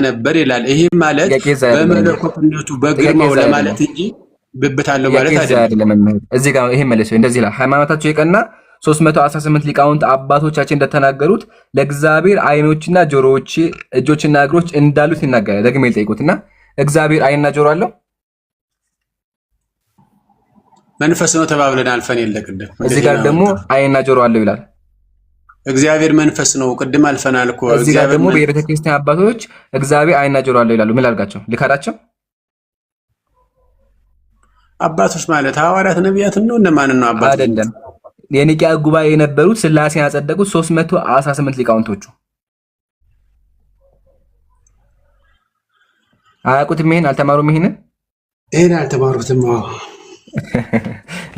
ነበር ይላል። ይሄ ማለት በመለኮትነቱ በግርማው ለማለት እንጂ ብብታለው ማለት አይደለም። እዚህ ጋር ይሄ መልሶ እንደዚህ ይላል። ሃይማኖታቸው የቀና 318 ሊቃውንት አባቶቻችን እንደተናገሩት ለእግዚአብሔር አይኖችና ጆሮዎች እጆችና እግሮች እንዳሉት ይናገራል። ደግሜ ልጠይቁትና እግዚአብሔር አይንና ጆሮ አለው? መንፈስ ነው ተባብለን አልፈን የለቅድም። እዚህ ጋር ደግሞ አይንና ጆሮ አለው ይላል። እግዚአብሔር መንፈስ ነው ቅድም አልፈናል እኮ። እዚህ ጋር ደግሞ በቤተ ክርስቲያን አባቶች እግዚአብሔር አይንና ጆሮ አለው ይላሉ። ምን ላድርጋቸው? ልካዳቸው? አባቶች ማለት ሐዋርያት ነቢያት ነው? እነማን ነው አባቶች? አይደለም። የኒቂያ ጉባኤ የነበሩት ሥላሴን ያጸደቁት 318 ሊቃውንቶቹ አያውቁትም? ይሄን አልተማሩም? ይሄን አልተማሩትም።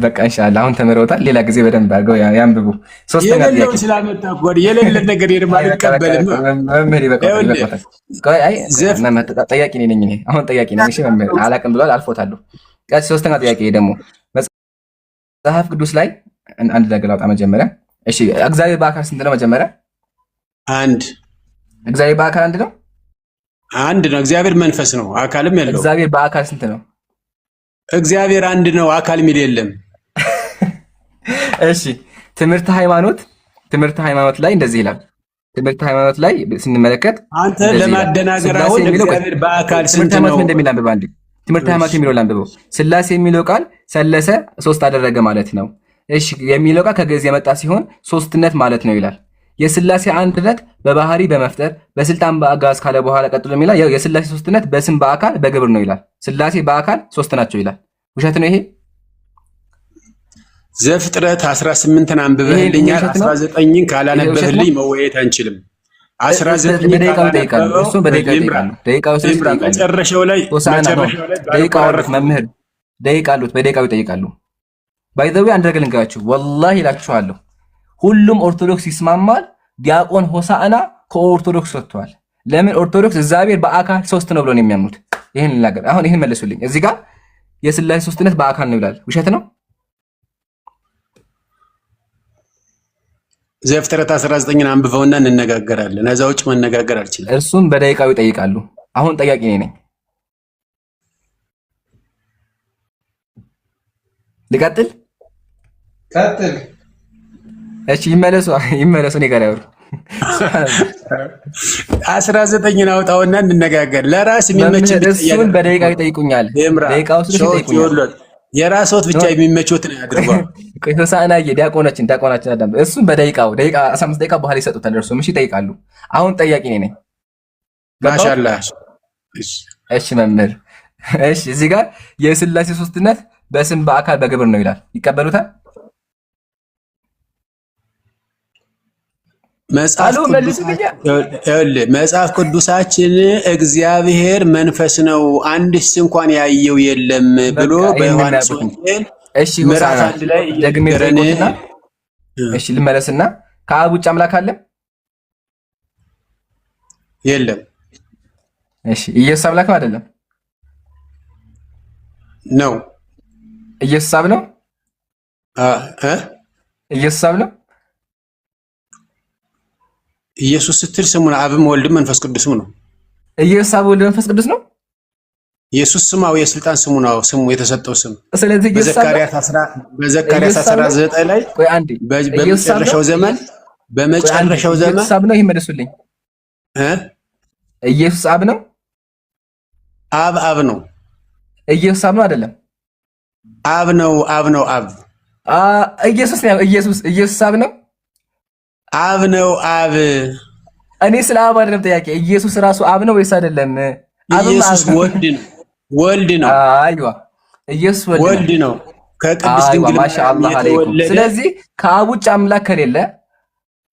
በቃ ኢንሻአላህ አሁን ተምረውታል። ሌላ ጊዜ በደንብ አድርገው ያንብቡ። ሶስተኛ ጥያቄ ስላመጣ ጎድ የሌለ ነገር የማልቀበልም መምህር ይበቃል። አይ ጠያቂ ነኝ እኔ አሁን ጠያቂ ነኝ። እሺ መምህር አላውቅም ብሏል፣ አልፎታለሁ። ሶስተኛ ጥያቄ ደግሞ መጽሐፍ ቅዱስ ላይ አንድ ነገር ላውጣ መጀመሪያ። እሺ እግዚአብሔር በአካል ስንት ነው? መጀመሪያ አንድ። እግዚአብሔር በአካል አንድ ነው? አንድ ነው። እግዚአብሔር መንፈስ ነው፣ አካልም የለው። እግዚአብሔር በአካል ስንት ነው? እግዚአብሔር አንድ ነው፣ አካል የሚል የለም። እሺ ትምህርት ሃይማኖት ላይ እንደዚህ ይላል። ትምህርት ሃይማኖት ላይ ስንመለከት አንተ ለማደናገር አሁን እግዚአብሔር በአካል ስንት ነው እንደሚላንብብ አንዴ ትምህርት ሃይማኖት የሚለው ላንብበው። ሥላሴ የሚለው ቃል ሰለሰ ሶስት አደረገ ማለት ነው። እሺ የሚለው ቃል ከግዕዝ የመጣ ሲሆን ሶስትነት ማለት ነው ይላል። የሥላሴ አንድነት በባህሪ በመፍጠር በስልጣን በአጋዝ ካለ በኋላ ቀጥሎ የሚላ የሥላሴ ሶስትነት በስም በአካል በግብር ነው ይላል። ሥላሴ በአካል ሶስት ናቸው ይላል። ውሸት ነው ይሄ? ዘፍጥረት 18ን አንብበህልኛል። 19ን ካላነበህልኝ መወያየት አንችልም። 19 በደቂቃው ይጠይቃሉ። እሱ በደቂቃው ይጠይቃሉ። ደቂቃው ይጠይቃሉ። መጨረሻው ላይ ደቂቃው መምህር ደቂቃሉት በደቂቃው ይጠይቃሉ። ባይዘው አንድ ነገር ልንገራችሁ፣ ወላሂ እላችኋለሁ ሁሉም ኦርቶዶክስ ይስማማል። ዲያቆን ሆሳዕና ከኦርቶዶክስ ወጥቷል። ለምን? ኦርቶዶክስ እግዚአብሔር በአካል ሶስት ነው ብሎ ነው የሚያምኑት። ይሄን ልናገር አሁን ይሄን መልሱልኝ። እዚህ ጋር የሥላሴ ሶስትነት በአካል ነው ይላል። ውሸት ነው? ዘፍጥረት 19ን አንብበውና እንነጋገራለን። ከዛ ውጭ መነጋገር አልችልም። እርሱም በደቂቃው ይጠይቃሉ። አሁን ጠያቂ ነኝ። ልቀጥል? ቀጥል። እሺ ይመለሱ እኔ ጋር ያወሩ። 19ን አውጣውና እንነጋገር። ለራስ የሚመች እሱን በደቂቃው ይጠይቁኛል። ደቂቃው ውስጥ ይጠይቁኛል። የራስዎት ብቻ የሚመችዎትን ያድርጓል። ሆሳዕና ዲያቆናችን አዳም እሱን በደቂቃው 15 ደቂቃ በኋላ ይሰጡታል። እርሱ እሺ ይጠይቃሉ። አሁን ጠያቂ ነኝ። ማሻአላህ። እሺ መምህር፣ እሺ እዚህ ጋር የሥላሴ ሶስትነት በስም በአካል በግብር ነው ይላል። ይቀበሉታል? መጽሐፍ ቅዱሳችን እግዚአብሔር መንፈስ ነው አንድስ እንኳን ያየው የለም ብሎ በዮሐንስ ወንጌል ምዕራፍ 1 ላይ ደግሜ እሺ ልመለስና ከአብ ውጭ አምላክ አለ? የለም። እሺ ኢየሱስ አምላክ ነው አይደለም? ነው። ኢየሱስ አብ ነው? ኢየሱስ አብ ነው? ኢየሱስ ስትል ስሙ ነው። አብም ወልድም መንፈስ ቅዱስም ነው። ኢየሱስ አብ ወልድ መንፈስ ቅዱስ ነው። ኢየሱስ ስማው የስልጣን ስሙ ነው። ስሙ የተሰጠው ስም ስለዚህ በዘካርያስ 19 ላይ ቆይ አንዴ በመጨረሻው ዘመን ኢየሱስ አብ ነው። ይመልሱልኝ። ኢየሱስ አብ ነው? አብ ነው። ኢየሱስ አብ ነው አይደለም? አብ ነው። አብ ኢየሱስ ነው። ኢየሱስ አብ ነው? አብ ነው። አብ እኔ ስለ አብ አይደለም ጥያቄ። ኢየሱስ ራሱ አብ ነው ወይስ አይደለም? ኢየሱስ ወልድ ነው። አይዋ ኢየሱስ ወልድ ነው ከቅድስት ድንግል ማሻአላህ አለይኩም። ስለዚህ ከአብ ውጭ አምላክ ከሌለ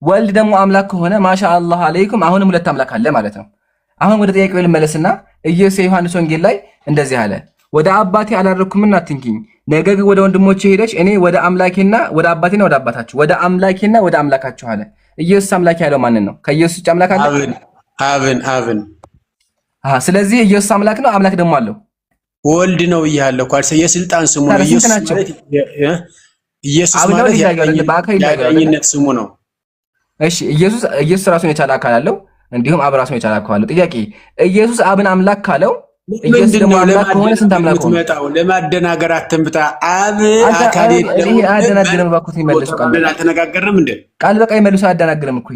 ወልድ ደግሞ አምላክ ከሆነ ማሻአላህ አለይኩም አሁንም ሁለት አምላክ አለ ማለት ነው። አሁን ወደ ጥያቄው ልመለስና ኢየሱስ የዮሐንስ ወንጌል ላይ እንደዚህ አለ፣ ወደ አባቴ አላረኩምና አትንኪኝ፣ ነገር ግን ወደ ወንድሞቼ ሄደሽ እኔ ወደ አምላኬና ወደ አባቴና ወደ አባታችሁ ወደ አምላኬና ወደ አምላካችሁ አለ። ኢየሱስ አምላክ ያለው ማንን ነው? ከኢየሱስ ውጭ አምላክ አለ? አብን። ስለዚህ ኢየሱስ አምላክ ነው። አምላክ ደግሞ አለው። ወልድ ነው እያለው ኳልሰ የስልጣን ስሙ ነው። ኢየሱስ ማለት የዳኝነት ስሙ ነው። እሺ ኢየሱስ ራሱን የቻለ አካል አለው። እንዲሁም አብ ራሱን የቻለ አብ ካለው ጥያቄ ኢየሱስ አብን አምላክ ካለው ኢየሱስ ደግሞ አምላክ ከሆነ ስንት አምላክ ሆነ? ለማደናገር አትምጣ። አብ አካል የለም። ይሄ አያደናግርም። እባክዎት ይመልሱ። ቃል አልተነጋገርንም እንዴ? ቃል በቃ ይመልሱ። አያደናግርም እኮ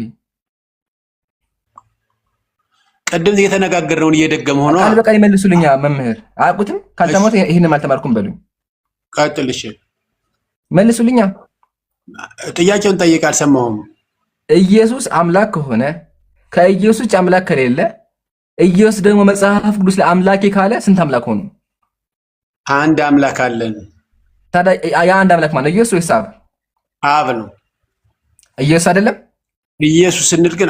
ቅድም እየተነጋገርነውን እየደገመ ሆኖ ቃል በቃ ይመልሱልኛ። መምህር አያውቁትም። ካልተማሩት ይሄንን አልተማርኩም በሉኝ። ቀጥልሽ መልሱልኛ። ጥያቄውን ጠይቅ። አልሰማሁም። ኢየሱስ አምላክ ከሆነ ከኢየሱስ ውጭ አምላክ ከሌለ ኢየሱስ ደግሞ መጽሐፍ ቅዱስ ላይ አምላኬ ካለ ስንት አምላክ ሆኑ? አንድ አምላክ አለን። ታዲያ ያ አንድ አምላክ ማለት ኢየሱስ ወይስ አብ? አብ ነው። ኢየሱስ አይደለም። ኢየሱስ ስንል ግን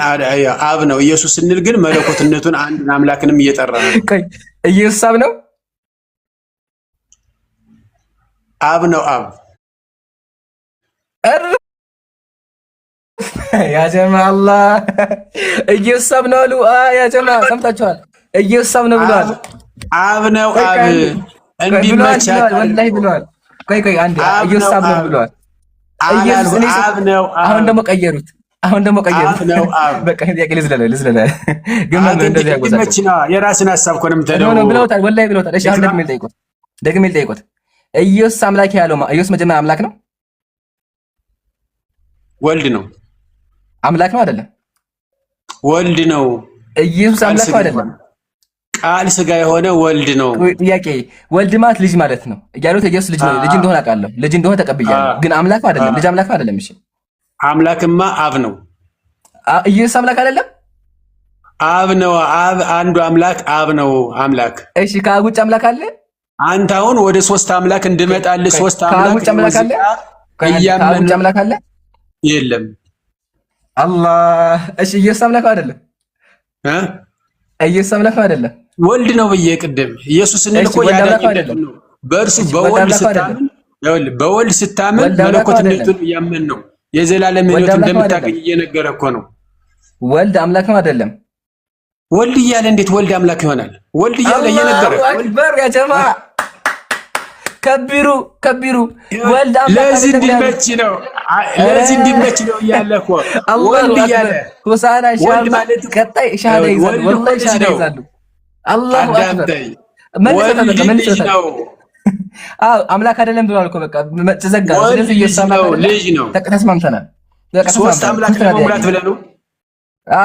አብ ነው። ኢየሱስ ስንል ግን መለኮትነቱን አንድ አምላክንም እየጠራ ነው። ኢየሱስ አብ ነው። አብ ነው። አብ ያ ጀማ አላህ ኢየሱስ አብ ነው አሉ። ያ ጀማ ሰምታችኋል። ኢየሱስ አብ ነው ብለዋል። አብ ነው። አብ እንዲመቻት ወላሂ ብለዋል። ቆይ አንዴ ኢየሱስ አብ ነው ብለዋል። አብ ነው። አሁን ደግሞ ቀየሩት። በቃ ጥያቄ ልዝለለ ግን እንደዚህ ያጎዛል። የራስን ሀሳብ እኮ ነው የምትለው ብለውታል። ወላሂ ብለውታል። እሺ አሁን ደግሜ ልጠይቆት ኢየሱስ አምላክ ያለው ኢየሱስ መጀመሪያ አምላክ ነው? ወልድ ነው። አምላክ ነው አይደለም? ወልድ ነው። ኢየሱስ አምላክ ነው አይደለም? ቃል ስጋ የሆነ ወልድ ነው። ጥያቄ ወልድ ማለት ልጅ ማለት ነው እያሉት ኢየሱስ ልጅ ነው። ልጅ እንደሆነ አውቃለሁ። ልጅ እንደሆነ ተቀብያለሁ። ግን አምላክ አይደለም። ልጅ አምላክ አይደለም። እሺ አምላክማ አብ ነው። ኢየሱስ አምላክ አይደለም? አብ ነው። አብ አንዱ አምላክ አብ ነው አምላክ። እሺ ከአብ ውጭ አምላክ አለ? አንተ አሁን ወደ ሶስት አምላክ እንድመጣልህ ሶስት አምላክ ከአብ ውጭ አምላክ አለ? ከአብ ውጭ አምላክ አለ? የለም። አላህ እሺ ኢየሱስ አምላክ አይደለም? ኢየሱስ አምላክ አይደለም? ወልድ ነው ብዬ ቅድም ኢየሱስ ስንል እኮ ያዳኝ ነው። በእርሱ በወልድ ስታምን መለኮትነቱን እያመን ነው። የዘላለም ሕይወት እንደምታገኝ እየነገረ እኮ ነው። ወልድ አምላክ ነው አይደለም? ወልድ እያለ እንዴት ወልድ አምላክ ይሆናል? ወልድ እያለ እየነገረ አክበር ያ ጀማ ከቢሩ ወልድ አምላክ ለዚህ እንዲመች ነው እያለ እኮ ወልድ እያለ ሁሳና ሻል ማለት ቀጣይ ሻሃዳ ይዛሉ። ወላሂ ሻሃዳ ይዛሉ። አላሁ አክበር መልስ ነው። አምላክ አይደለም ብሏል እኮ በቃ ተዘጋ። ስለዚህ ኢየሱስ ልጅ ነው። ተስማምተናል። ሶስት አምላክ ለመሙላት ብለህ ነው።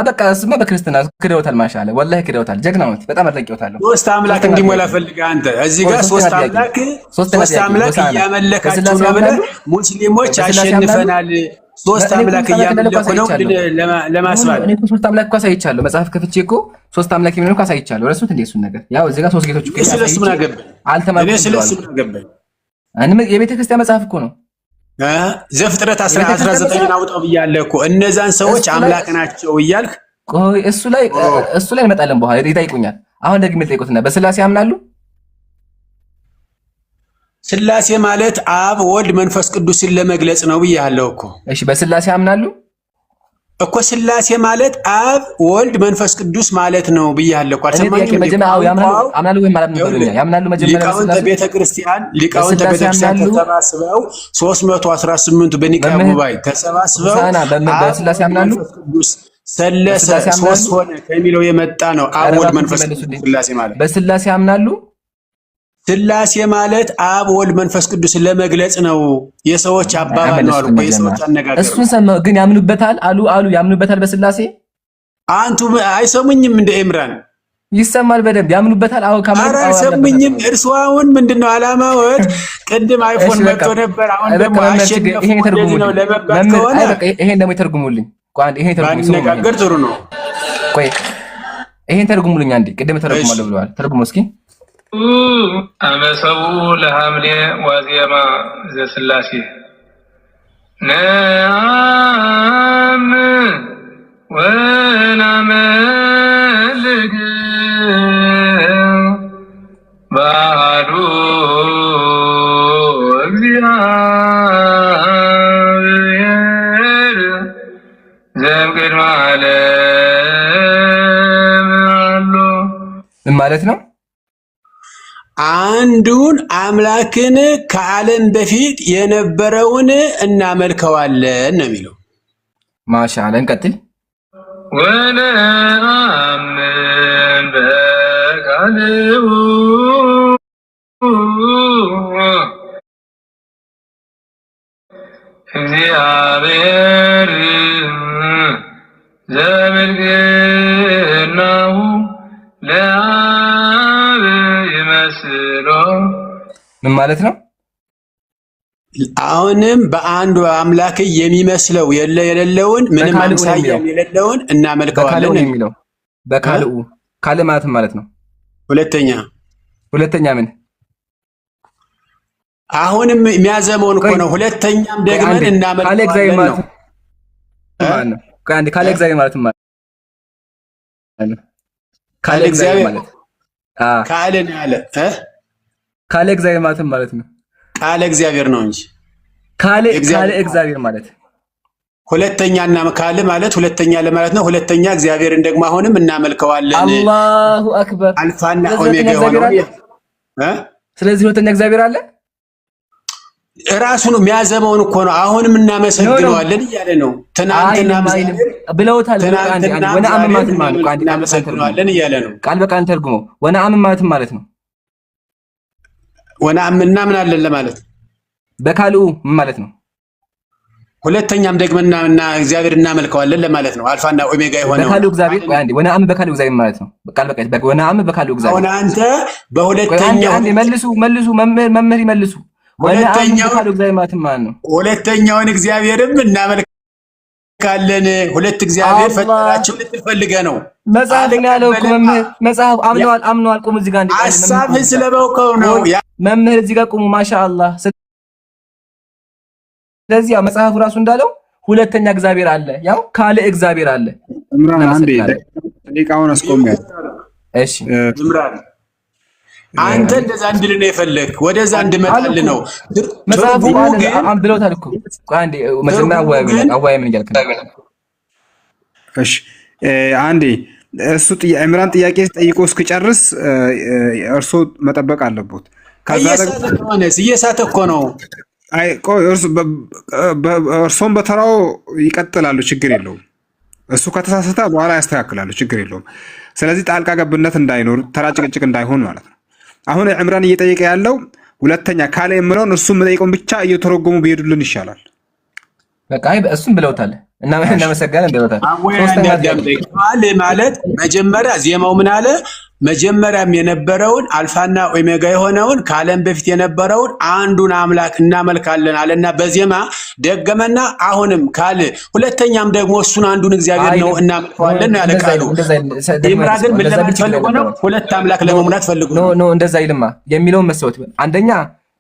በቃ እሱማ በክርስትና ክደውታል። ማሻአላ ወላሂ ክደውታል። ጀግና ነው። በጣም አድንቄዎታለሁ። ሶስት አምላክ እንዲሞላ ፈልገህ አንተ እዚህ ጋር ሶስት አምላክ እያመለካችሁ ነው ብለህ ሙስሊሞች አሸንፈናል፣ ሶስት አምላክ እያመለኩ ነው ለማስባል። እኔ ሶስት አምላክ እኮ አሳይቻለሁ። መጽሐፍ ከፍቼ እኮ ሶስት አምላክ የሚሆነው እኮ አሳይቻለሁ። ረሱት እንደ እሱን ነገር ያው እዚህ ጋር ሶስት ጌቶች እኮ ስለሱ ምን አገባኝ? አልተማርኩም። ስለሱ ምን አገባኝ? የቤተ ክርስቲያን መጽሐፍ እኮ ነው። ዘፍጥረት 19 አውጣው ብያለሁ እኮ እነዛን ሰዎች አምላክ ናቸው እያልክ ቆይ እሱ ላይ እንመጣለን። በኋላ ይጠይቁኛል። አሁን ደግሜ ልጠይቁትና በስላሴ ያምናሉ? ስላሴ ማለት አብ ወልድ መንፈስ ቅዱስን ለመግለጽ ነው ብያለሁ እኮ። እሺ በስላሴ ያምናሉ እኮ። ስላሴ ማለት አብ ወልድ መንፈስ ቅዱስ ማለት ነው ብያለሁ እኮ። አልሰማኝም? ያምናሉ ወይ ማለት ነው? ያምናሉ መጀመሪያ ሊቃውንተ ቤተክርስቲያን ተሰባስበው 318 በኒቅያ ጉባኤ ተሰባስበው በስላሴ ያምናሉ። ሰለሰ ሶስት ሆነ ከሚለው የመጣ ነው አብ ወልድ መንፈስ ቅዱስ ስላሴ ማለት። በስላሴ ያምናሉ? ስላሴ ማለት አብ ወልድ መንፈስ ቅዱስን ለመግለጽ ነው። የሰዎች አባባል ነው አሉ። የሰዎች አነጋገር እሱን ሰማሁ። ግን ያምኑበታል አሉ ያምኑበታል በስላሴ። አንቱ አይሰሙኝም? እንደ ኢምራን ይሰማል በደንብ ያምኑበታል። አዎ ካሜራ አይሰሙኝም? እርሱ አሁን ምንድነው አላማዎት? ቅድም አይፎን መጥቶ ነበር። አሁን ደግሞ አሸነፉ። ነው ለመባል ከሆነ ይሄን ደግሞ ይተርጉሙልኝ። ቆይ ይሄን ይተርጉሙልኝ። አነጋገር ጥሩ ነው። ቆይ ይሄን ተርጉሙልኝ አንዴ። ቅድም ተርጉማለሁ ብለዋል። ተርጉሙ እስኪ አመሰቡ ለሐምሌ ዋዜማ ዘስላሴ ነአም ወናመልክ ባዱ እግዚአብሔር ዘእምቅድመ ዓለም አሎ ማለት ነው። አንዱን አምላክን ከዓለም በፊት የነበረውን እናመልከዋለን ነው የሚለው። ማሻአላ እንቀጥል። ونأمن بقلبه እግዚአብሔር ዘምስጋናሁ ለአብ ይመስሎ ምን ማለት ነው? አሁንም በአንዱ አምላክ የሚመስለው የሌለውን ምንም አምሳያ የሌለውን እናመልከዋለን የሚለው በካልኡ ካለ ማለት ነው። ሁለተኛ ምን አሁንም የሚያዘመውን እኮ ነው። ሁለተኛም ደግመን እናመልከዋለን ነው። ካለ እግዚአብሔር ማለት ማለት ካለ እግዚአብሔር ማለት ካለ ነው ያለ ካለ እግዚአብሔር ማለት ነው። ካለ እግዚአብሔር ነው እንጂ ካለ እግዚአብሔር ማለት ሁለተኛና ካለ ማለት ሁለተኛ ለማለት ነው። ሁለተኛ እግዚአብሔርን ደግሞ አሁንም እናመልከዋለን። አላሁ አክበር አልፋና ኦሜጋ ሆኖ ስለዚህ ሁለተኛ እግዚአብሔር አለ። ራሱ ነው የሚያዘመውን እኮ ነው። አሁንም እናመሰግነዋለን እያለ ነው። ትናንትና ብለውታል። ወነአምን ማለት ነው። እናመሰግነዋለን እያለ ነው። ቃል በቃል ተርጉሞ ወነአምን ማለት ነው። ወነአምን እናምናለን ለማለት በካልኡ ምን ማለት ነው? ሁለተኛም ደግመና እግዚአብሔር እናመልከዋለን ለማለት ነው። አልፋና ኦሜጋ የሆነው በካልኡ እግዚአብሔር ወነአምን በካልኡ እግዚአብሔር ማለት ነው። ቃል በቃል ወነአምን በካልኡ እግዚአብሔር አሁን አንተ በሁለተኛው መልሱ መምህር ይመልሱ። ሁለተኛውን እግዚአብሔርም እናመልካለን። ሁለት እግዚአብሔር ፈጠራቸው ልትል ፈልገህ ነው። መጽሐፍ ነው ያለው እኮ መምህር። መጽሐፍ አምነዋል። ቁም እዚህ ጋር እንደ ሐሳብህ ስለበውቀው ነው መምህር። እዚህ ጋር ቁሙ። ማሻአላህ። ስለዚህ ያው መጽሐፉ ራሱ እንዳለው ሁለተኛ እግዚአብሔር አለ፣ ያው ካለ እግዚአብሔር አለ። እምራን አንዴ ደቂቃውን አስቆሚያለሁ። እሺ እምራን አንተ እንደዛ እንድል ነው የፈለክ፣ ወደዛ እንድመጣል ነው። መጽሐፉ ግን ብለውታል እኮ አንዴ መጀመሪያ አዋይ ምን እያልክ ነው? እሺ አንዴ እሱ ኢምራን ጥያቄ ጠይቆ እስኪጨርስ እርሶ መጠበቅ አለበት። ከዛ እየሳተ እኮ ነው። አይ ቆይ እርሶም በተራው ይቀጥላሉ፣ ችግር የለውም። እሱ ከተሳሳተ በኋላ ያስተካክላሉ፣ ችግር የለውም። ስለዚህ ጣልቃ ገብነት እንዳይኖር፣ ተራ ጭቅጭቅ እንዳይሆን ማለት ነው። አሁን ዕምራን እየጠየቀ ያለው ሁለተኛ ካለ የምለውን እሱም መጠየቁን ብቻ እየተረጎሙ ቢሄዱልን ይሻላል። በቃ እሱም ብለውታል እና እናመሰግናለን ብለውታል። ካለ ማለት መጀመሪያ ዜማው ምን አለ? መጀመሪያም የነበረውን አልፋና ኦሜጋ የሆነውን ከዓለም በፊት የነበረውን አንዱን አምላክ እናመልካለን አለና በዜማ ደገመና አሁንም ካለ ሁለተኛም ደግሞ እሱን አንዱን እግዚአብሔር ነው እናመልከዋለን ነው ያለ ቃሉ። ኢምራን ግን ምን ለማለት ፈልጎ ነው? ሁለት አምላክ ለመሙላት ፈልጎ ነው። ኖ እንደዛ ይልማ የሚለውን መስዋዕት አንደኛ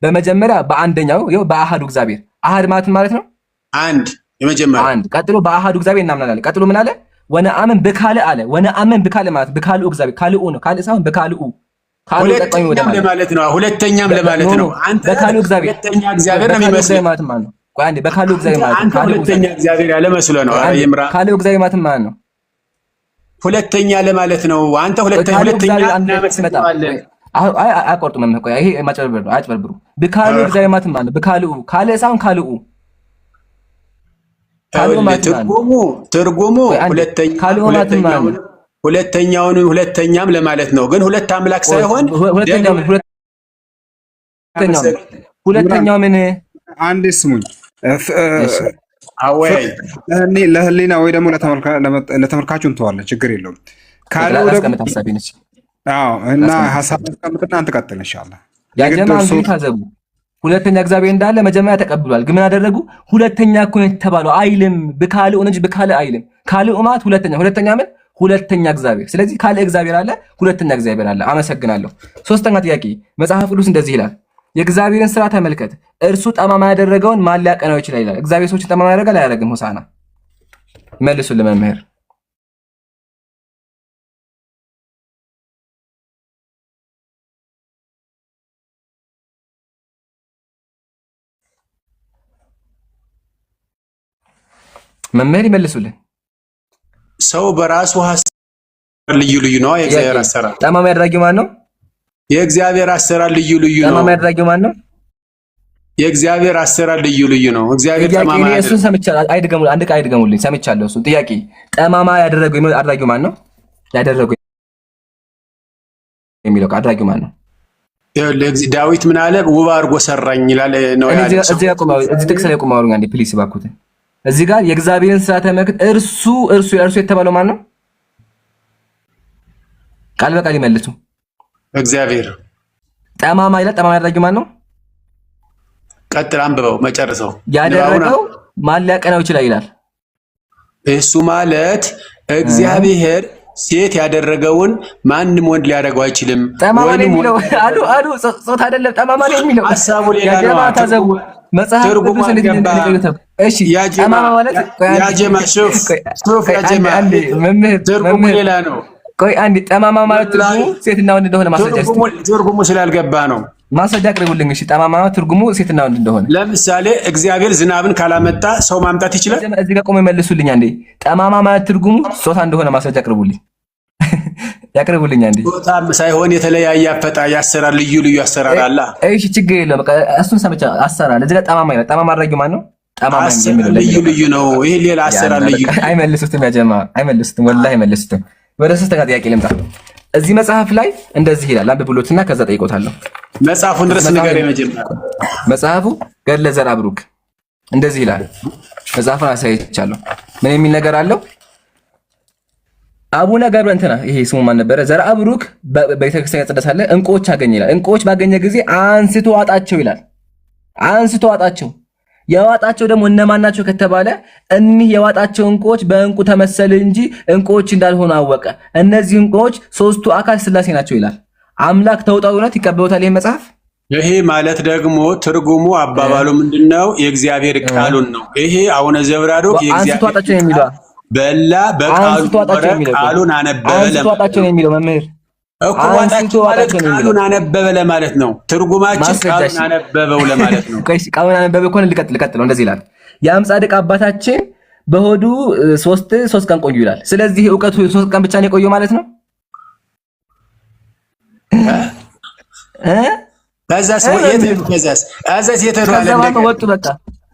በመጀመሪያ በአንደኛው ይኸው በአሃዱ እግዚአብሔር አሃድ ማለት ነው አንድ የመጀመሪያ አንድ። ቀጥሎ በአሃዱ እግዚአብሔር እናምናለን። ቀጥሎ ምን አለ? ወነአምን በካለ አለ። ወነአምን በካለ ማለት በካልኡ እግዚአብሔር ካልኡ ነው። ካል ሳይሆን በካልኡ ካሉ ተቀኝ ወደ ማለት ነው። ሁለተኛም ለማለት ነው። አንተ በካልኡ እግዚአብሔር ሁለተኛ እግዚአብሔር ነው የሚመስለው ማለት ነው። ቆይ አንዴ በካልኡ እግዚአብሔር ማለት አንተ ሁለተኛ እግዚአብሔር ያለ መስሎ ነው። ይምራ ካልኡ እግዚአብሔር ማለት ነው። ሁለተኛ ለማለት ነው። አንተ ሁለተኛ እናመሰግናለን። አይ አቆርጡ መምህር። ቆይ ይሄ ማጨበርበር ነው። አጭበርብሩ። በካልኡ እግዚአብሔር ማለት ነው። በካልኡ ካለ ሳይሆን ካልኡ ትርጉሙ ሁለተኛም ለማለት ነው። ግን ሁለት አምላክ ሳይሆን ሁለተኛው ምን አንድ ስሙኝ ለህሊና ወይ ደግሞ ለተመልካቹ እንተዋለን፣ ችግር የለውም። ካለው ደግሞ እና ሐሳብ ተቀምጥና አንተ ቀጥል ኢንሻአላህ። ያጀማ እንግዲህ ታዘቡ። ሁለተኛ እግዚአብሔር እንዳለ መጀመሪያ ተቀብሏል። ግን ምን አደረጉ? ሁለተኛ እኮ ነው የተባለው አይልም። በካልኡ እንጂ በካለ አይልም። ካልኡ ማለት ሁለተኛ ምን? ሁለተኛ እግዚአብሔር። ስለዚህ ካለ እግዚአብሔር አለ፣ ሁለተኛ እግዚአብሔር አለ። አመሰግናለሁ። ሶስተኛ ጥያቄ መጽሐፍ ቅዱስ እንደዚህ ይላል፣ የእግዚአብሔርን ስራ ተመልከት፣ እርሱ ጠማማ ያደረገውን ማን ሊያቀናው ይችላል ይላል። እግዚአብሔር ሰዎችን ጠማማ ያደርጋል አያደርግም? ሆሳና መልሱልን መምህር። መምህር ይመልሱልን። ሰው በራሱ ሐሳብ ልዩ ነው። የእግዚአብሔር አሰራር ጠማማ ያደረገው ማን ነው? የእግዚአብሔር አሰራር ልዩ ነው። ጠማማ ያደረገው ማን ነው? የእግዚአብሔር አሰራር ልዩ ልዩ ነው። እግዚአብሔር ጠማማ እኔ እሱን ሰምቻለሁ። አይድገሙልኝ፣ አንድ ቃል አይድገሙልኝ። ሰምቻለሁ እሱን ጥያቄ። ጠማማ ያደረገው አድራጊው ማን ነው? ያደረገው የሚለው አድራጊው ማን ነው? ዳዊት ምን አለ? ውብ አድርጎ ሰራኝ ይላል ነው ያለው። እዚህ ጥቅስ ላይ ቆማው አንዴ ፕሊስ ባኩት። እዚህ ጋር የእግዚአብሔርን ስራ ተመልክት። እርሱ የተባለው ማን ነው? ቃል በቃል ይመልሱ። እግዚአብሔር። ጠማማ ይላል። ጠማማ ያደረገው ማን ነው? ቀጥል፣ አንብበው መጨረሰው። ያደረገው ማን ሊያቀናው ይችላል ይላል። እሱ ማለት እግዚአብሔር ሴት ያደረገውን ማንም ወንድ ሊያደርገው አይችልም። ጠማማ ነው የሚለው አሉ ጾታ አይደለም። ጠማማ ነው የሚለው ሐሳቡ ሌላ ነው። ታዘቡ መጽሐፍ ቅዱስ እሺ፣ ጠማማ ማለት ያጀማ ሹፍ ያጀማ ትርጉሙ ሌላ ነው። ቆይ አንዴ፣ ጠማማ ማለት ትርጉሙ ሴትና ወንድ እንደሆነ ማስረጃ ትርጉሙ ስላልገባ ነው። ማስረጃ አቅርቡልኝ። እሺ፣ ጠማማ ትርጉሙ ሴትና ወንድ እንደሆነ። ለምሳሌ እግዚአብሔር ዝናብን ካላመጣ ሰው ማምጣት ይችላል? እዚህ ጋር ቆመው መልሱልኝ አንዴ። ጠማማ ማለት ትርጉሙ ጾታ እንደሆነ ማስረጃ አቅርቡልኝ። ያቅርቡልኝ አንዴ። ጾታም ሳይሆን የተለያየ አፈጣሪ አሰራር፣ ልዩ ልዩ አሰራር አለ። እሺ፣ ችግር የለም። በቃ እሱን ሰምቻ አሰራር። እዚህ ጋር ጠማማ ይላል። ጠማማ አድራጊው ማን ነው? ጠማማ የሚለው ልዩ ልዩ ነው። ይሄ ሌላ አሰራር ልዩ። አይመልሱትም፣ ያጀማ አይመልሱትም፣ ወላሂ አይመልሱትም። ወደ ሶስተኛ ጥያቄ ልምጣ። እዚህ መጽሐፍ ላይ እንደዚህ ይላል። አንብቡሎትና ከዛ ጠይቆታለሁ። መጽሐፉን ድረስ ነገር የመጀመሪያ መጽሐፉ ገድለ ዘርአብሩክ እንደዚህ ይላል። መጽሐፉን አሳይቻለሁ። ምን የሚል ነገር አለው? አቡነ ገብረ እንትና ይሄ ስሙ ማን ነበረ? ዘርአብሩክ በቤተክርስቲያን ያጸደሳለ እንቁዎች አገኘ ይላል። እንቁዎች ባገኘ ጊዜ አንስቶ ዋጣቸው ይላል። አንስቶ ዋጣቸው። የዋጣቸው ደግሞ እነማን ናቸው ከተባለ እኒህ የዋጣቸው እንቁዎች በእንቁ ተመሰለ እንጂ እንቁዎች እንዳልሆኑ አወቀ። እነዚህ እንቁዎች ሶስቱ አካል ሥላሴ ናቸው ይላል። አምላክ ተውጣውነት ይቀበሉታል ይሄ መጽሐፍ። ይሄ ማለት ደግሞ ትርጉሙ አባባሉ ምንድነው? የእግዚአብሔር ቃሉን ነው። ይሄ አቡነ ዘብራዶክ የእግዚአብሔር የሚለው በላ ቃሉን አነበበ ለማለት ነው የሚለው መምህር እኮ ዋጣቸው ማለት ቃሉን አነበበ ለማለት ነው። ትርጉማችን ቃሉን አነበበው ለማለት ነው። ቃሉን አነበበ እኮ ልቀጥል እንደዚህ ይላል። ያም ጻድቅ አባታችን በሆዱ ሶስት ቀን ቆዩ ይላል። ስለዚህ ዕውቀቱ 3 ቀን ብቻ ነው የቆየው ማለት ነው። ከዛስ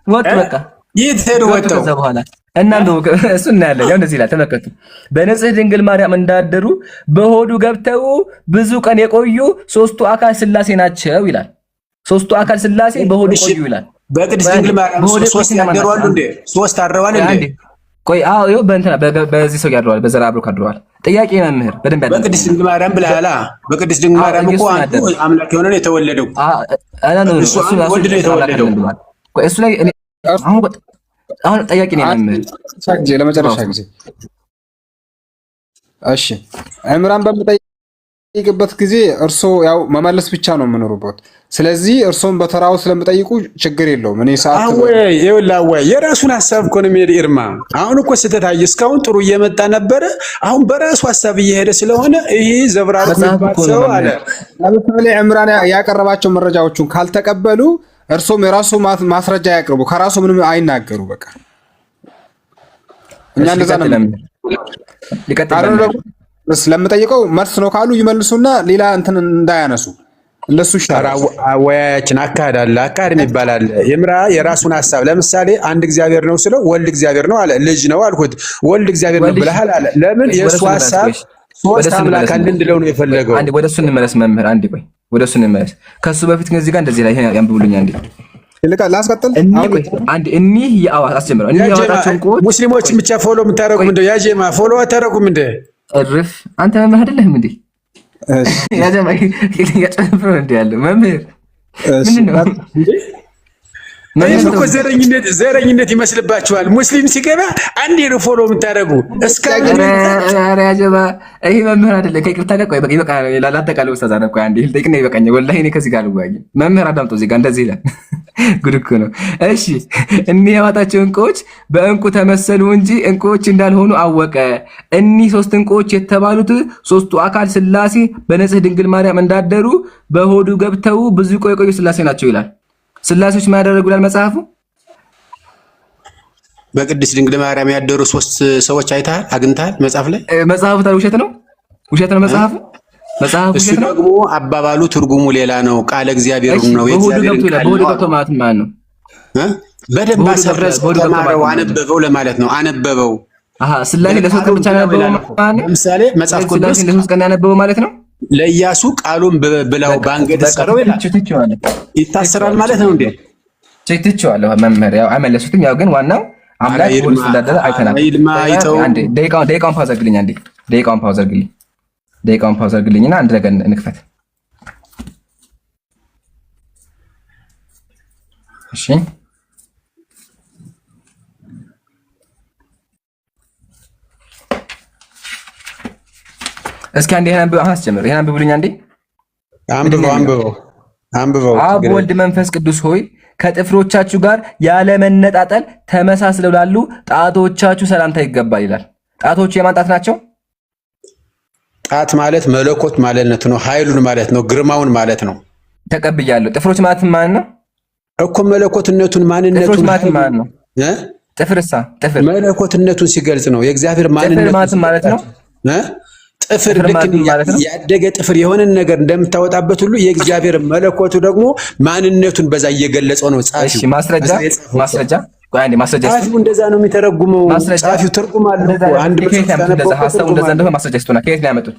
ወጡ በቃ ይተሩ ወጡ ከዛ በኋላ እናንተ እሱ እናያለን። ያው እንደዚህ ይላል ተመልከቱ። በንጽሕት ድንግል ማርያም እንዳደሩ በሆዱ ገብተው ብዙ ቀን የቆዩ ሶስቱ አካል ሥላሴ ናቸው ይላል። ሶስቱ አካል ሥላሴ በሆዱ ቆዩ ይላል። በቅድስት ድንግል ማርያም ሶስት ያደረዋል እንዴ? ሶስት አድረዋል እንዴ? ቆይ አዎ፣ ይኸው በእንትና በዚህ ሰው ያድረዋል፣ በዘርአብሩክ አድረዋል። ጥያቄ መምህር በደንብ ያለው በቅድስት ድንግል ማርያም ብለሃላ። በቅድስት ድንግል ማርያም እኮ አንዱ አምላክ የሆነ ነው የተወለደው። እሱ ወልድ ነው የተወለደው። ቆይ እሱ ላይ አሁን ጠያቂ ነው መምህር ለመጨረሻ ጊዜ እሺ፣ ዕምራን በምጠይቅበት ጊዜ እርሶ ያው መመለስ ብቻ ነው የምኖሩበት። ስለዚህ እርሶን በተራው ስለምጠይቁ ችግር የለውም። እኔ ሰዓት ወይ የራሱን ሐሳብ እኮ ነው የሚሄድ ኢርማ። አሁን እኮ ስህተት አየ። እስካሁን ጥሩ እየመጣ ነበረ። አሁን በራሱ ሐሳብ እየሄደ ስለሆነ ይሄ ዘብራርቅ ሰው አለ። ለምሳሌ ዕምራን ያቀረባቸው መረጃዎቹን ካልተቀበሉ እርሶም የራሱ ማስረጃ ያቅርቡ። ከራሱ ምንም አይናገሩ። በቃ እኛ እንደዛ ነው። ስለምጠይቀው መልስ ነው ካሉ ይመልሱና ሌላ እንትን እንዳያነሱ እንደሱ ይሻላል። አወያያችን አካሄዳለ አካሄድ ይባላል። የምራ የራሱን ሐሳብ ለምሳሌ አንድ እግዚአብሔር ነው ስለው ወልድ እግዚአብሔር ነው አለ። ልጅ ነው አልኩት ወልድ እግዚአብሔር ነው ብለሃል አለ። ለምን የእሱ ሐሳብ ሶስት አምላክ አንድ እንድለው ነው የፈለገው። አንዴ ወደ እሱ እንመለስ መምህር። አንዴ ቆይ ወደ እሱ እንመለስ። ከሱ በፊት ግን እዚህ ጋር እንደዚህ ላይ ያንብቡልኝ አንዴ ላስቀጥል። እኒህ የአዋት አስጀምረው እኒህ የአዋታቸውን ቆጥ ሙስሊሞችን ብቻ ፎሎ የምታረጉ ምንድነው? ያጀማ ፎሎ አታረጉም እንዴ? እርፍ አንተ መምህር አይደለህም እንዴ? ያጀማ ያጨፍረው እንዴ ያለው መምህር ምንድነው? እኮ ዘረኝነት ይመስልባችኋል። ሙስሊም ሲገባ አንዴ ነው ፎሎ የምታደርጉ እስካሁን። ያጀማ ይሄ መምህር አይደለ። ከይቅርታ ጋር ቆይ በቃ ላጠቃለው ኡስታዝ አነ ቆይ አንዴ ልጠይቅና ይበቃኛል። ወላሂ እኔ ከዚህ ጋር ልዋይ። መምህር አዳምጦ እዚህ ጋር እንደዚህ ይላል። ጉድ እኮ ነው። እሺ እኒህ ያዋጣቸው እንቁዎች በእንቁ ተመሰሉ እንጂ እንቁዎች እንዳልሆኑ አወቀ። እኒህ ሶስት እንቁዎች የተባሉት ሶስቱ አካል ሥላሴ በንጽሕት ድንግል ማርያም እንዳደሩ በሆዱ ገብተው ብዙ ቆዩ ሥላሴ ናቸው ይላል። ሥላሴዎች ምን ያደረጉ ይላል መጽሐፉ? በቅድስት ድንግል ማርያም ያደሩ ሶስት ሰዎች አይተሃል? አግኝተሃል? መጽሐፍ ላይ መጽሐፉ ታዲያ ውሸት ነው? ውሸት ነው መጽሐፉ? መጽሐፉ እሱ ነው ደግሞ አባባሉ ትርጉሙ ሌላ ነው። ቃለ እግዚአብሔር ነው። የእግዚአብሔር ቃል ነው። ገብቶ ማለት ነው በደንብ አሰረዝ ተማረው አነበበው ለማለት ነው። አነበበው ስላሴ ለሶስት ቀን ብቻ ያነበበው ማለት ነው። ለምሳሌ መጽሐፍ ቅዱስ ለሶስት ቀን ያነበበው ማለት ነው። ለኢያሱ ቃሉን ብላው ባንገት ሰረው ይላል። ይታሰራል ማለት ነው እንዴ? ትቼዋለሁ መምህር። ያው አይመለሱትም። ያው ግን ዋናው አምላክ ወልስ እንዳደረ አይተናል። አንዴ ደቂቃውን ፓውዝ አድርግልኝ። አንዴ ደቂቃውን ፓውዝ አድርግልኝና አንድ ነገር እንክፈት። እሺ እስኪ አንዴ አስጀምር። ይሄን አንብቡልኝ አንዴ። አንብበው። አብ ወልድ መንፈስ ቅዱስ ሆይ ከጥፍሮቻችሁ ጋር ያለ መነጣጠል ተመሳስለው ላሉ ጣቶቻችሁ ሰላምታ ይገባል ይላል። ጣቶቹ የማን ጣት ናቸው? ጣት ማለት መለኮት ማለት ነው። ኃይሉን ማለት ነው። ግርማውን ማለት ነው። ተቀብያለሁ። ጥፍሮች ማለት ማለት ነው እኮ መለኮትነቱን ማንነቱን ጥፍሮች ማለት ነው። ጥፍርሳ ጥፍር መለኮትነቱን ሲገልጽ ነው። የእግዚአብሔር ማንነት ማለት ነው። ጥፍር ልክ ያደገ ጥፍር የሆነን ነገር እንደምታወጣበት ሁሉ የእግዚአብሔር መለኮቱ ደግሞ ማንነቱን በዛ እየገለጸው ነው። ጻፊው እሺ፣ ማስረጃ ጻፊው እንደዛ ነው የሚተረጉመው። ጻፊው ትርጉም አለው እኮ አንድ ሐሳቡ እንደዛ እንደሆነ ማስረጃ ይስጡና። ከየት ነው ያመጡት?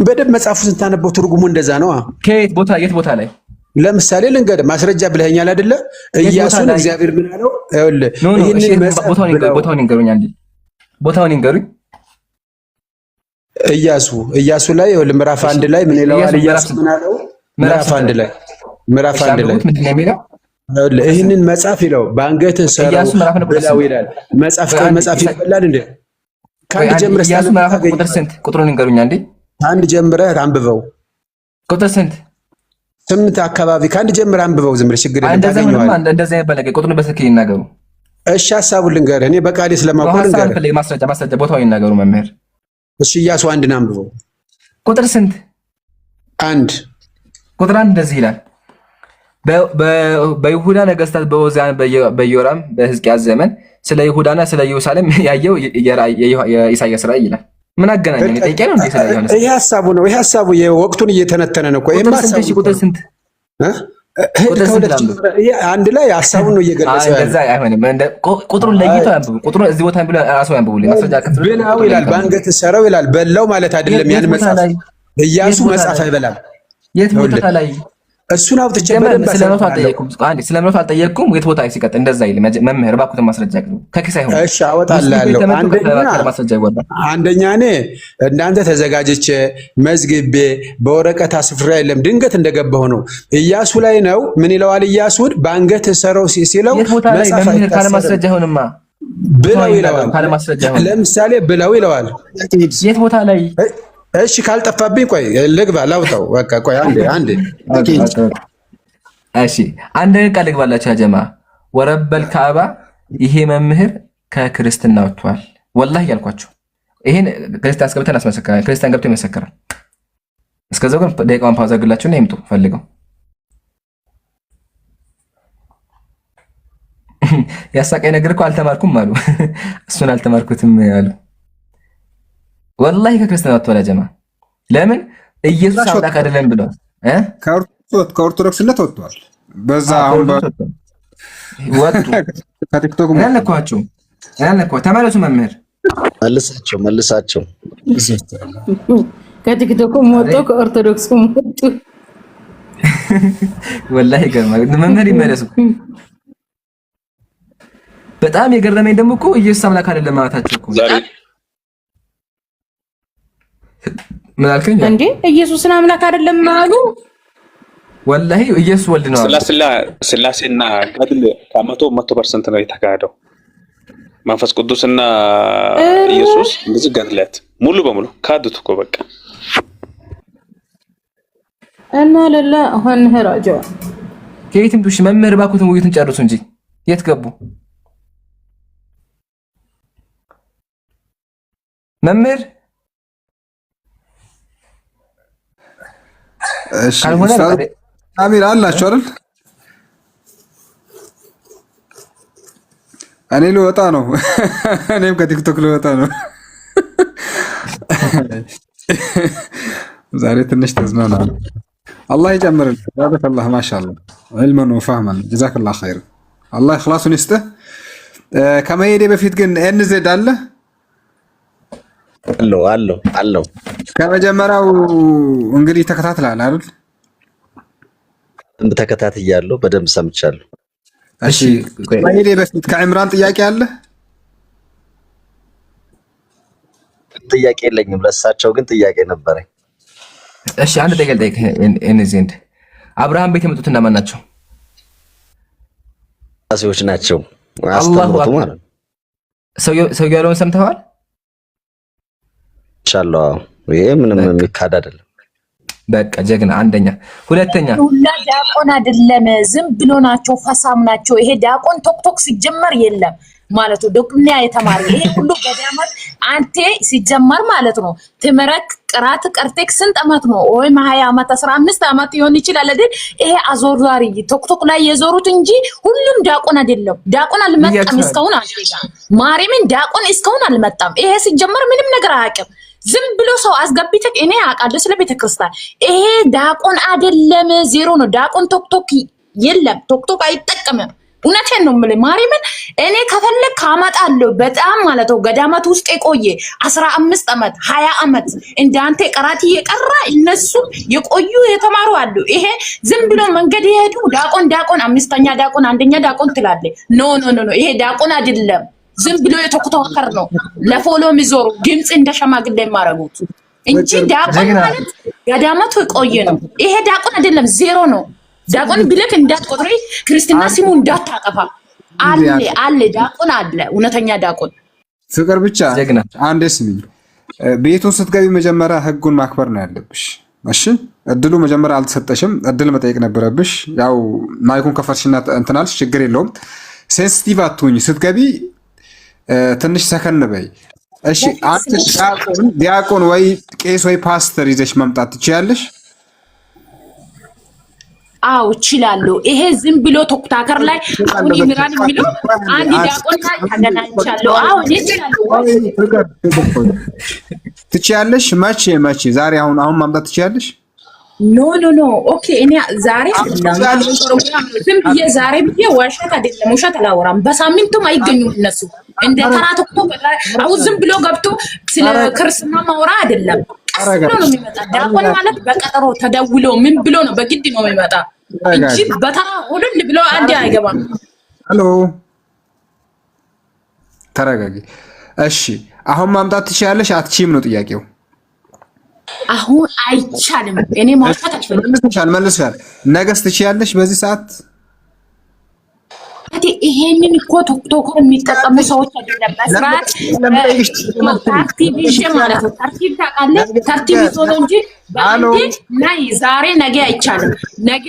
በደንብ መጽሐፉ ስታነበው ትርጉሙ እንደዛ ነው። ከየት ቦታ የት ቦታ ላይ ለምሳሌ ልንገርህ፣ ማስረጃ ብለኸኛል አይደለ? ኢያሱን እግዚአብሔር ምን አለው? ይኸውልህ ቦታውን ይንገሩኝ። ኢያሱ ላይ ምዕራፍ 1 ላይ ምን ይለዋል? ኢያሱ ምን አለው? ምዕራፍ 1 ላይ ምንድን ነው የሚለው? ይህንን መጽሐፍ ይለው በአንገትህ ሰረው ብላው ይላል። መጽሐፍ ይበላል እንዴ? ከአንድ ጀምረህ ኢያሱ ምዕራፍ ቁጥር ስንት? ቁጥሩን ይንገሩኝ አንዴ። አንድ ጀምረህ አንብበው። ቁጥር ስንት? 8 አካባቢ ከአንድ ጀምረህ አንብበው። ዝም ብለህ ችግር የለም ታገኘዋለህ። እንደዛ ይበለቀ ቁጥሩን በስልክ ይናገሩ። እሺ፣ ሐሳቡን ልንገርህ። እኔ በቃሌ ስለማውቀው ልንገርህ። ማስረጃ ቦታውን ይናገሩ መምህር። እሺ፣ ኢያሱ 1 አንብበው። ቁጥር ስንት? 1 ቁጥር 1 እንደዚህ ይላል። በይሁዳ ነገስታት በዖዝያን በኢዮራም በሕዝቅያስ ዘመን ስለ ይሁዳና ስለ ኢየሩሳሌም ያየው የኢሳይያስ ራእይ ይላል። ምን አገናኘን? ጠይቄ ነው እንዴ? ስለ ዮሐንስ ይሄ ሐሳቡ ነው። ይሄ ሐሳቡ የወቅቱን እየተነተነ ነው እኮ። ቁጥር ስንት? አንድ ላይ ሐሳቡን ነው እየገለጸ ያለው። እንደዛ አይሆንም። ቁጥሩን ለይተው ያንብቡ። ቁጥሩን እዚህ ቦታ ብሎ ራሱ ያንብቡልኝ። ማስረጃ ከፍሉ ይላል። በአንገት ሰረው ይላል። በላው ማለት አይደለም። ያን መጽሐፍ ኢያሱ መጽሐፍ አይበላም። የት ቦታ ላይ? እሱን አውጥቼ ስለምነቱ አልጠየቅኩም። የት ቦታ ሲቀጥል እንደዛ ይል መምህር እባክዎትን ማስረጃ ከኪስ አይሆን። እሺ አወጣላለሁ። አንደኛ እኔ እንዳንተ ተዘጋጅቼ መዝግቤ በወረቀት አስፍሬ የለም ድንገት እንደገባሁ ነው። ኢያሱ ላይ ነው። ምን ይለዋል? ኢያሱን በአንገት ሰረው ሲለው ካለ ማስረጃ አይሆንማ ብለው ይለዋል። ለምሳሌ ብለው ይለዋል። የት ቦታ ላይ? እሺ ካልጠፋብኝ ቆይ ልግባ ላውጣው። በቃ ቆይ አንዴ እሺ አንድ ቃል ልግባላችሁ ያጀማ ወረበል ካዕባ። ይሄ መምህር ከክርስትና ወጥቷል ወላሂ ያልኳችሁ። ይሄን ክርስቲያን ገብተን አስመሰከረ። ክርስቲያን ገብቶ ይመሰክራል። እስከዛው ግን ደቂቃውን ፓውዝ አድርግላችሁና ይምጡ ፈልገው። ያሳቀኝ ነገር እኮ አልተማርኩም አሉ። እሱን አልተማርኩትም አሉ። ወላሂ ከክርስትና ወጥቷል ጀማ። ለምን? ኢየሱስ አምላክ አይደለም ብለዋል። ከኦርቶዶክስነት ወጥቷል። በዛ አሁን ወጡ። ከቲክቶክ ያለኳቸው ተመለሱ። መምህር መልሳቸው ከቲክቶክም ወጡ ከኦርቶዶክስም ወጡ። ወላሂ ገርማ። መምህር ይመለሱ። በጣም የገረመኝ ደግሞ እኮ ኢየሱስ አምላክ አይደለም ማለታቸው እኮ። ምን አልከኝ እንዴ? ኢየሱስን አምላክ አይደለም አሉ። ወላሂ ኢየሱስ ወልድ ነው። ስላሴና ገድል ከ100% ነው የተካሄደው። መንፈስ ቅዱስና ኢየሱስ እንደዚህ ገድለት ሙሉ በሙሉ ካዱት እኮ በቃ እና ለላ አሁን ሄራጆ ከየትም ዱሽ መምህር እባክዎትን ውይይቱን ጨርሱ እንጂ የት ገቡ መምህር? እሺ አሚር አላችሁ አይደል? እኔ ልወጣ ነው። እኔም ከቲክቶክ ልወጣ ነው። ዛሬ ትንሽ ተዝናናል። አላህ ይጨምርልህ። ባረከላህ ማሻአላህ ዒልመን ወፈህመን ጀዛከላህ ኸይር። አላህ ኢኽላሱን ይስጥህ። ከመሄዴ በፊት ግን ኤንዜድ አለ አለው ከመጀመሪያው እንግዲህ ተከታትለሃል አይደል? በደንብ ተከታትያለሁ፣ በደንብ ሰምቻለሁ። እሺ ከመሄዴ በፊት ከዕምራን ጥያቄ አለ? ጥያቄ የለኝም፣ ለእሳቸው ግን ጥያቄ ነበረኝ። እሺ አንድ ጥያቄ ልጠይቅህ ኤንዜድ። አብርሃም ቤት የመጡት እነማን ናቸው? ራሴዎች ናቸው። አስተምሩቱ ማለት ነው። ሰውየው ያለውን ሰምተዋል? ኢንሻአላህ ይሄ ምንም የሚካድ አይደለም። በቃ ጀግና አንደኛ። ሁለተኛ ሁላ ዲያቆን አይደለም፣ ዝም ብሎ ናቸው፣ ፈሳም ናቸው። ይሄ ዲያቆን ቶክቶክ ሲጀመር የለም ማለት ነው። ዶክና የተማረ ይሄ ሁሉ ገዳማት አንተ ሲጀመር ማለት ነው። ትምረክ ቅራት ቀርቴክ ስንት አመት ነው? ወይ 20 አመት 15 አመት ይሆን ይችላል አይደል? ይሄ አዞራሪ ቶክቶክ ላይ የዞሩት እንጂ ሁሉም ዲያቆን አይደለም። ዲያቆን አልመጣም እስካሁን አልተጋ ማርያምን ዲያቆን እስካሁን አልመጣም። ይሄ ሲጀመር ምንም ነገር አያውቅም። ዝም ብሎ ሰው አስገብተክ እኔ አውቃለሁ ስለ ቤተክርስቲያን። ይሄ ዲያቆን አይደለም፣ ዜሮ ነው። ዲያቆን ቶክቶክ የለም፣ ቶክቶክ አይጠቀምም። እውነቴን ነው የምልህ ማርያምን። እኔ ከፈለክ ካመጣለሁ በጣም ማለት ነው። ገዳማት ውስጥ የቆየ 15 አመት 20 አመት እንዳንተ ቀራት እየቀራ እነሱ የቆዩ የተማሩ አሉ። ይሄ ዝም ብሎ መንገድ የሄዱ ዲያቆን አምስተኛ ዲያቆን አንደኛ ዲያቆን ትላለህ። ኖ ይሄ ዲያቆን አይደለም። ዝም ብሎ የተኮተከር ነው። ለፎሎ የሚዞሩ ድምጽ እንደ ሸማግሌ የማረጉት እንጂ ዲያቆን ማለት ገዳማቱ የቆየ ነው። ይሄ ዲያቆን አይደለም፣ ዜሮ ነው። ዲያቆን ብለክ እንዳትቆጥሪ፣ ክርስትና ስሙ እንዳታጠፋ። አለ ዲያቆን አለ፣ እውነተኛ ዲያቆን። ፍቅር ብቻ አንዴ ስሚኝ። ቤቱን ስትገቢ መጀመሪያ ህጉን ማክበር ነው ያለብሽ። እሺ እድሉ መጀመሪያ አልተሰጠሽም፣ እድል መጠየቅ ነበረብሽ። ያው ማይኩን ከፈርሽና እንትናልሽ፣ ችግር የለውም። ሴንሲቲቭ አትሁኝ ስትገቢ፣ ትንሽ ሰከን በይ። እሺ አንተ ዲያቆን ወይ ቄስ ወይ ፓስተር ይዘሽ መምጣት ትችያለሽ? አው እችላለሁ። ይሄ ዝም ብሎ ቶክታከር ላይ አሁን ይምራን የሚለው አንድ ዲያቆን ላይ ተገናኝቻለሁ። አው እችላለሁ። ትችያለሽ? መቼ ዛሬ አሁን ማምጣት ትችያለሽ? ኖ ኦኬ። እኔ ዛሬ ዝም ብዬ ዛሬ ብዬ ውሸት አይደለም፣ ውሸት አላወራም። በሳምንቱም አይገኙም እነሱ እንደ ተራ ቶክቶክ ላይ አሁን ዝም ብሎ ገብቶ ስለ ክርስትና ማውራ አይደለም። ቀስ ብሎ ነው የሚመጣ። ዲያቆን ማለት በቀጠሮ ተደውሎ ምን ብሎ ነው በግድ ነው የሚመጣ እንጂ በተራ ሁሉ ብሎ አንዴ አይገባም። ሄሎ ተረጋጊ። እሺ አሁን ማምጣት ትችያለሽ አትችይም ነው ጥያቄው። አሁን አይቻልም። እኔ ማውጣት አልፈልግም። መልሰሻል። ነገስ ትችያለሽ በዚህ ሰዓት? ይሄንን እኮ ቶክቶክ የሚጠቀሙ ሰዎች አይደለም። መስራት ተርቲብ ማለት ነው። ተርቲብ ታውቃለህ? ተርቲብ ይዞ ነው እንጂ በአንዴ ናይ ዛሬ ነገ አይቻልም። ነገ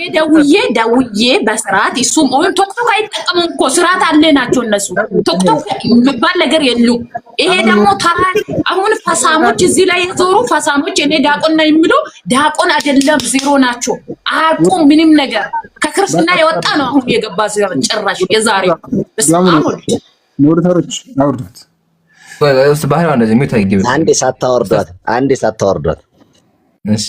ደውዬ በስርዓት እሱም ኦን ቶክቶክ አይጠቀሙም እኮ ስርዓት አለ ናቸው እነሱ። ቶክቶክ የሚባል ነገር የሉም። ይሄ ደግሞ ተራ አሁን ፈሳሞች እዚህ ላይ የዞሩ ፈሳሞች እኔ ዲያቆን ነው የሚለው ዲያቆን አይደለም፣ ዜሮ ናቸው። አያውቁም ምንም ነገር። ከክርስትና የወጣ ነው አሁን የገባ ጭራሽ የዛሬው ሞሪተሮች አውርዷት። አንዴ ሳታወርዷት እሺ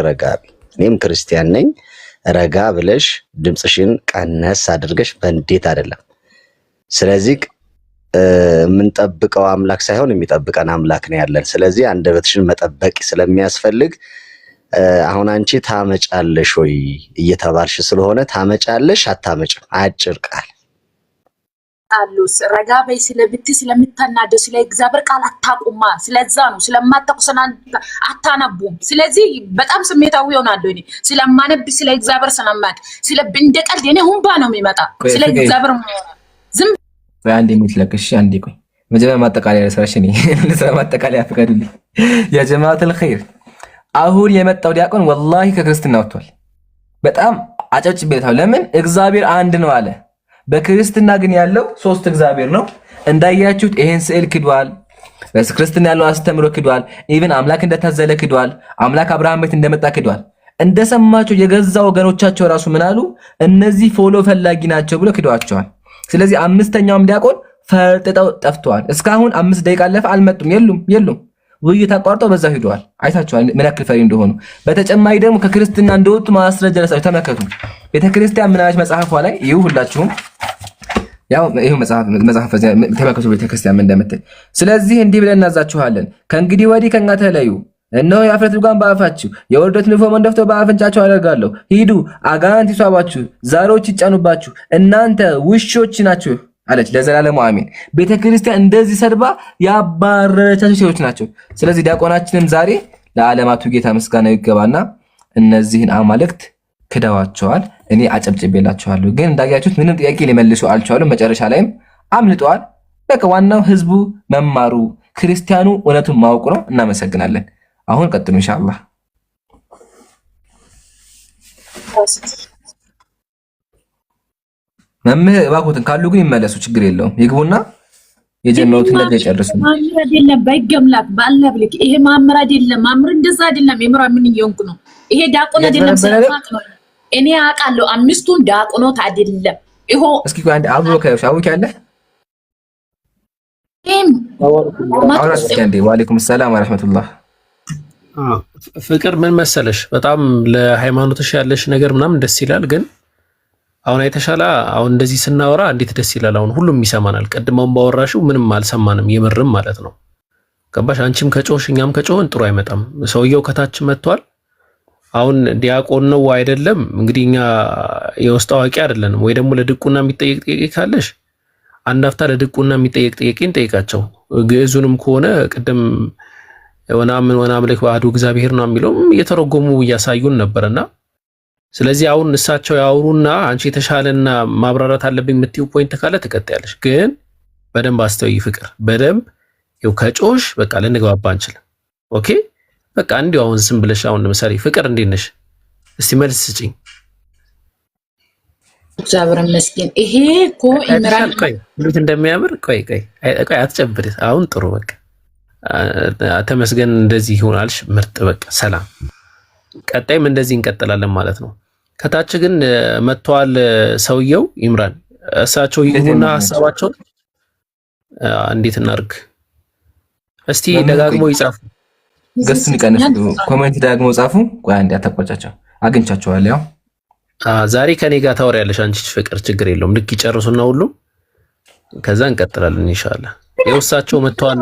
ረጋ እኔም ክርስቲያን ነኝ። ረጋ ብለሽ ድምፅሽን ቀነስ አድርገሽ በእንዴት አይደለም። ስለዚህ የምንጠብቀው አምላክ ሳይሆን የሚጠብቀን አምላክ ነው ያለን። ስለዚህ አንደበትሽን መጠበቅ ስለሚያስፈልግ አሁን አንቺ ታመጫለሽ ወይ እየተባልሽ ስለሆነ ታመጫለሽ አታመጭም፣ አጭር ቃል አሉስ ረጋ በይ ስለብት ስለምታናደው ስለ እግዚአብሔር ቃል አታቁማ። ስለዛ ነው ስለማታቁ አታነቡም። ስለዚህ በጣም ስሜታዊ ይሆናል። እኔ ስለማነብ ስለ እግዚአብሔር ሰናማክ ስለ እንደቀልድ እኔ ሁምባ ነው የሚመጣ ስለ እግዚአብሔር ዝም አንዴ ምትለቅሽ አንዴ ቆይ መጀመሪያ ማጠቃለያ ለስራሽ ነኝ ለማጠቃለያ ፍቀዱልኝ። ያ ጀማዓተል ኸይር አሁን የመጣው ዲያቆን ወላሂ ከክርስትና ወጥቷል። በጣም አጨብጭቤታለሁ። ለምን እግዚአብሔር አንድ ነው አለ። በክርስትና ግን ያለው ሶስት እግዚአብሔር ነው። እንዳያችሁት ይሄን ስዕል ክዷል፣ በክርስትና ያለው አስተምሮ ክዷል። ኢቭን አምላክ እንደታዘለ ክዷል። አምላክ አብርሃም ቤት እንደመጣ ክዷል። እንደሰማቸው የገዛ ወገኖቻቸው ራሱ ምን አሉ? እነዚህ ፎሎ ፈላጊ ናቸው ብሎ ክዷቸዋል። ስለዚህ አምስተኛውም ዲያቆን ፈርጥጠው ጠፍተዋል። እስካሁን 5 ደቂቃ አለፈ፣ አልመጡም። የሉም ውይይት አቋርጠው በዛው ሄደዋል። አይታችኋል ምን ያክል ፈሪ እንደሆኑ። በተጨማሪ ደግሞ ከክርስትና እንደወጡ ማስረጃ ለሳቸው ተመከቱ። ቤተክርስቲያን ምን አለች መጽሐፏ ላይ? ይሁ ሁላችሁም ያው ይሄ መጽሐፍ ተመከቱ ቤተክርስቲያን ምን እንደምትል። ስለዚህ እንዲህ ብለን እናዛችኋለን፣ ከእንግዲህ ወዲህ ከእኛ ተለዩ። እነሆ የአፍረት ልጓም በአፋችሁ የውርደት ንፎ መንደፍቶ በአፍንጫችሁ አደርጋለሁ። ሂዱ፣ አጋንንት ይሷባችሁ፣ ዛሮች ይጫኑባችሁ፣ እናንተ ውሾች ናችሁ አለች። ለዘላለሙ አሜን። ቤተክርስቲያን እንደዚህ ሰድባ ያባረረቻቸው ሴቶች ናቸው። ስለዚህ ዲያቆናችንም ዛሬ ለዓለማቱ ጌታ ምስጋናው ይገባና እነዚህን አማልክት ክደዋቸዋል። እኔ አጨብጭቤላቸዋለሁ። ግን እንዳያችሁት ምንም ጥያቄ ሊመልሱ አልቻሉም። መጨረሻ ላይም አምልጠዋል። በቃ ዋናው ህዝቡ መማሩ፣ ክርስቲያኑ እውነቱን ማወቁ ነው። እናመሰግናለን። አሁን ቀጥሉ ኢንሻአላህ። መምህር እባክዎትን ካሉ ግን ይመለሱ፣ ችግር የለውም። ይግቡና የጀመሩትን ነገር ይጨርሱ። ማምር አይደለም ባይገምላክ ባላህ ብለክ ይሄ ማምር አይደለም። ማምር እንደዛ አይደለም። የምራ ምን እየሆንኩ ነው? ይሄ ዲያቆን አይደለም። ሰማክ ነው። እኔ አውቃለሁ አምስቱን ዲያቆኖት አይደለም። ይሄ እስኪ ቆይ አንዴ አብሮ ከሽ አውቂ ያለ ወአለይኩም ሰላም ወራህመቱላህ። ፍቅር ምን መሰለሽ፣ በጣም ለሃይማኖትሽ ያለሽ ነገር ምናምን ደስ ይላል። ግን አሁን አይተሻላ፣ አሁን እንደዚህ ስናወራ እንዴት ደስ ይላል። አሁን ሁሉም ይሰማናል። ቀድመውን ባወራሽው ምንም አልሰማንም፣ የምርም ማለት ነው። ገባሽ? አንቺም ከጮሽ እኛም ከጮህን ጥሩ አይመጣም። ሰውየው ከታች መጥቷል። አሁን ዲያቆን ነው አይደለም? እንግዲህ እኛ የውስጥ አዋቂ አይደለንም። ወይ ደግሞ ለድቁና የሚጠየቅ ጥያቄ ካለሽ አንድ አፍታ ለድቁና የሚጠየቅ ጥያቄን ጠይቃቸው። ግዕዙንም ከሆነ ቅድም ወናምልክ በአሐዱ እግዚአብሔር ነው የሚለው እየተረጎሙ እያሳዩን ነበርና፣ ስለዚህ አሁን እሳቸው ያወሩና አንቺ የተሻለና ማብራራት አለብኝ የምትይው ፖይንት ካለ ትቀጥያለሽ። ግን በደንብ አስተውይ ፍቅር፣ በደንብ ይኸው ከጮሽ በቃ ልንግባባ አንችልም። ኦኬ በቃ እንዲሁ አሁን ዝም ብለሽ አሁን ለምሳሌ ፍቅር እንዴት ነሽ? እስቲ መልስ ስጪኝ። እግዚአብሔር ይመስገን። ይሄ እኮ ኢምራን ቆይ እንዴት እንደሚያምር ቆይ አትጨብድ። አሁን ጥሩ በቃ ተመስገን። እንደዚህ ይሆናልሽ። ምርጥ በቃ ሰላም። ቀጣይም እንደዚህ እንቀጥላለን ማለት ነው። ከታች ግን መጥተዋል ሰውየው ኢምራን። እሳቸው ይሁንና ሐሳባቸው እንዴት እናርግ? እስቲ ደጋግሞ ይጻፉ። ገስቱን ይቀንሱ፣ ኮሜንት ደግሞ ጻፉ። ቆይ አንዴ አታቋጫቸው፣ አግኝቻቸዋለሁ። ያው ዛሬ ከኔ ጋር ታወሪያለሽ አንቺ ፍቅር፣ ችግር የለውም። ልክ ይጨርሱና ሁሉ ከዛ እንቀጥላለን ኢንሻአላህ። የውሳቸው መጥተዋል።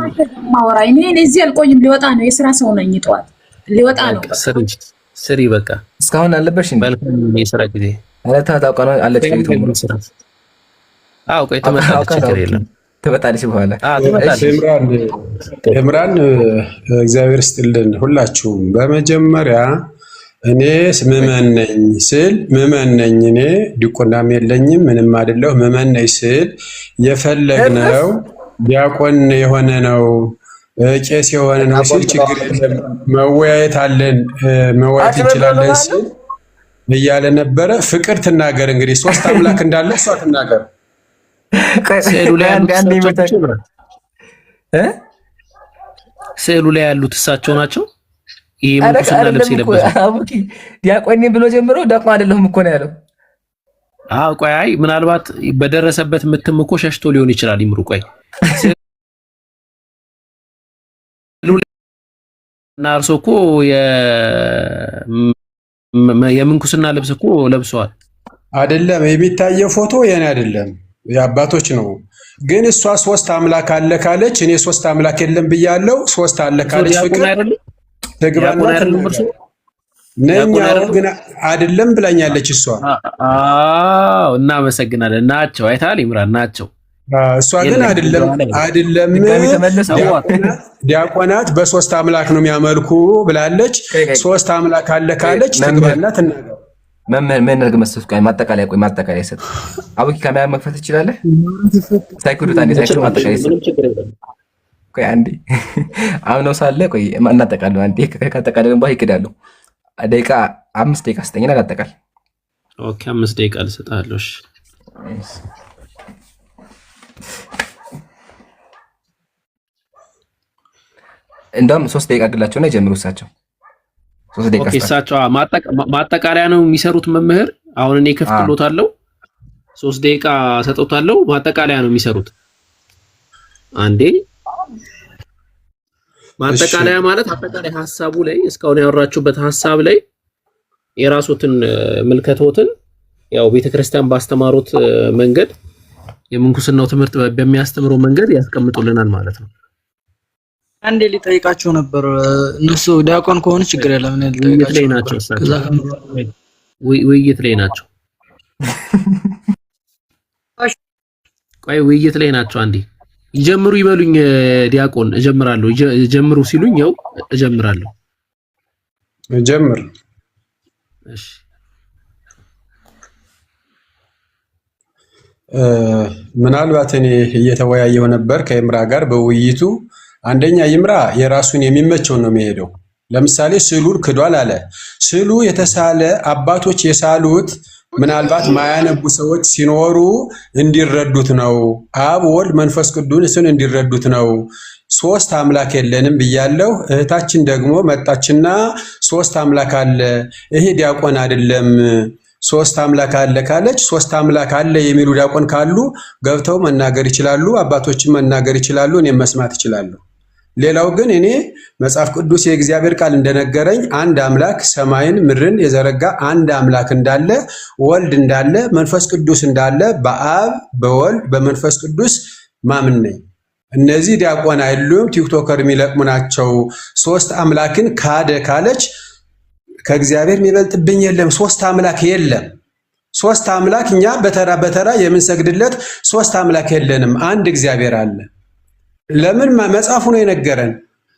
ማወራ እኔ እዚህ አልቆይም፣ ሊወጣ ነው። የሥራ ሰው ነኝ። ጠዋት ሊወጣ ነው። ስሪ በቃ እስካሁን አልነበርሽ እንዴ? መልካም የሥራ ጊዜ አለታ ታውቃና አለች ቢቱ። አዎ ቆይ ትመጣለች፣ ችግር የለም ትመጣለች በኋላ። ኢምራን እግዚአብሔር ይስጥልን ሁላችሁም። በመጀመሪያ እኔ ምዕመን ነኝ ስል ምዕመን ነኝ፣ እኔ ዲቁናም የለኝም ምንም አይደለሁ። ምዕመን ነኝ ስል የፈለግነው ዲያቆን የሆነ ነው ቄስ የሆነ ነው ሲል ችግር የለም መወያየት አለን መወያየት እንችላለን ሲል እያለ ነበረ። ፍቅር ትናገር እንግዲህ 3 አምላክ እንዳለ እሷ ትናገር። ስዕሉ ላይ ያሉት እሳቸው ናቸው። ይሄ ምንኩስና ልብስ የለበሱ አቡኪ ዲያቆን ብሎ ጀምሮ ዲያቆን አይደለሁም እኮ ነው ያለው። አዎ ቆይ አይ ምናልባት በደረሰበት ምትም እኮ ሸሽቶ ሊሆን ይችላል። ይምሩ ቆይ እና እርሶ እኮ የምንኩስና ልብስ እኮ ለብሰዋል አይደለም? የሚታየው ፎቶ የኔ አይደለም የአባቶች ነው። ግን እሷ 3 አምላክ አለ ካለች እኔ 3 አምላክ የለም ብያለሁ። 3 አለ ካለች ፍቅር ተግባና ነኛው ግን አይደለም ብላኛለች እሷ። አዎ እናመሰግናለን። ናቸው አይታል ኢምራን ናቸው። እሷ ግን አይደለም ዲያቆናት በ3 አምላክ ነው የሚያመልኩ ብላለች። 3 አምላክ አለ ካለች ተግባና ትናገር። ምን ነገር መስጠት ቆይ ማጠቃለያ ሰጥ አቡኪ ካሜራ መክፈት ትችላለህ? ሳይኩዱ ታንዲ ሳይኩዱ ማጠቃለያ ሰጥ ቆይ አንዴ አሁን ነው ሳለ ቆይ እናጠቃለን። አንዴ ካጠቃለን በኋላ ይከዳሉ። ደቂቃ 5 ደቂቃ ስጠኝና እናጠቃል። ኦኬ 5 ደቂቃ ልሰጣለሁ። እሺ እንደውም 3 ደቂቃ ግላቸውና ይጀምሩ እሳቸው 3 ደቂቃ እሳቸው ማጠቃለያ ነው የሚሰሩት መምህር። አሁን እኔ ከፍትሎታለሁ 3 ደቂቃ ሰጥቶታለሁ። ማጠቃለያ ነው የሚሰሩት። አንዴ ማጠቃለያ ማለት አጠቃላይ ሐሳቡ ላይ እስካሁን ያወራችሁበት ሐሳብ ላይ የራስዎትን ምልከቶትን ያው ቤተክርስቲያን ባስተማሩት መንገድ የምንኩስናው ትምህርት በሚያስተምረው መንገድ ያስቀምጡልናል ማለት ነው። አንዴ ሊጠይቃቸው ነበር። እነሱ ዲያቆን ከሆኑ ችግር የለም። ውይይት ላይ ናቸው። ውይይት ላይ ናቸው። ቆይ ውይይት ላይ ናቸው። አንዴ ይጀምሩ ይበሉኝ። ዲያቆን እጀምራለሁ። ጀምሩ ሲሉኝ ያው እጀምራለሁ። ጀምር። እሺ ምናልባት እኔ እየተወያየሁ ነበር ከይምራ ጋር በውይይቱ። አንደኛ ይምራ የራሱን የሚመቸውን ነው የሚሄደው። ለምሳሌ ስዕሉን ክዷል አለ። ስዕሉ የተሳለ አባቶች የሳሉት ምናልባት ማያነቡ ሰዎች ሲኖሩ እንዲረዱት ነው። አብ ወልድ መንፈስ ቅዱስን እንዲረዱት ነው። 3 አምላክ የለንም ብያለሁ። እህታችን ደግሞ መጣችና 3 አምላክ አለ፣ ይሄ ዲያቆን አይደለም 3 አምላክ አለ ካለች 3 አምላክ አለ የሚሉ ዲያቆን ካሉ ገብተው መናገር ይችላሉ። አባቶችን መናገር ይችላሉ። እኔም መስማት ይችላለሁ። ሌላው ግን እኔ መጽሐፍ ቅዱስ የእግዚአብሔር ቃል እንደነገረኝ አንድ አምላክ ሰማይን ምድርን የዘረጋ አንድ አምላክ እንዳለ፣ ወልድ እንዳለ፣ መንፈስ ቅዱስ እንዳለ በአብ በወልድ በመንፈስ ቅዱስ ማምን ነኝ። እነዚህ ዲያቆን አይደሉም፣ ቲክቶከር የሚለቅሙ ናቸው። 3 አምላክን ካደ ካለች ከእግዚአብሔር የሚበልጥብኝ የለም። 3 አምላክ የለም። 3 አምላክ እኛ በተራ በተራ የምንሰግድለት 3 አምላክ የለንም። አንድ እግዚአብሔር አለ። ለምን? መጽሐፉ ነው የነገረን።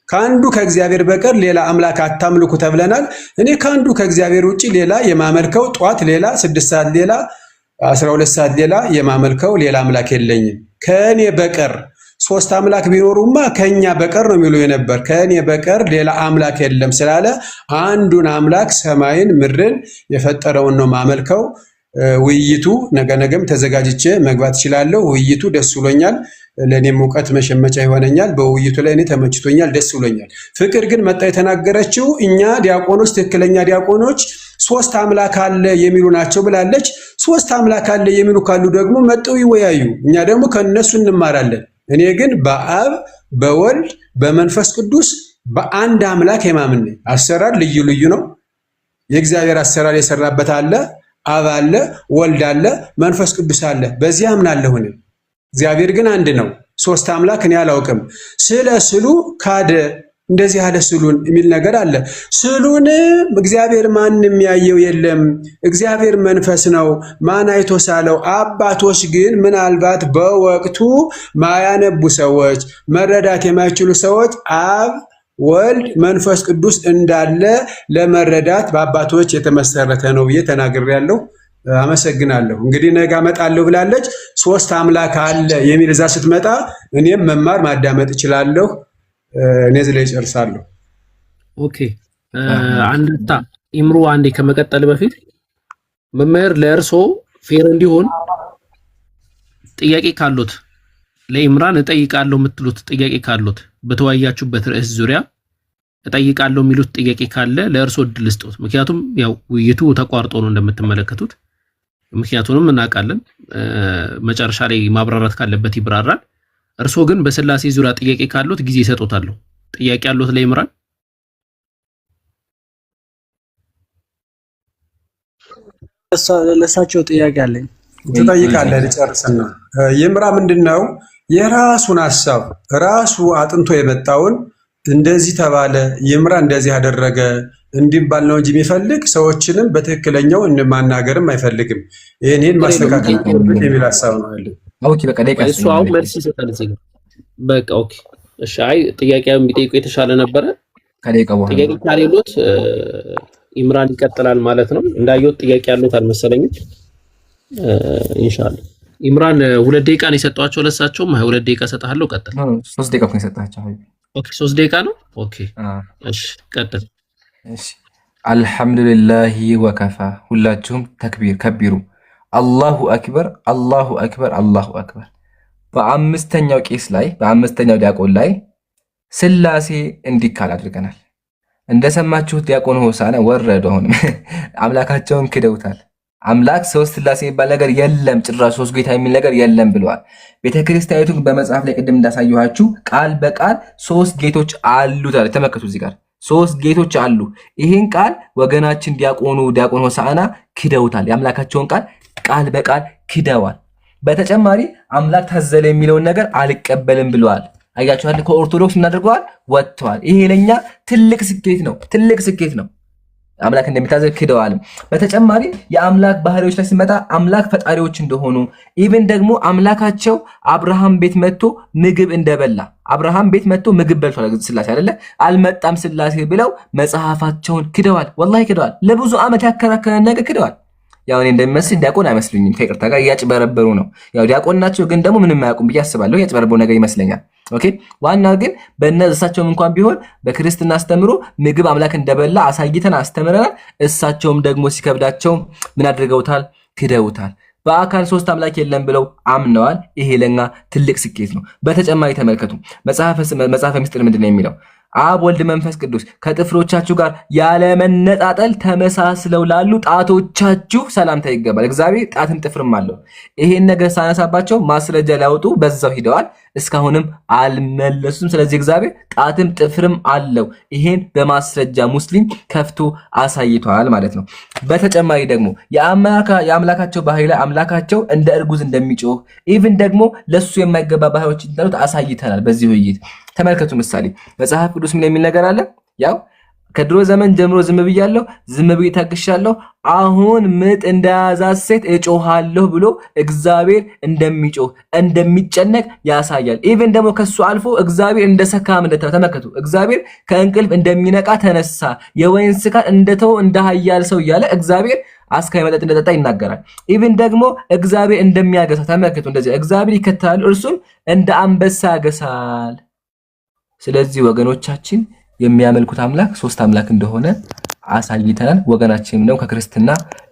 ከአንዱ ከእግዚአብሔር በቀር ሌላ አምላክ አታምልኩ ተብለናል። እኔ ከአንዱ ከእግዚአብሔር ውጭ ሌላ የማመልከው ጧት ሌላ 6 ሰዓት ሌላ 12 ሰዓት ሌላ የማመልከው ሌላ አምላክ የለኝም ከእኔ በቀር። 3 አምላክ ቢኖሩማ ከኛ በቀር ነው የሚሉ የነበር። ከእኔ በቀር ሌላ አምላክ የለም ስላለ አንዱን አምላክ ሰማይን ምድርን የፈጠረውን ነው ማመልከው። ውይይቱ ነገም ተዘጋጅቼ መግባት እችላለሁ። ውይይቱ ደስ ብሎኛል። ለእኔም እውቀት መሸመቻ ይሆነኛል። በውይይቱ ላይ እኔ ተመችቶኛል፣ ደስ ብሎኛል። ፍቅር ግን መጣ የተናገረችው እኛ ዲያቆኖች፣ ትክክለኛ ዲያቆኖች 3 አምላክ አለ የሚሉ ናቸው ብላለች። 3 አምላክ አለ የሚሉ ካሉ ደግሞ መጠው ይወያዩ፣ እኛ ደግሞ ከነሱ እንማራለን። እኔ ግን በአብ በወልድ በመንፈስ ቅዱስ በአንድ አምላክ የማምን ነኝ። አሰራር ልዩ ልዩ ነው። የእግዚአብሔር አሰራር የሰራበት አለ። አብ አለ፣ ወልድ አለ፣ መንፈስ ቅዱስ አለ። በዚህ አምናለሁ እኔ። እግዚአብሔር ግን አንድ ነው። 3 አምላክ እኔ አላውቅም። ስለ ስዕሉ ካደ እንደዚህ ያለ ስዕሉን የሚል ነገር አለ። ስዕሉን እግዚአብሔር ማንም ያየው የለም፣ እግዚአብሔር መንፈስ ነው፣ ማን አይቶ ሳለው? አባቶች ግን ምናልባት በወቅቱ ማያነቡ ሰዎች፣ መረዳት የማይችሉ ሰዎች አብ ወልድ መንፈስ ቅዱስ እንዳለ ለመረዳት በአባቶች የተመሰረተ ነው ብዬ ተናግሬያለሁ። አመሰግናለሁ። እንግዲህ ነገ እመጣለሁ ብላለች። 3 አምላክ አለ የሚል እዛ ስትመጣ እኔም መማር ማዳመጥ እችላለሁ። እኔ እዚህ ላይ እጨርሳለሁ። ኦኬ አንድታ ኢምሩ አንዴ ከመቀጠል በፊት መምህር ለእርሶ ፌር እንዲሆን ጥያቄ ካሉት ለኢምራን እጠይቃለሁ የምትሉት ጥያቄ ካሉት በተወያያችሁበት ርዕስ ዙሪያ እጠይቃለሁ የሚሉት ጥያቄ ካለ ለእርሶ እድል ስጦት። ምክንያቱም ያው ውይይቱ ተቋርጦ ነው እንደምትመለከቱት። ምክንያቱንም እናውቃለን። መጨረሻ ላይ ማብራራት ካለበት ይብራራል። እርሶ ግን በስላሴ ዙሪያ ጥያቄ ካሉት ጊዜ ይሰጡታል። ጥያቄ ያሉት ለኢምራን? ለሳቸው ጥያቄ አለኝ። ትጠይቃለህ? ልጨርስና ይምራ ምንድነው የራሱን ሐሳብ ራሱ አጥንቶ የመጣውን እንደዚህ ተባለ ይምራ እንደዚህ ያደረገ እንዲባል ነው እንጂ የሚፈልግ ሰዎችንም በትክክለኛው ማናገርም አይፈልግም። ይሄን ማስተካከል የሚል ሐሳብ ነው ያለው። ኦኬ በቃ ደቂቃ እሱ አሁን መልስ ይሰጣል እዚህ ጋር። በቃ ኦኬ እሺ። አይ ጥያቄውን ቢጠይቁ የተሻለ ነበረ። ከደቂቃ በኋላ ጥያቄ ካሌሎት ኢምራን ይቀጥላል ማለት ነው። እንዳየው ጥያቄ ያሉት አልመሰለኝም። ኢንሻአላህ ኢምራን 2 ደቂቃ ነው የሰጧቸው ለሳቸውም 2 ደቂቃ ሰጣለሁ። ቀጥል። 3 ደቂቃ ነው የሰጣቸው። ኦኬ 3 ደቂቃ ነው። ኦኬ እሺ ቀጥል። እሺ አልሐምዱሊላሂ ወከፋ። ሁላችሁም ተክቢር ከቢሩ። አላሁ አክበር አላሁ አክበር አላሁ አክበር። በአምስተኛው ቄስ ላይ በአምስተኛው ዲያቆን ላይ ስላሴ እንዲካል አድርገናል። እንደሰማችሁት ዲያቆን ሆሳዕና ወረዱ። አሁንም አምላካቸውን ክደውታል። አምላክ ሶስት ስላሴ የሚባል ነገር የለም፣ ጭራሽ ሶስት ጌታ የሚል ነገር የለም ብለዋል። ቤተክርስቲያኒቱ በመጽሐፍ ላይ ቅድም እንዳሳየኋችሁ ቃል በቃል ሶስት ጌቶች አሉ ታለ። ተመልከቱ እዚህ ጋር ሶስት ጌቶች አሉ። ይህን ቃል ወገናችን ዲያቆን ሆሳዕና ክደውታል። የአምላካቸውን ቃል በቃል ክደዋል። በተጨማሪ አምላክ ታዘለ የሚለውን ነገር አልቀበልም ብለዋል። አያችኋል? ከኦርቶዶክስ እናደርገዋል ወጥተዋል። ይሄ ለኛ ትልቅ ስኬት ነው። አምላክ እንደሚታዘዝ ክደዋል። በተጨማሪ የአምላክ ባህሪዎች ላይ ሲመጣ አምላክ ፈጣሪዎች እንደሆኑ ኢቭን ደግሞ አምላካቸው አብርሃም ቤት መጥቶ ምግብ እንደበላ አብርሃም ቤት መጥቶ ምግብ በልቷል ስላሴ አይደለ አልመጣም ስላሴ ብለው መጽሐፋቸውን ክደዋል። ወላሂ ክደዋል። ለብዙ ዓመት ያከራከረን ነገር ክደዋል። ያው እኔ እንደሚመስል ዲያቆን አይመስሉኝም፣ ከይቅርታ ጋር እያጭበረበሩ ነው። ያው ዲያቆን ናቸው ግን ደግሞ ምንም አያውቁም ብዬ አስባለሁ። እያጭበረበሩ ነገር ይመስለኛል። ኦኬ ዋናው ግን እሳቸውም እንኳን ቢሆን በክርስትና አስተምሮ ምግብ አምላክ እንደበላ አሳይተን አስተምረናል። እሳቸውም ደግሞ ሲከብዳቸው ምን አድርገውታል? ክደውታል። በአካል ሶስት አምላክ የለም ብለው አምነዋል። ይሄ ለኛ ትልቅ ስኬት ነው። በተጨማሪ ተመልከቱ መጽሐፈ ምስጢር ምንድን ነው የሚለው? አብ ወልድ መንፈስ ቅዱስ ከጥፍሮቻችሁ ጋር ያለመነጣጠል ተመሳስለው ላሉ ጣቶቻችሁ ሰላምታ ይገባል። እግዚአብሔር ጣትም ጥፍርም አለው። ይሄን ነገር ሳነሳባቸው ማስረጃ ሊያወጡ በዛው ሂደዋል። እስካሁንም አልመለሱም። ስለዚህ እግዚአብሔር ጣትም ጥፍርም አለው። ይሄን በማስረጃ ሙስሊም ከፍቶ አሳይቷል ማለት ነው። በተጨማሪ ደግሞ የአምላካቸው ባህሪ ላይ አምላካቸው እንደ እርጉዝ እንደሚጮህ ኢቭን ደግሞ ለሱ የማይገባ ባህሪዎች እንዳሉት አሳይተናል በዚህ ውይይት። ተመልከቱ ምሳሌ መጽሐፍ ቅዱስ ምን የሚል ነገር አለ? ያው ከድሮ ዘመን ጀምሮ ዝም ብያለሁ፣ ዝም ብዬ ታግሻለሁ፣ አሁን ምጥ እንደያዛት ሴት እጮሃለሁ ብሎ እግዚአብሔር እንደሚጮህ እንደሚጨነቅ ያሳያል። ኢቭን ደግሞ ከሱ አልፎ እግዚአብሔር እንደሰካም ተመልከቱ። እግዚአብሔር ከእንቅልፍ እንደሚነቃ ተነሳ፣ የወይን ስካር እንደተው እንደ ኃያል ሰው እያለ እግዚአብሔር አስካይ መጠጥ እንደጠጣ ይናገራል። ኢቭን ደግሞ እግዚአብሔር እንደሚያገሳ ተመልከቱ። እንደዚህ እግዚአብሔር ይከተላል፣ እርሱም እንደ አንበሳ ያገሳል። ስለዚህ ወገኖቻችን የሚያመልኩት አምላክ ሶስት አምላክ እንደሆነ አሳይተናል። ወገናችንም ነው ከክርስትና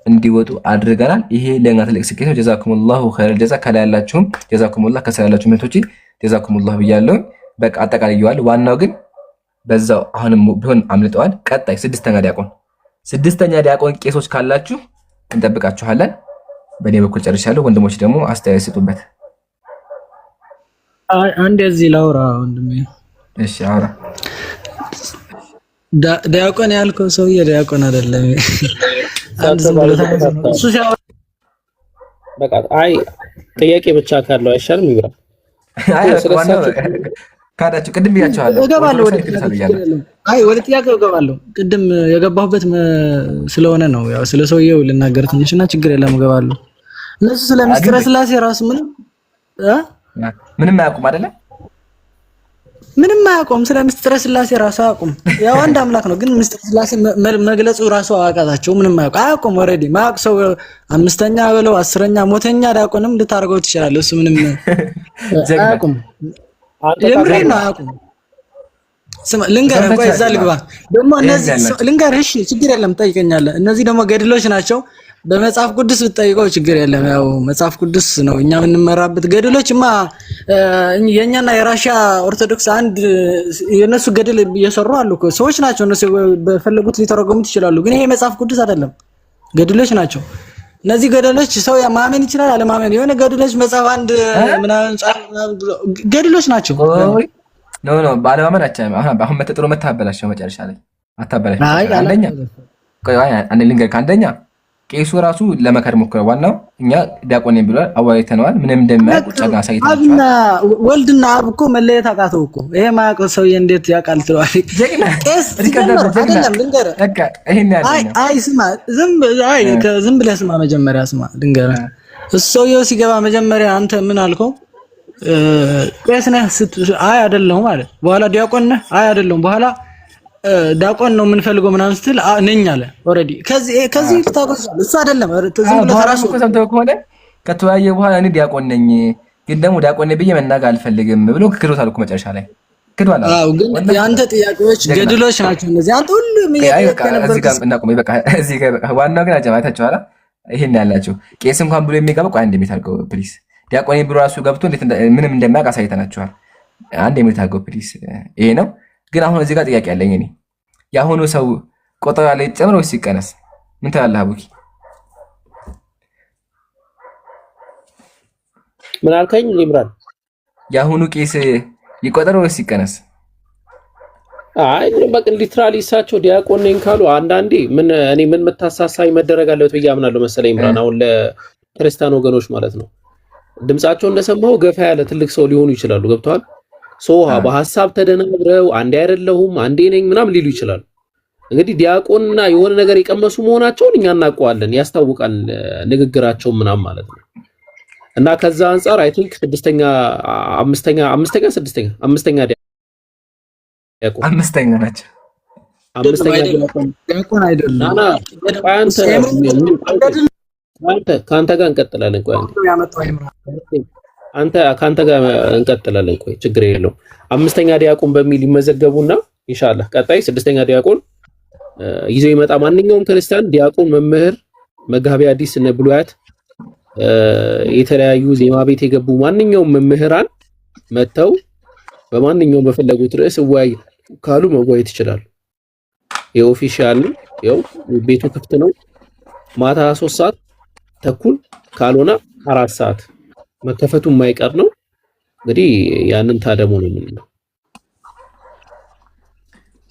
እንዲወጡ አድርገናል። ይሄ ለኛ ትልቅ ስኬት ነው። ጀዛኩሙላሁ ኸይረል ጀዛ። ከላይ ያላችሁም ጀዛኩሙላህ፣ ከስራ ያላችሁም እህቶቼ ጀዛኩሙላህ ብያለሁ። በቃ አጠቃልየዋል። ዋናው ግን በዛው አሁንም ቢሆን አምልጠዋል። ቀጣይ ስድስተኛ ዲያቆን ቄሶች ካላችሁ እንጠብቃችኋለን። በእኔ በኩል ጨርሻለሁ። ወንድሞች ደግሞ አስተያየት ስጡበት። አንድ እዚህ ላውራ ወንድሜ። እሺ አውራ። ዲያቆን ያልከው ሰውዬ ዲያቆን አይደለም። አንድ ዝም ብሎ እሱ ሲያወራ በቃ አይ ጥያቄ ብቻ ካለው አይሻልም? ይብራ ካዳችሁ ቅድም ብያችኋለሁ። እገባለሁ ወደ ጥያቄው እገባለሁ። ቅድም የገባሁበት ስለሆነ ነው። ያው ስለ ሰውዬው ልናገር ትንሽና ችግር የለም እገባለሁ። እነሱ ስለ ምስጢረ ስላሴ ራሱ ምንም አያውቁም አይደለ? ምንም አያውቁም። ስለ ምስጢረ ስላሴ ራሱ አያውቁም። ያው አንድ አምላክ ነው፣ ግን ምስጢረ ስላሴ መግለጹ ራሱ አዋቃታቸው። ምንም አያውቁም። ኦሬዲ ማያውቅ ሰው አምስተኛ በለው አስረኛ ሞተኛ ዲያቆንም ልታደርገው ትችላለህ። እሱ ምንም አያውቁም። የምሬን ነው አያውቁም። ስማ ልንገርህ፣ ቆይ እዛ ልግባ ደግሞ እነዚህ ልንገርህ። እሺ ችግር የለም ትጠይቀኛለህ። እነዚህ ደግሞ ገድሎች ናቸው። በመጽሐፍ ቅዱስ ብትጠይቀው ችግር የለም። ያው መጽሐፍ ቅዱስ ነው እኛ የምንመራበት። ገድሎችማ የኛና የራሽያ ኦርቶዶክስ አንድ የነሱ ገድል እየሰሩ አሉ እኮ ሰዎች ናቸው። እነሱ በፈለጉት ሊተረጎሙት ይችላሉ፣ ግን ይሄ መጽሐፍ ቅዱስ አይደለም፣ ገድሎች ናቸው። እነዚህ ገድሎች ሰው ማመን ይችላል አለማመን። የሆነ ገድሎች መጽሐፍ አንድ ምናምን ገድሎች ናቸው። ኖ ባለማመን አቻም አሁን መተጥሮ መታበላቸው መጨረሻ ላይ አታበላሽ። አንደኛ አንድ ልንገር፣ ከአንደኛ ቄሱ ራሱ ለመከር ሞክረ። ዋናው እኛ ዲያቆን ነኝ ብሏል፣ አዋይተነዋል። ምንም እንደማያውቅ ጫጋ ሳይታችሁ አብና ወልድና አብ እኮ መለየት አቃተው እኮ። ይሄ ማያውቅ ሰውዬ እንዴት ያውቃል ትለዋል? ቄስ አይደለም ልንገርህ። በቃ ይሄን ያለው አይ ስማ፣ ዝም ብለህ ስማ፣ መጀመሪያ ስማ ልንገርህ። እሱ ሰውዬው ሲገባ መጀመሪያ አንተ ምን አልከው? ቄስ ነህ አይ አይደለሁም ማለት፣ በኋላ ዲያቆን ነህ አይ አይደለሁም፣ በኋላ ዲያቆን ነው የምንፈልገው ምናምን ስትል ነኝ አለ። ኦሬዲ ከዚህ ታቆሳለህ። እሱ አይደለም ዝም ብለህ ራሱ ሰምተው ከሆነ ከተወያየ በኋላ እኔ ዲያቆን ነኝ ግን ደግሞ ዲያቆን ነኝ ብዬ መናገር አልፈልግም ብሎ ክዶታል እኮ መጨረሻ ላይ ክዷል። አዎ ግን የአንተ ጥያቄዎች ገድሎች ናቸው እነዚህ። አንተ ሁሉም እዚህ ጋር እናቆም። በቃ እዚህ ጋር በቃ ዋናው ግን አጀማታችሁ አላ ይሄን ያላችሁ ቄስ እንኳን ብሎ የሚገባው ቆይ አንድ ቤት አድርገው ፕሊስ። ዲያቆን ብሎ ራሱ ገብቶ እንዴት ምንም እንደማያውቅ አሳይተናችኋል። አንድ የምታገው ፕሊስ ይሄ ነው። ግን አሁን እዚህ ጋር ጥያቄ አለኝ እኔ የአሁኑ ሰው ቆጠራ ላይ ጨምሮ ወይስ ይቀነስ? ምን ትላለህ አቡኪ? ምን አልከኝ ኢምራን? የአሁኑ ቄስ ይቆጠር ወይስ ይቀነስ? አይ በቃ ሊትራሊ እሳቸው ዲያቆን ነኝ ካሉ አንዳንዴ ምን መታሳሳይ መደረግ አለበት ብዬ አምናለሁ መሰለኝ ኢምራን። አሁን ለክርስቲያን ወገኖች ማለት ነው ድምጻቸው እንደሰማው ገፋ ያለ ትልቅ ሰው ሊሆኑ ይችላሉ። ገብተዋል። በሐሳብ ተደናግረው አንዴ አይደለሁም አንዴ ነኝ ምናምን ሊሉ ይችላሉ። እንግዲህ ዲያቆንና የሆነ ነገር የቀመሱ መሆናቸውን እኛ እናውቀዋለን፣ ያስታውቃል ንግግራቸው ምናምን ማለት ነው። እና ከዛ አንፃር አይ ቲንክ አምስተኛ ናቸው። ዲያቆን አይደለም። ከአንተ ጋር እንቀጥላለን። ቆይ ከአንተ ጋር እንቀጥላለን። ቆይ ችግር የለውም። አምስተኛ ዲያቆን በሚል ይመዘገቡና ኢንሻአላህ ቀጣይ ስድስተኛ ዲያቆን ይዘው ይመጣ ማንኛውም ክርስቲያን ዲያቆን፣ መምህር፣ መጋቢ ሐዲስ እና ብሉያት የተለያዩ ዜማ ቤት የገቡ ማንኛውም መምህራን መተው በማንኛውም በፈለጉት ርዕስ እወያይ ካሉ መወያየት ይችላሉ። የኦፊሻል ያው ቤቱ ክፍት ነው። ማታ 3 ሰዓት ተኩል ካልሆነ 4 ሰዓት መከፈቱ የማይቀር ነው። እንግዲህ ያንን ታደሙ ነው የምንለው።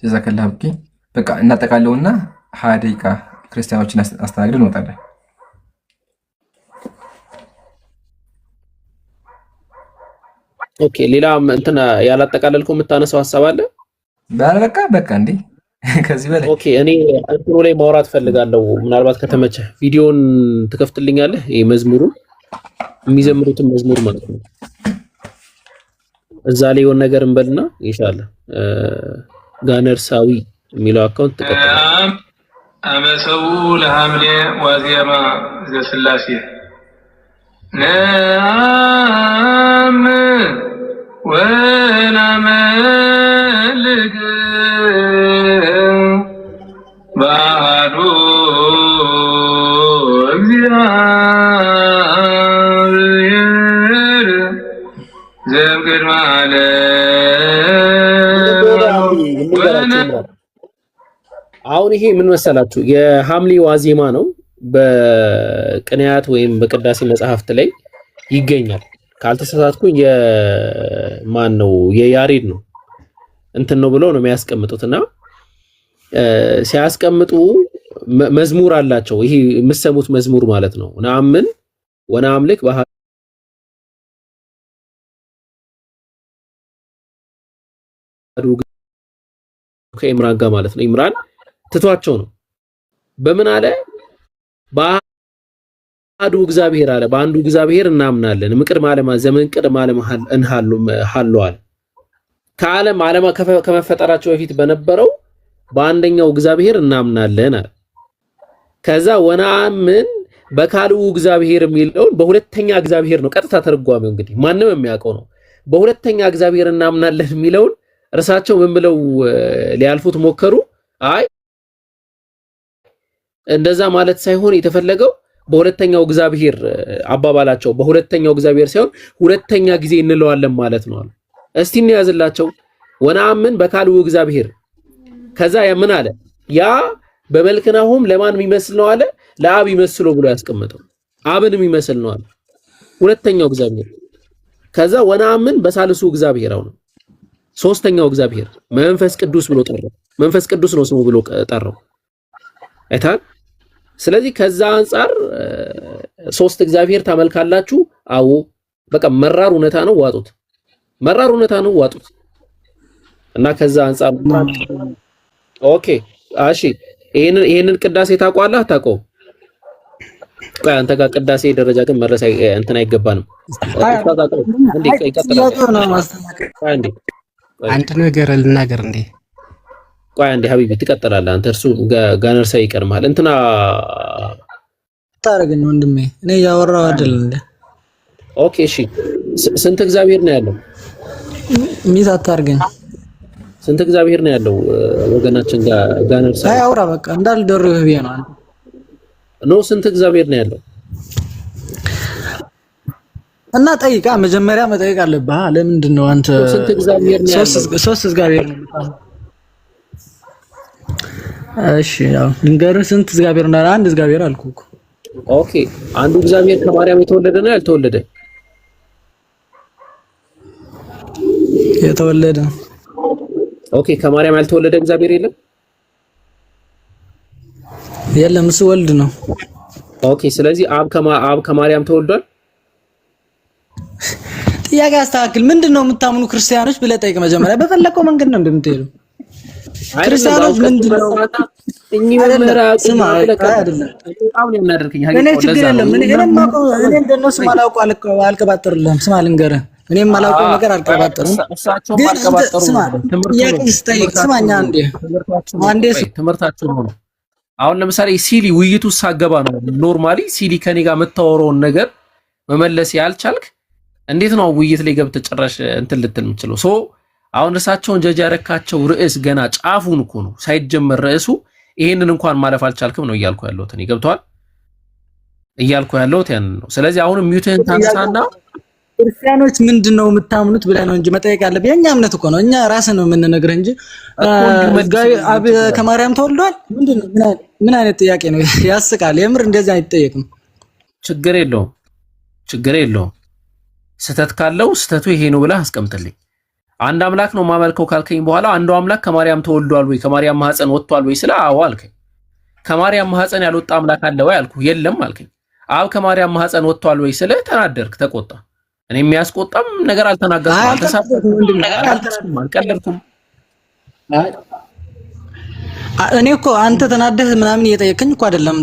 ጀዛከላህ አቡኪ። በቃ እናጠቃለውና 20 ደቂቃ ክርስቲያኖችን አስተናግደን እንወጣለን። ኦኬ ሌላ እንትና ያላጠቃለልከው የምታነሳው ሐሳብ አለ? በቃ እንዴ ከዚህ በላይ ኦኬ እኔ እንትኑ ላይ ማውራት ፈልጋለሁ። ምናልባት ከተመቸ ቪዲዮን ትከፍትልኛለህ? መዝሙሩን የሚዘምሩትን መዝሙር ማለት ነው። እዛ ላይ የሆነ ነገር እንበልና ኢንሻአላህ ጋነርሳዊ የሚለው አካውንት ተቀጥቷል። አመሰው ለሐምሌ ዋዜማ ዘስላሴ ነአም ወናመልክ ባዶ እግዚአብሔር ዘምቅድመ ዓለም። አሁን ይሄ ምን መሰላችሁ የሐምሌ ዋዜማ ነው። በቅንያት ወይም በቅዳሴ መጽሐፍት ላይ ይገኛል። ካልተሳሳትኩኝ የማን ነው የያሬድ ነው እንትን ነው ብለው ነው የሚያስቀምጡትና ሲያስቀምጡ መዝሙር አላቸው። ይሄ የምትሰሙት መዝሙር ማለት ነው። ነአምን ወነአምልክ ከኢምራን ጋር ማለት ነው። ኢምራን ትቷቸው ነው በምን አለ? በአንዱ እግዚአብሔር አለ። በአንዱ እግዚአብሔር እናምናለን። ምቅድመ ዓለም ዘመን ቅድመ ዓለም ሀሎ አለ። ከዓለም ከመፈጠራቸው በፊት በነበረው በአንደኛው እግዚአብሔር እናምናለን አለ። ከዛ ወነአምን በካልኡ እግዚአብሔር የሚለውን በሁለተኛ እግዚአብሔር ነው ቀጥታ ተርጓሚው። እንግዲህ ማንም የሚያውቀው ነው። በሁለተኛ እግዚአብሔር እናምናለን የሚለውን እርሳቸው ምን ብለው ሊያልፉት ሞከሩ። አይ እንደዛ ማለት ሳይሆን የተፈለገው በሁለተኛው እግዚአብሔር አባባላቸው በሁለተኛው እግዚአብሔር ሳይሆን ሁለተኛ ጊዜ እንለዋለን ማለት ነው አሉ። እስቲ እንያዝላቸው። ወነአምን በካልኡ እግዚአብሔር ከዛ ምን አለ? ያ በመልክናሁም ለማን የሚመስል ነው አለ? ለአብ ይመስሎ ብሎ ያስቀመጠው አብን የሚመስል ነው አለ ሁለተኛው እግዚአብሔር። ከዛ ወነአምን በሳልሱ እግዚአብሔር አሁን ሶስተኛው እግዚአብሔር መንፈስ ቅዱስ ብሎ ጠራው። መንፈስ ቅዱስ ነው ስሙ ብሎ ጠራው። አይታል። ስለዚህ ከዛ አንፃር ሶስት እግዚአብሔር ታመልካላችሁ። አዎ በቃ መራር እውነታ ነው፣ ዋጡት። መራር እውነታ ነው፣ ዋጡት። እና ከዛ አንፃር ኦኬ እሺ፣ ይሄንን ቅዳሴ ታውቀዋለህ አታውቀውም? ቆይ አንተ ጋር ቅዳሴ ደረጃ ግን መረሳ እንትን አይገባንም። አንድ ነገር ልናገር እንዴ? ቆይ አንዴ ሀቢቢ ትቀጥላለህ አንተ። እርሱ ጋነርሳ ይቀርማል። እንትና ታረገኝ ወንድሜ፣ እኔ ያወራው አይደል እንዴ? ኦኬ እሺ፣ ስንት እግዚአብሔር ነው ያለው? ሚት አታርገኝ። ስንት እግዚአብሔር ነው ያለው ወገናችን ጋር ጋነርሳ? አይ አውራ በቃ እንዳልደርህ ብዬ ነው። ኖ ስንት እግዚአብሔር ነው ያለው? እና ጠይቃ መጀመሪያ መጠየቅ አለብህ። ለምንድን ነው አንተ ስንት እግዚአብሔር ነው ያለው? ሶስት እግዚአብሔር ነው። እሺ ያው ልንገርህ ስንት እግዚአብሔር ነው? አንድ እግዚአብሔር አልኩህ እኮ። ኦኬ አንዱ እግዚአብሔር ከማርያም የተወለደ ነው ያልተወለደ? የተወለደ። ኦኬ ከማርያም ያልተወለደ እግዚአብሔር የለም? የለም እሱ ወልድ ነው። ኦኬ ስለዚህ አብ ከማርያም ተወልዷል? ጥያቄ አስተካክል። ምንድነው የምታምኑ ክርስቲያኖች ብለህ ጠይቅ መጀመሪያ። በፈለከው መንገድ ነው እንደምትሄደው። ክርስቲያኖች ምንድነው? ስማ አይደለም እኔ ችግር የለም። እኔ እንደነሱ ማላውቀው አልቀባጥርልህም። ስማ ልንገርህ፣ እኔም ማላውቀው ነገር አልቀባጥርም። ግን ስማ ጥያቄ ስጠይቅ ስማኛ አንዴ ትምህርታችሁ ነው። አሁን ለምሳሌ ሲሊ ውይይቱ ሳገባ ነው ኖርማሊ ሲሊ ከኔ ጋር የምታወራውን ነገር መመለስ ያልቻልክ እንዴት ነው ውይይት ላይ ገብተህ ጭራሽ እንትን ልትል የምችለው? ሶ አሁን እሳቸውን ጀጅ ያረካቸው ርዕስ ገና ጫፉን እኮ ነው ሳይጀመር ርዕሱ ይሄንን እንኳን ማለፍ አልቻልክም ነው እያልኩ ያለሁት እኔ። ገብቶሃል? እያልኩ ያለሁት ያንን ነው። ስለዚህ አሁን ሚውትህን ታንሳና ክርስቲያኖች ምንድነው የምታምኑት ብለህ ነው እንጂ መጠየቅ ያለብህ። የኛ እምነት እኮ ነው፣ እኛ ራስህ ነው የምንነግርህ እንጂ አብ ከማርያም ተወልዷል ምንድነው? ምን አይነት ጥያቄ ነው? ያስቃል። የምር እንደዚህ አይጠየቅም። ችግር የለውም። ስተት ካለው ስተቱ ይሄ ነው ብለህ አስቀምጥልኝ። አንድ አምላክ ነው ማመልከው ካልከኝ በኋላ አንዱ አምላክ ከማርያም ተወልዷል ወይ ከማርያም ማህፀን ወጥቷል ወይ ስለ አዎ አልከኝ። ከማርያም ማህፀን ያልወጣ አምላክ አለ ወይ አልኩ። የለም አልከኝ። አብ ከማርያም ማህፀን ወጥቷል ወይ ስለ ተናደርክ፣ ተቆጣ። እኔ የሚያስቆጣም ነገር አልተናገርኩም፣ አልቀለድኩም። እኔ እኮ አንተ ተናደህ ምናምን እየጠየቀኝ እኮ አይደለም።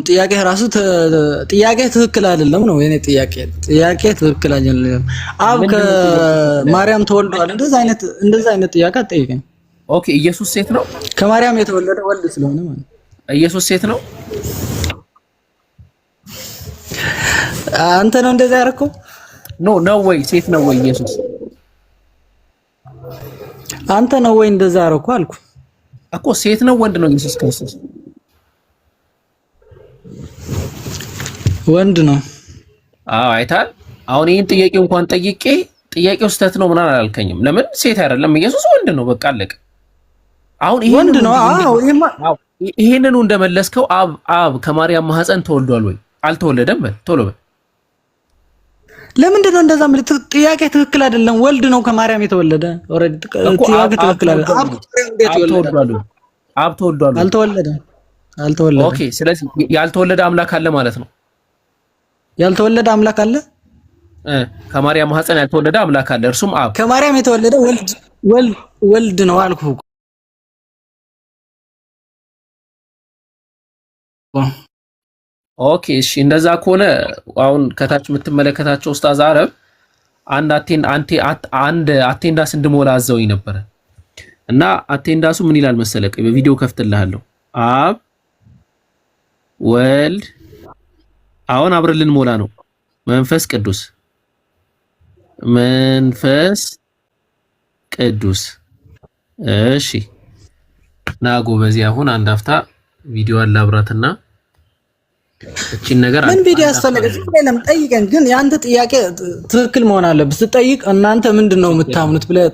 ጥያቄ ትክክል አይደለም ነው የኔ ጥያቄ ትክክል አይደለም። አብ ከማርያም ተወልዷል እንደዛ አይነት ጥያቄ አትጠይቀኝ። ኦኬ ኢየሱስ ሴት ነው? ከማርያም የተወለደ ወልድ ስለሆነ ማለት ኢየሱስ ሴት ነው? አንተ ነው እንደዛ ያደረከው? ነው ወይ ሴት ነው ወይ ኢየሱስ? አንተ ነው ወይ እንደዛ ያደረከው አልኩ እኮ። ሴት ነው ወንድ ነው ኢየሱስ ክርስቶስ? ወንድ ነው። አዎ አይታል። አሁን ይሄን ጥያቄው እንኳን ጠይቄ ጥያቄው ስህተት ነው ምናምን አላልከኝም። ለምን ሴት አይደለም ኢየሱስ ወንድ ነው፣ በቃ አለቀ። አሁን ወንድ ነው። አዎ ይሄንኑ እንደመለስከው አብ ከማርያም ማህፀን ተወልዷል ወይ አልተወለደም? በል ቶሎ በል። ለምንድን ነው እንደዛ ማለት? ጥያቄ ትክክል አይደለም። ወልድ ነው ከማርያም የተወለደ። ኦሬዲ ጥያቄ ትክክል አይደለም። አብ ተወልዷል? አልተወለደም። ኦኬ ስለዚህ ያልተወለደ አምላክ አለ ማለት ነው። ያልተወለደ አምላክ አለ? ከማርያም ማህፀን ያልተወለደ አምላክ አለ፣ እርሱም አብ። ከማርያም የተወለደ ወልድ ነው አልኩህ። ኦኬ እሺ፣ እንደዛ ከሆነ አሁን ከታች የምትመለከታቸው ኡስታዝ አረብ አንድ አቴንዳስ እንድሞላ አዘውኝ ነበረ እና አቴንዳሱ ምን ይላል መሰለህ? በቪዲዮ ከፍትልሃለሁ። አብ ወልድ፣ አሁን አብረን ልንሞላ ነው። መንፈስ ቅዱስ እሺ ናጎ በዚህ አሁን አንድ አፍታ ቪዲዮ አላብራትና እቺን ነገር ምን ቪዲዮ ያስፈልጋል? ስለለም ጠይቀን። ግን ያንተ ጥያቄ ትክክል መሆን አለበት። ስትጠይቅ እናንተ ምንድነው የምታምኑት ብለህ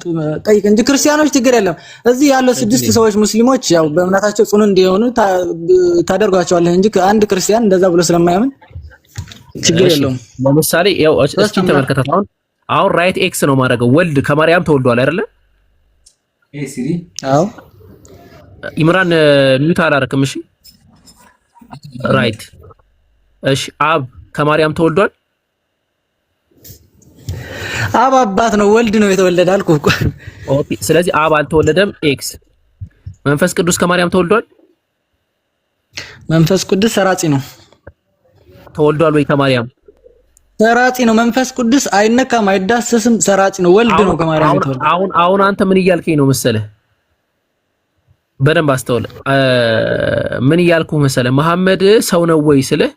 ጠይቅ እንጂ ክርስቲያኖች ችግር የለም። እዚህ ያለው 6 ሰዎች ሙስሊሞች ያው በእምነታቸው ጽኑ እንዲሆኑ ታደርጓቸዋለህ እንጂ አንድ ክርስቲያን እንደዛ ብሎ ስለማያምን ችግር የለውም። ለምሳሌ ያው እስኪ ተመልከታት። አሁን ራይት ኤክስ ነው ማድረገው። ወልድ ከማርያም ተወልዷል አይደለ? አዎ ኢምራን ሚውት አላረክም። እሺ ራይት። እሺ አብ ከማርያም ተወልዷል? አብ አባት ነው፣ ወልድ ነው የተወለደ አልኩህ እኮ። ኦኬ ስለዚህ አብ አልተወለደም። ኤክስ መንፈስ ቅዱስ ከማርያም ተወልዷል? መንፈስ ቅዱስ ሰራጺ ነው። ተወልዷል ወይ ከማርያም? ሰራጺ ነው። መንፈስ ቅዱስ አይነካም፣ አይዳሰስም። ሰራጺ ነው፣ ወልድ ነው ከማርያም የተወለደ። አሁን አንተ ምን እያልከኝ ነው መሰለህ? በደንብ አስተውል። ምን እያልኩ መሰለህ? መሐመድ ሰው ነው ወይ ስልህ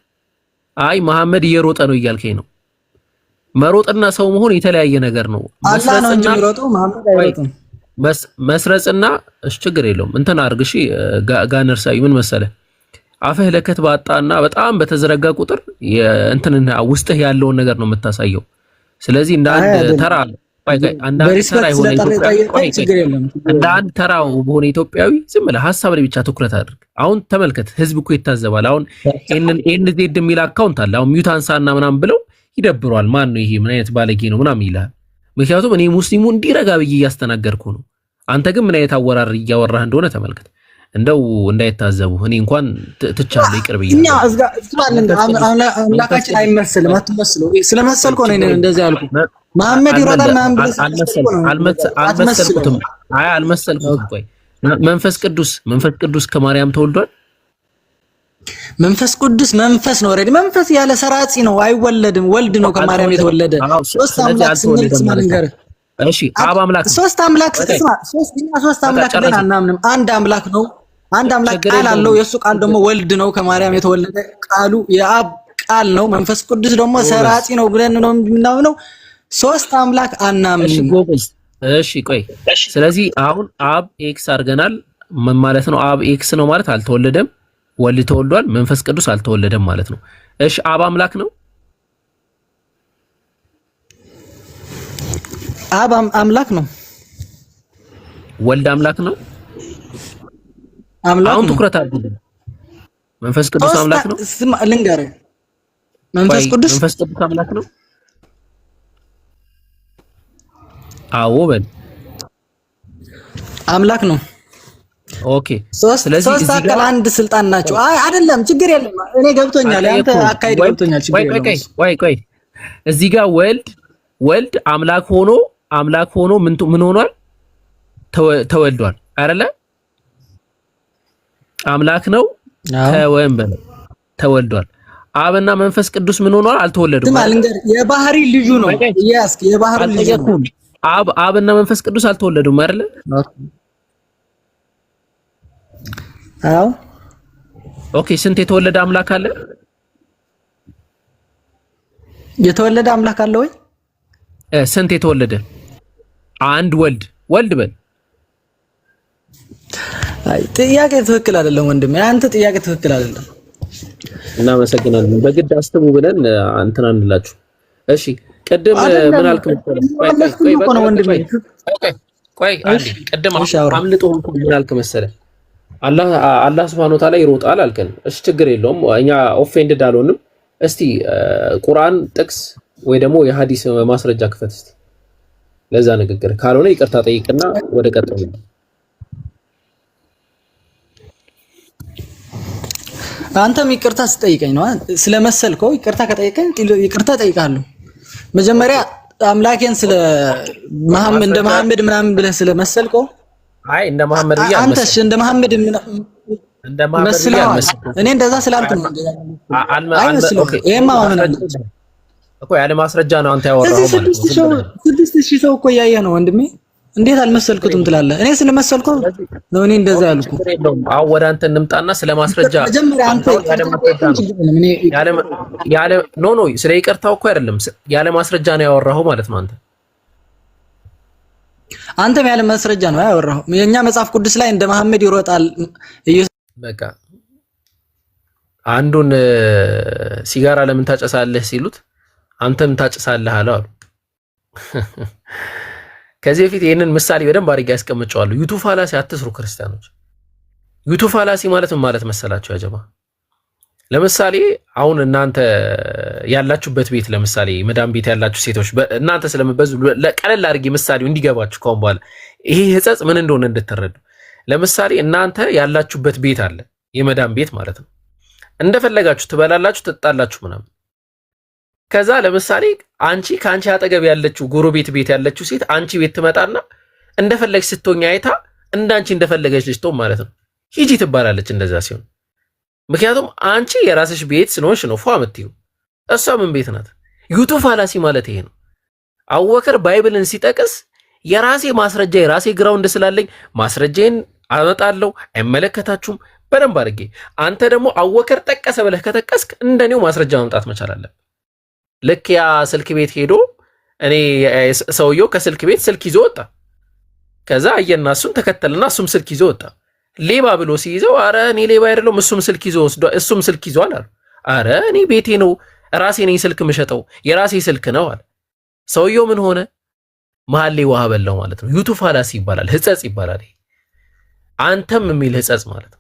አይ መሐመድ እየሮጠ ነው እያልከኝ ነው። መሮጥና ሰው መሆን የተለያየ ነገር ነው። አላህ ነው እንጂ የሚሮጠው መሐመድ አይሮጥም። መስረጽና እሺ ችግር የለውም እንትን አድርግ። እሺ ጋነርሳይ ምን መሰለህ? አፍህ ለከት ባጣና በጣም በተዘረጋ ቁጥር እንትንና ውስጥህ ያለውን ነገር ነው የምታሳየው። ስለዚህ እንደ አንድ ተራ እንደ አንድ ተራው በሆነ ኢትዮጵያዊ ዝም ብለህ ሀሳብ ላይ ብቻ ትኩረት አድርግ። አሁን ተመልከት፣ ህዝብ እኮ ይታዘባል። አሁን ኤንዜድ የሚል አካውንት አለ። አሁን ሚዩት አንሳና ምናምን ብለው ይደብረዋል። ማን ነው ይሄ? ምን አይነት ባለጌ ነው ምናምን ይላል። ምክንያቱም እኔ ሙስሊሙ እንዲረጋ ብዬ እያስተናገርኩ ነው። አንተ ግን ምን አይነት አወራር እያወራህ እንደሆነ ተመልከት። እንደው እንዳይታዘቡ እኔ እንኳን ትቻለሁ ይቅር ብዬ እኛ አምላካችን አይመስልም። አትመስለው። ስለመሰልኩ ነው እንደዚህ ያልኩ። መሐመድ ይሮጣል ምናምን ብለህ አልመሰልኩትም። አይ አልመሰልኩትም። ቆይ መንፈስ ቅዱስ ከማርያም ተወልዷል። መንፈስ ቅዱስ መንፈስ ነው። ኦሬዲ መንፈስ ያለ ሰራጺ ነው፣ አይወለድም። ወልድ ነው ከማርያም የተወለደ። ሶስት አምላክ ስንል ስማልንገር እሺ፣ አብ አምላክ ሶስት አምላክ ሶስት አምላክ ግን አናምንም። አንድ አምላክ ነው። አንድ አምላክ ቃል አለው። የሱ ቃል ደግሞ ወልድ ነው ከማርያም የተወለደ። ቃሉ የአብ ቃል ነው። መንፈስ ቅዱስ ደግሞ ሰራጺ ነው ብለን ነው የምናምነው። ሶስት አምላክ አናምንም። እሺ ቆይ፣ ስለዚህ አሁን አብ ኤክስ አድርገናል። ምን ማለት ነው? አብ ኤክስ ነው ማለት አልተወለደም። ወልድ ተወልዷል፣ መንፈስ ቅዱስ አልተወለደም ማለት ነው። እሺ አብ አምላክ ነው። አብ አምላክ ነው። ወልድ አምላክ ነው። አምላክ አሁን ትኩረት አድርጉ። መንፈስ ቅዱስ አምላክ ነው። ልንገርህ፣ መንፈስ ቅዱስ አምላክ ነው። አዎ በል አምላክ ነው። ኦኬ ስለዚህ ሶስት አካል አንድ ስልጣን ናቸው። አይ አይደለም፣ ችግር የለም። እኔ ገብቶኛል፣ ያንተ አካሄድ ገብቶኛል። ችግር የለም። ቆይ እዚህ ጋር ወልድ አምላክ ሆኖ ምን ሆኗል? ተወልዷል አይደለ? አምላክ ነው ከወይም በለ ተወልዷል። አብና መንፈስ ቅዱስ ምን ሆኗል? አልተወለዱም። የባህሪ ልጁ ነው። ያስክ የባህሪ ልጁ ነው። አብና መንፈስ ቅዱስ አልተወለዱም አይደለ? አዎ። ኦኬ ስንት የተወለደ አምላክ አለ? የተወለደ አምላክ አለ ወይ? ስንት የተወለደ? አንድ ወልድ በል። አይ ጥያቄ ትክክል አይደለም ወንድሜ፣ አንተ ጥያቄ ትክክል አይደለም። እናመሰግናለን። በግድ አስተቡ ብለን እንትን አንላችሁ። እሺ ቅድም ምን አልክ መሰለህ? ቆይ አንዴ ቅድም አምልጦ ምን አልክ መሰለህ? አላህ Subhanahu Wa Ta'ala ይሮጣል አልከን። እሺ ችግር የለውም፣ እኛ ኦፌንድድ አልሆንም። እስቲ ቁርአን ጥቅስ ወይ ደግሞ የሐዲስ ማስረጃ ክፈት እስቲ ለዛ ንግግር። ካልሆነ ይቅርታ ጠይቅና ወደ ቀጥታ አንተም ይቅርታ ስጠይቀኝ ነው ስለመሰልከው። ይቅርታ ከጠይቀኝ ይቅርታ ጠይቃለሁ። መጀመሪያ አምላኬን ስለ መሐመድ እንደ መሐመድ ምናምን ብለህ ስለመሰልከው አይ እንደ መሐመድ ብዬ አንተሽ እንደ መሐመድ እኔ እንደዛ ስላልኩ ነው። ይሄማ አሁን እኮ ያለ ማስረጃ ነው አንተ ያወራው ማለት ነው። 6000 ሰው እኮ እያየህ ነው ወንድሜ። እንዴት አልመሰልኩትም ትላለህ? እኔ ስለመሰልከው ነው እኔ እንደዛ ያልኩ። አሁን ወደ አንተ እንምጣና ስለ ማስረጃ ኖ ስለ ይቅርታው እኮ አይደለም፣ ያለ ማስረጃ ነው ያወራው ማለት ነው። አንተም ያለ ማስረጃ ነው ያወራው። የኛ መጽሐፍ ቅዱስ ላይ እንደ መሐመድ ይሮጣል በቃ አንዱን ሲጋራ ለምን ታጨሳለህ ሲሉት አንተም ታጨሳለህ አለው። ከዚህ በፊት ይሄንን ምሳሌ በደንብ አድርጌ ያስቀምጨዋለሁ። ዩቱ ፋላሲ አትስሩ ክርስቲያኖች። ዩቱ ፋላሲ ማለት ምን ማለት መሰላችሁ? ያጀማ ለምሳሌ አሁን እናንተ ያላችሁበት ቤት ለምሳሌ መዳም ቤት ያላችሁ ሴቶች እናንተ ስለምበዙ ለቀለል አድርጌ ምሳሌው እንዲገባችሁ ከሆነ በኋላ ይሄ ህጸጽ ምን እንደሆነ እንድትረዱ። ለምሳሌ እናንተ ያላችሁበት ቤት አለ፣ የመዳም ቤት ማለት ነው። እንደፈለጋችሁ ትበላላችሁ፣ ትጣላችሁ ምናምን። ከዛ ለምሳሌ አንቺ ካንቺ አጠገብ ያለችው ጎረቤት ቤት ያለችው ሴት አንቺ ቤት ትመጣና እንደፈለግሽ ስትሆኝ አይታ እንዳንቺ እንደፈለገች ልጅ ተው ማለት ነው ሂጂ ትባላለች። እንደዛ ሲሆን ምክንያቱም አንቺ የራስሽ ቤት ስለሆንሽ ነው ፏ የምትይው። እሷ ምን ቤት ናት? ዩቱ ፋላሲ ማለት ይሄ ነው። አቡበከር ባይብልን ሲጠቅስ የራሴ ማስረጃ የራሴ ግራውንድ ስላለኝ ማስረጃዬን አመጣለሁ፣ አይመለከታችሁም በደንብ አድርጌ። አንተ ደግሞ አቡበከር ጠቀሰ ብለህ ከጠቀስክ እንደኔው ማስረጃ ማምጣት መቻል አለብህ። ልክ ያ ስልክ ቤት ሄዶ እኔ ሰውየው ከስልክ ቤት ስልክ ይዞ ወጣ። ከዛ አየና እሱን ተከተልና እሱም ስልክ ይዞ ወጣ። ሌባ ብሎ ሲይዘው አረ እኔ ሌባ አይደለም እሱም ስልክ ይዞ ወስዷል፣ እሱም ስልክ ይዟል አለ። አረ እኔ ቤቴ ነው ራሴ ነኝ ስልክ የምሸጠው የራሴ ስልክ ነው አለ። ሰውየው ምን ሆነ? መሀል ላይ ውሃ በላው ማለት ነው። ዩቱ ፋላሲ ይባላል፣ ህጸጽ ይባላል። አንተም የሚል ህጸጽ ማለት ነው።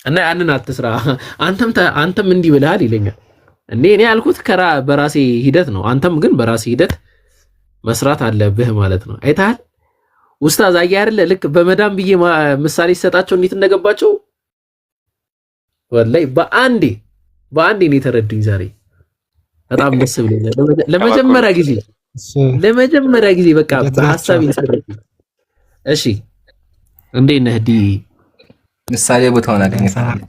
እና ያንን አትስራ አንተም እንዲህ ብለሃል ይለኛል። እኔ ያልኩት በራሴ ሂደት ነው። አንተም ግን በራሴ ሂደት መስራት አለብህ ማለት ነው። አይተሃል ኡስታዝ አያ አይደለ? ልክ በመዳም ብዬ ምሳሌ ሲሰጣቸው እንዴት እንደገባቸው ወላሂ በአንዴ ነው የተረዱኝ። ዛሬ በጣም ደስ ብሎኛል። ለመጀመሪያ ጊዜ በቃ በሐሳብ ይሰረኝ። እሺ እንዴት ነህ ዲ? ምሳሌ ቦታውን አገኘታል።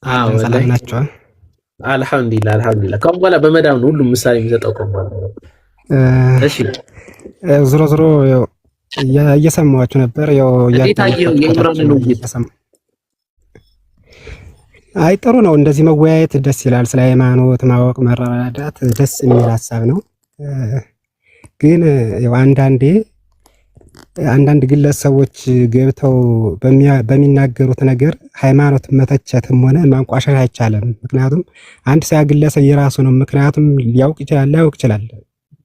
አዎ ሰላም ናቸው። አልሐምዱሊላህ። ከአሁን በኋላ በመዳም ነው ሁሉም ምሳሌ የሚሰጠው ከሆነ። እሺ ዞሮ እየሰማኋችሁ ነበር። አይ ጥሩ ነው፣ እንደዚህ መወያየት ደስ ይላል። ስለ ሃይማኖት ማወቅ መረዳዳት ደስ የሚል ሀሳብ ነው። ግን አንዳንድ ግለሰቦች ገብተው በሚናገሩት ነገር ሃይማኖት መተቸትም ሆነ ማንቋሸሽ አይቻልም። ምክንያቱም አንድ ሰው ግለሰብ የራሱ ነው። ምክንያቱም ሊያውቅ ይችላል፣ ላያውቅ ይችላል።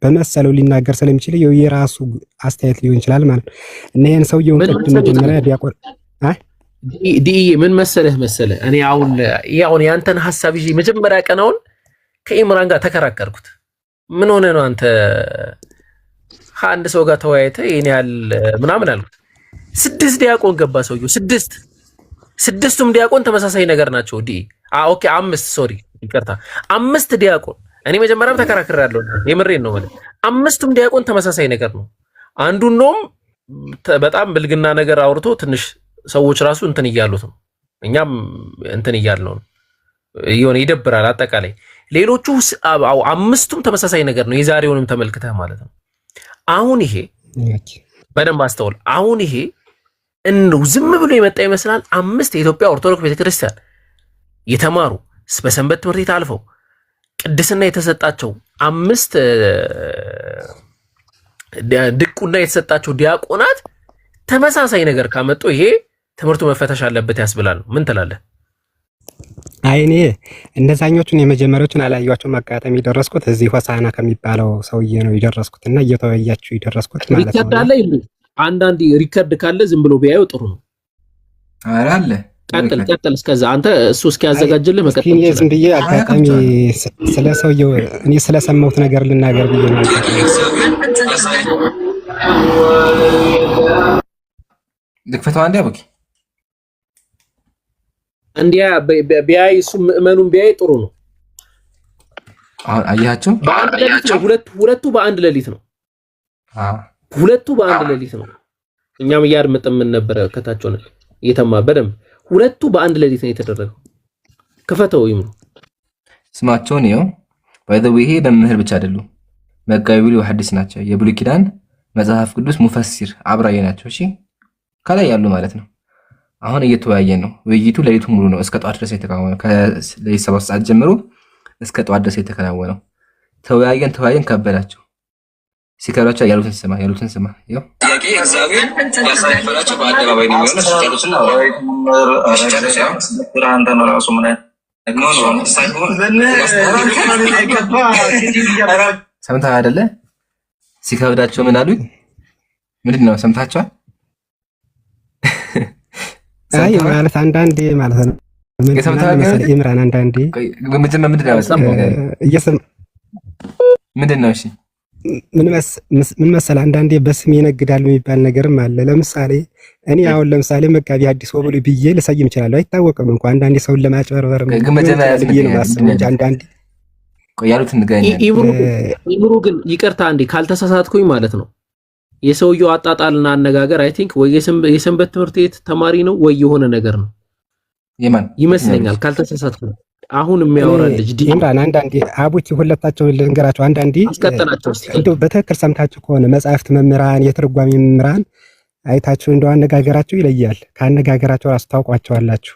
በመሰለው ሊናገር ስለሚችል የራሱ አስተያየት ሊሆን ይችላል ማለት ነው። እና ይሄን ሰውየውን ቅድም መጀመሪያ ዲያቆን ምን መሰለህ እኔ አሁን ያንተን ሐሳብ ይዤ መጀመሪያ ቀናውን ከኢምራን ጋር ተከራከርኩት። ምን ሆነ ነው አንተ ከአንድ ሰው ጋር ተወያይተ ይሄን ያህል ምናምን አልኩት። 6 ዲያቆን ገባ ሰውየው። ስድስቱም ዲያቆን ተመሳሳይ ነገር ናቸው። ኦኬ 5 ይቅርታ 5 ዲያቆን። እኔ መጀመሪያም ተከራክሬያለሁ። የምሬን ነው ማለት 5ቱም ዲያቆን ተመሳሳይ ነገር ነው። አንዱን ነው በጣም ብልግና ነገር አውርቶ ትንሽ ሰዎች ራሱ እንትን እያሉት ነው። እኛም እንትን እያልነው ነው። ይሆነ ይደብራል። አጠቃላይ ሌሎቹ 5ቱም ተመሳሳይ ነገር ነው። የዛሬውንም ተመልክተህ ማለት ነው። አሁን ይሄ በደንብ አስተውል። አሁን ይሄ እንደው ዝም ብሎ የመጣ ይመስላል። 5 የኢትዮጵያ ኦርቶዶክስ ቤተክርስቲያን የተማሩ በሰንበት ትምህርት ቤት አልፈው ቅድስና የተሰጣቸው 5 ድቁና የተሰጣቸው ዲያቆናት ተመሳሳይ ነገር ካመጡ ይሄ ትምህርቱ መፈተሽ አለበት ያስብላል። ምን ትላለህ? አይ እኔ እነዛኞቹን የመጀመሪያዎቹን አላየኋቸውም። አጋጣሚ የደረስኩት እዚህ ሆሳና ከሚባለው ሰውዬ ነው የደረስኩት እና እየተወያያችሁ የደረስኩት ማለት ነው። ሪከርድ አለ ይሉ አንዳንድ ሪከርድ ካለ ዝም ብሎ ቢያዩ ጥሩ ነው። አለ ቀጥል። እስከዛ አንተ እሱ እስኪያዘጋጅልህ መቀጠል ይችላል። ዝም ብዬ አጋጣሚ ስለ ሰውዬው እኔ ስለሰማሁት ነገር ልናገር ብዬ ነው። ልክፈተው አንዴ አቡኪ እንዲያ ቢያይ እሱ ምእመኑን ቢያይ ጥሩ ነው። አሁን አያችሁ በአንድ ሌሊት ነው። ሁለቱ በአንድ ሌሊት ነው። ሁለቱ በአንድ ሌሊት ነው። እኛም እያድመጥን ምን ነበረ ከታች ሆነ እየተማ በደንብ ሁለቱ በአንድ ሌሊት ነው የተደረገው። ክፈተው ይምሩ ስማቸውን ይኸው። ባይዘው ይሄ በመምህር ብቻ አይደሉም፣ መጋቢ ብሉይ ወሐዲስ ናቸው። የብሉይ ኪዳን መጽሐፍ ቅዱስ ሙፈሲር አብራሪ ናቸው። እሺ ከላይ ያሉ ማለት ነው። አሁን እየተወያየን ነው። ውይይቱ ሌሊቱ ሙሉ ነው፣ እስከ ጠዋት ድረስ የተከናወነው። ከሌሊት 7 ሰዓት ጀምሮ እስከ ጠዋት ድረስ የተከናወነው። ተወያየን ከበዳቸው። ሲከራቸው ያሉትን ስማ ይኸው ጥያቄ እግዚአብሔር ያሳፈራቸው በአደባባይ ነው የሚሆነው። ሲጨርሱና አንተን ራሱ ምን ሰምተህ አይደለ? ሲከብዳቸው ምን አሉኝ? ምንድን ነው ሰምታችኋል? አይ ማለት አንዳንዴ ማለት ነው ኢምራን አንዳንዴ ምንድን ነው? እሺ ምን መሰለህ አንዳንዴ በስም ይነግዳል የሚባል ነገርም አለ። ለምሳሌ እኔ አሁን ለምሳሌ መጋቢ አዲስ ወብሉ ብዬ ልሰይም እችላለሁ። አይታወቅም እንኳን አንዳንዴ ሰውን ለማጭበርበር ብዬ ነው የማስበው እንጂ አንዳንዴ ያሉት እንገናኛለን። ኢብሩ ግን ይቅርታ አንዴ ካልተሳሳትኩኝ ማለት ነው የሰውየው አጣጣልና አነጋገር አይ ቲንክ ወይ የሰንበት ትምህርት ቤት ተማሪ ነው ወይ የሆነ ነገር ነው ይመስለኛል ካልተሳሳትኩኝ። አሁን የሚያወራ ልጅ ኢምራን አንዳንዴ አቡኪ ሁለታቸው ልንገራቸው። አንዳንዴ እንደው በትክክል ሰምታችሁ ከሆነ መጻሕፍት መምህራን የትርጓሜ መምህራን አይታችሁ እንደው አነጋገራቸው ይለያል። ከአነጋገራቸው ራሱ ታውቋቸዋላችሁ።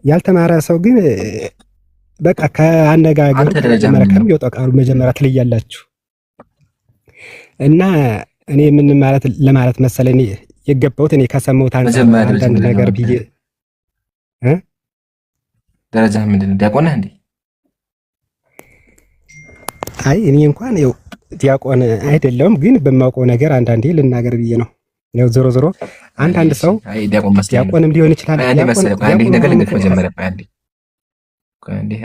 ያልተማረ ሰው ግን በቃ ከአነጋገሩ መጀመሪያ ከሚወጣው ቃሉ መጀመሪያ ትለያላችሁ። እና እኔ ምን ማለት ለማለት መሰለኝ የገባሁት እኔ ከሰማሁት አንዳንድ ነገር ብዬ ደረጃ ምንድን ነው? ዲያቆን ነህ እንዴ? አይ እኔ እንኳን ዲያቆን አይደለሁም፣ ግን በማውቀው ነገር አንዳንዴ ልናገር ብዬ ነው። ያው ዞሮ ዞሮ አንዳንድ ሰው ዲያቆንም ሊሆን ይችላል።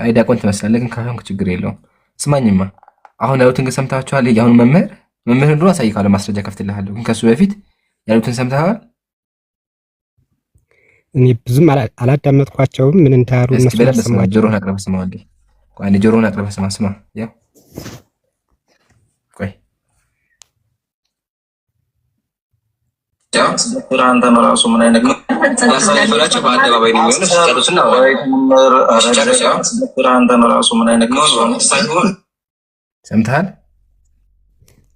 ዲያቆን ትመስላለህ፣ ግን ካልሆንክ ችግር የለውም። ስማኝማ አሁን ያሉትን ግን ሰምታችኋል። አሁን መምህር እንደሆነ አሳይካለሁ፣ ማስረጃ ከፍትልሃለሁ። ግን ከሱ በፊት ያሉትን ሰምተሃል? እኔ ብዙም አላዳመጥኳቸውም። ምን እንዳሉ እነሱ ሰማቸው። ጆሮህን አቅርበህ ስማ። አንዴ ጆሮህን አቅርበህ ስማ። ያው ቆይ አንተ ነው ራሱ ምን አይነት ያሳይፈላችሁ በአደባባይ ነው የሚሆነው። ሲጨርሱና አንተ ነው ራሱ ምን አይነት ነው ሳይሆን ሰምተሃል?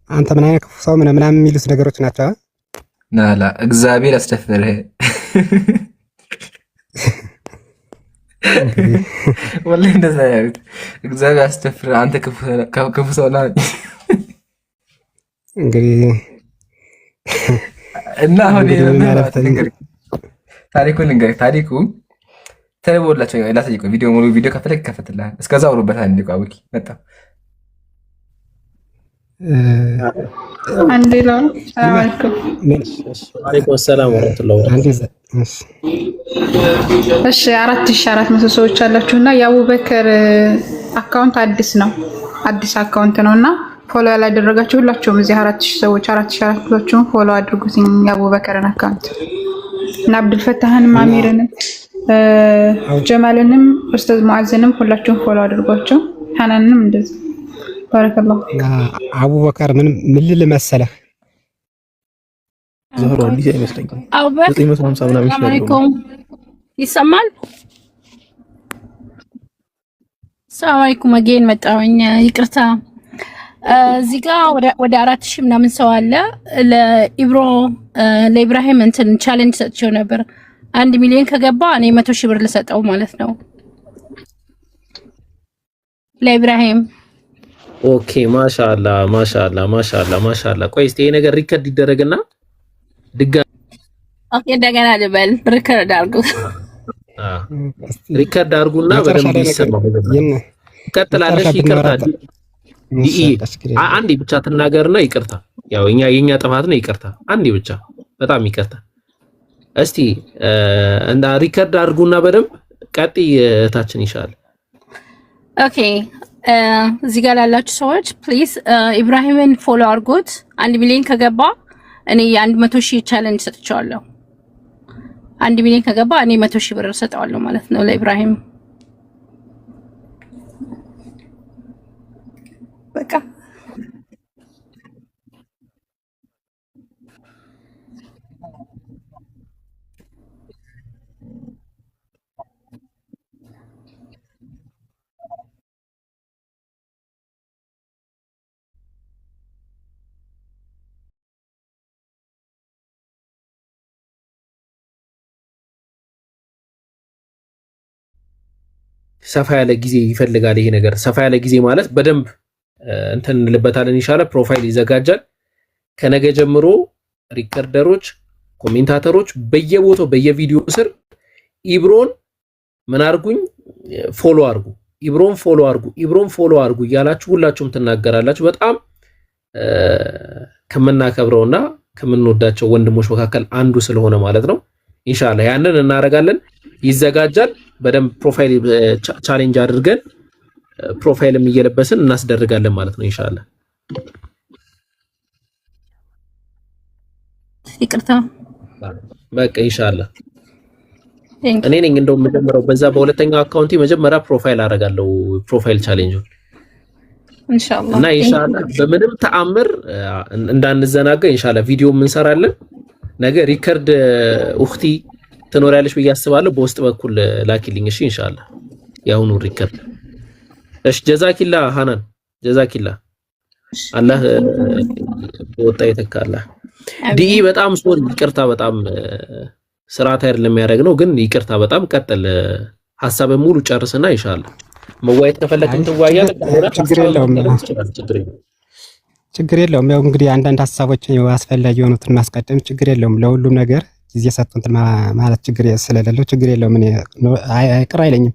አንተ ምን አይነት ክፉ ሰው ምናምን የሚሉት ነገሮች ናቸው። ናላ እግዚአብሔር ያስደፍርህ። ወላሂ እንደዛ ያሉት እግዚአብሔር ያስደፍርህ። አንተ ክፉ ሰው ነህ እንግዲህ እና አሁን ታሪኩን ልንገርህ። ታሪኩ ተለቦላቸው ላሳይቀው። ቪዲዮ ሙሉ ቪዲዮ ከፈለክ ይከፈትልሃል። እስከዛ አውሩበታል። እንዲቋውቂ መጣ አንዴ ነው። ሰላም አለይኩም። ወአለይኩም ሰላም ወራህመቱላሂ ወበረካቱህ። እሺ 4400 ሰዎች አላችሁና የአቡበከር አካውንት አዲስ ነው፣ አዲስ አካውንት ነውና ፎሎ ያላደረጋችሁ ሁላችሁም እዚህ 4000 ሰዎች 4400ዎቹም ፎሎ አድርጉት የአቡበከርን አካውንት እና አብዱልፈታህንም አሚርንም ጀማልንም ኡስታዝ ሙአዝንም ሁላችሁም ፎሎ አድርጓቸው። ሐናንንም እንደዚህ ባረከላሁ። አቡበከር ምን ልል መሰለህ ዞሮ እንዲህ አይመስለኝም። አቡበከር 950 ምናምን አለይኩም ይሰማል። ሰላም አለይኩም አጌን መጣሁኝ። ይቅርታ እዚህ ጋር ወደ 4000 ምናምን ሰው አለ። ለኢብራሂም እንትን ቻሌንጅ ሰጥቼው ነበር። 1 ሚሊዮን ከገባ እኔ 100,000 ብር ልሰጠው ማለት ነው ለኢብራሂም። ኦኬ ማሻአላ ማሻአላ ማሻአላ ማሻአላ። ቆይ እስቲ ይሄ ነገር ሪከርድ ይደረግና ድጋሚ ኦኬ እንደገና ልበል። ሪከርድ አድርጉ። ሪከርድ አድርጉና በደንብ ይሰማ። ቀጥላለሽ። ይቅርታ አንዴ ብቻ ትናገርና ይቅርታ። ያው የኛ ጥፋት ነው። ይቅርታ አንዴ ብቻ በጣም ይቅርታ። እስቲ እንዳ ሪከርድ አድርጉና በደንብ ቀጥይ። እህታችን ይሻላል። ኦኬ እዚህ ጋር ላላችሁ ሰዎች ፕሊዝ ኢብራሂምን ፎሎ አድርጉት። 1 ሚሊዮን ከገባ እኔ የ100,000 ቻሌንጅ ሰጥቻለሁ። 1 ሚሊዮን ከገባ እኔ 100,000 ብር ሰጠዋለሁ ማለት ነው ለኢብራሂም። በቃ ሰፋ ያለ ጊዜ ይፈልጋል ይሄ ነገር። ሰፋ ያለ ጊዜ ማለት በደንብ እንትን እንልበታለን። ይሻላል ፕሮፋይል ይዘጋጃል። ከነገ ጀምሮ ሪከርደሮች፣ ኮሜንታተሮች በየቦታው በየቪዲዮ ስር ኢብሮን ምን አርጉኝ ፎሎ አርጉ፣ ኢብሮን ፎሎ አርጉ፣ ኢብሮን ፎሎ አርጉ እያላችሁ ሁላችሁም ትናገራላችሁ። በጣም ከምናከብረውና ከምንወዳቸው ወንድሞች መካከል አንዱ ስለሆነ ማለት ነው። ኢንሻአላህ ያንን እናረጋለን። ይዘጋጃል። በደንብ ፕሮፋይል ቻሌንጅ አድርገን ፕሮፋይልም እየለበስን እናስደርጋለን ማለት ነው ኢንሻአላህ። ይቅርታ በቃ ኢንሻአላህ እኔ ነኝ እንደው የምጀምረው በዛ በሁለተኛው አካውንቴ መጀመሪያ ፕሮፋይል አደርጋለሁ። ፕሮፋይል ቻሌንጁን ኢንሻአላህ እና ኢንሻአላህ በምንም ተአምር እንዳንዘናጋ ኢንሻአላህ ቪዲዮ እንሰራለን። ነገ ሪከርድ ኡኽቲ ትኖሪያለሽ ብዬ አስባለሁ። በውስጥ በኩል ላኪልኝ እሺ ኢንሻአላህ ያሁኑ ሪከርድ። እሺ ጀዛኪላ ሃናን ጀዛኪላ አላህ ወጣ ይተካላ። ዲ በጣም ሶሪ ይቅርታ። በጣም ስርዓት አይደለም የሚያደርግ ግን ይቅርታ በጣም ቀጥል። ሐሳብን ሙሉ ጨርስና ኢንሻአላህ መዋየት ከፈለግን ትዋያለህ። ችግር የለውም። ያው እንግዲህ አንዳንድ ሐሳቦች አስፈላጊ የሆኑትን ማስቀደም ችግር የለውም። ለሁሉም ነገር ጊዜ ሰጥቶን ማለት ችግር ስለሌለው ችግር የለውም። እኔ አይቅር አይለኝም።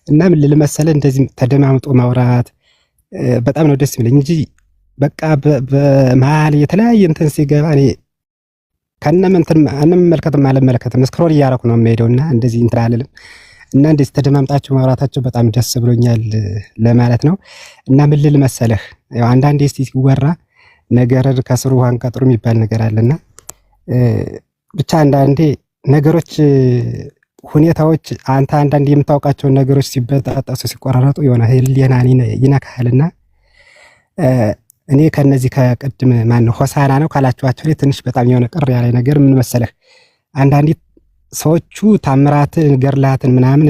እና ምን ልል መሰለህ እንደዚህ ተደማምጦ ማውራት በጣም ነው ደስ የሚለኝ እንጂ በቃ በመሀል የተለያየ እንትን ሲገባ እኔ አንመለከትም አልመለከትም ስክሮል እያደረኩ ነው የምሄደውና እንደዚህ እንትን አልልም እና እንደዚህ ተደማምጣችሁ ማውራታችሁ በጣም ደስ ብሎኛል ለማለት ነው። እና ምን ልል መሰለህ ያው አንዳንዴ እስቲ ሲወራ ነገር ከስሩ ውሃን ቀጥሩ የሚባል ነገር አለና ብቻ አንዳንዴ ነገሮች ሁኔታዎች አንተ አንዳንዴ የምታውቃቸው ነገሮች ሲበጣጠሱ ሲቆራረጡ የሆነ ህሊናን ይነካልና እኔ ከነዚህ ከቅድም ማን ሆሳና ነው ካላችኋቸው ላይ ትንሽ በጣም የሆነ ቅር ያለ ነገር ምን መሰለህ አንዳንዴ ሰዎቹ ታምራትን ገርላትን ምናምን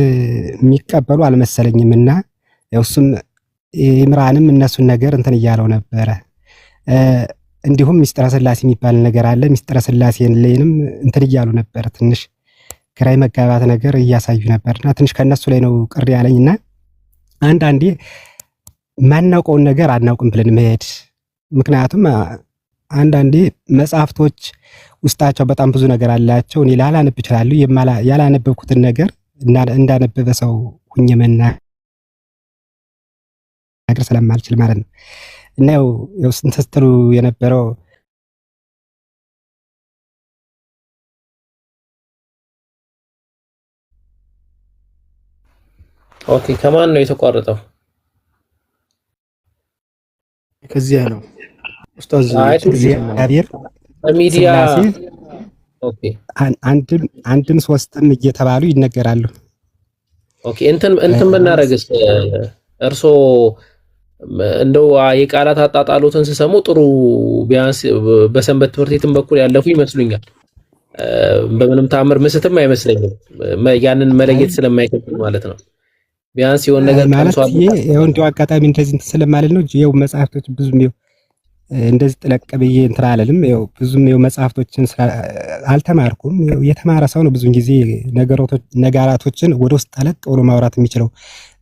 የሚቀበሉ አልመሰለኝምና ያውሱም ኢምራንም እነሱን ነገር እንትን እያለው ነበረ። እንዲሁም ሚስጥረ ስላሴ የሚባል ነገር አለ። ሚስጥረ ስላሴን ላይንም እንትን እያሉ ነበር። ትንሽ ግራይ መጋባት ነገር እያሳዩ ነበርና ትንሽ ከነሱ ላይ ነው ቅር ያለኝና አንዳንዴ ማናውቀውን ነገር አናውቅም ብለን መሄድ ምክንያቱም አንዳንዴ መጽሐፍቶች ውስጣቸው በጣም ብዙ ነገር አላቸው። እኔ ላላነብ ይችላል ያላነበብኩትን ነገር እንዳነበበ ሰው ሁኜ መናገር ስለማልችል ማለት ነው። እና ያው ስንት ስትሉ የነበረው ኦኬ ከማን ነው የተቋረጠው? ከዚያ ነው ኡስታዝ እግዚአብሔር ሚዲያ ኦኬ አንድም ሶስትም እየተባሉ ይነገራሉ። ኦኬ እንትን ብናረግስ እርሶ እንደው የቃላት አጣጣሉትን ሲሰሙ ጥሩ ቢያንስ በሰንበት ትምህርት ቤትም በኩል ያለፉ ይመስሉኛል። በምንም ታምር ምስትም አይመስለኝም ያንን መለየት ስለማይከብድ ማለት ነው። ቢያንስ የሆነ ነገር ማለት ይሄው እንደው አጋጣሚ እንደዚህ እንትን ስለማለት ነው። ይሄው መጽሐፍቶች ብዙም ይሄው እንደዚህ ጥለቅ ብዬ እንትን አለልም። ይሄው ብዙም ይሄው መጽሐፍቶችን አልተማርኩም። ይሄው የተማረ ሰው ነው ብዙን ጊዜ ነገራቶችን ወደ ውስጥ ጠለቅ ብሎ ማውራት የሚችለው።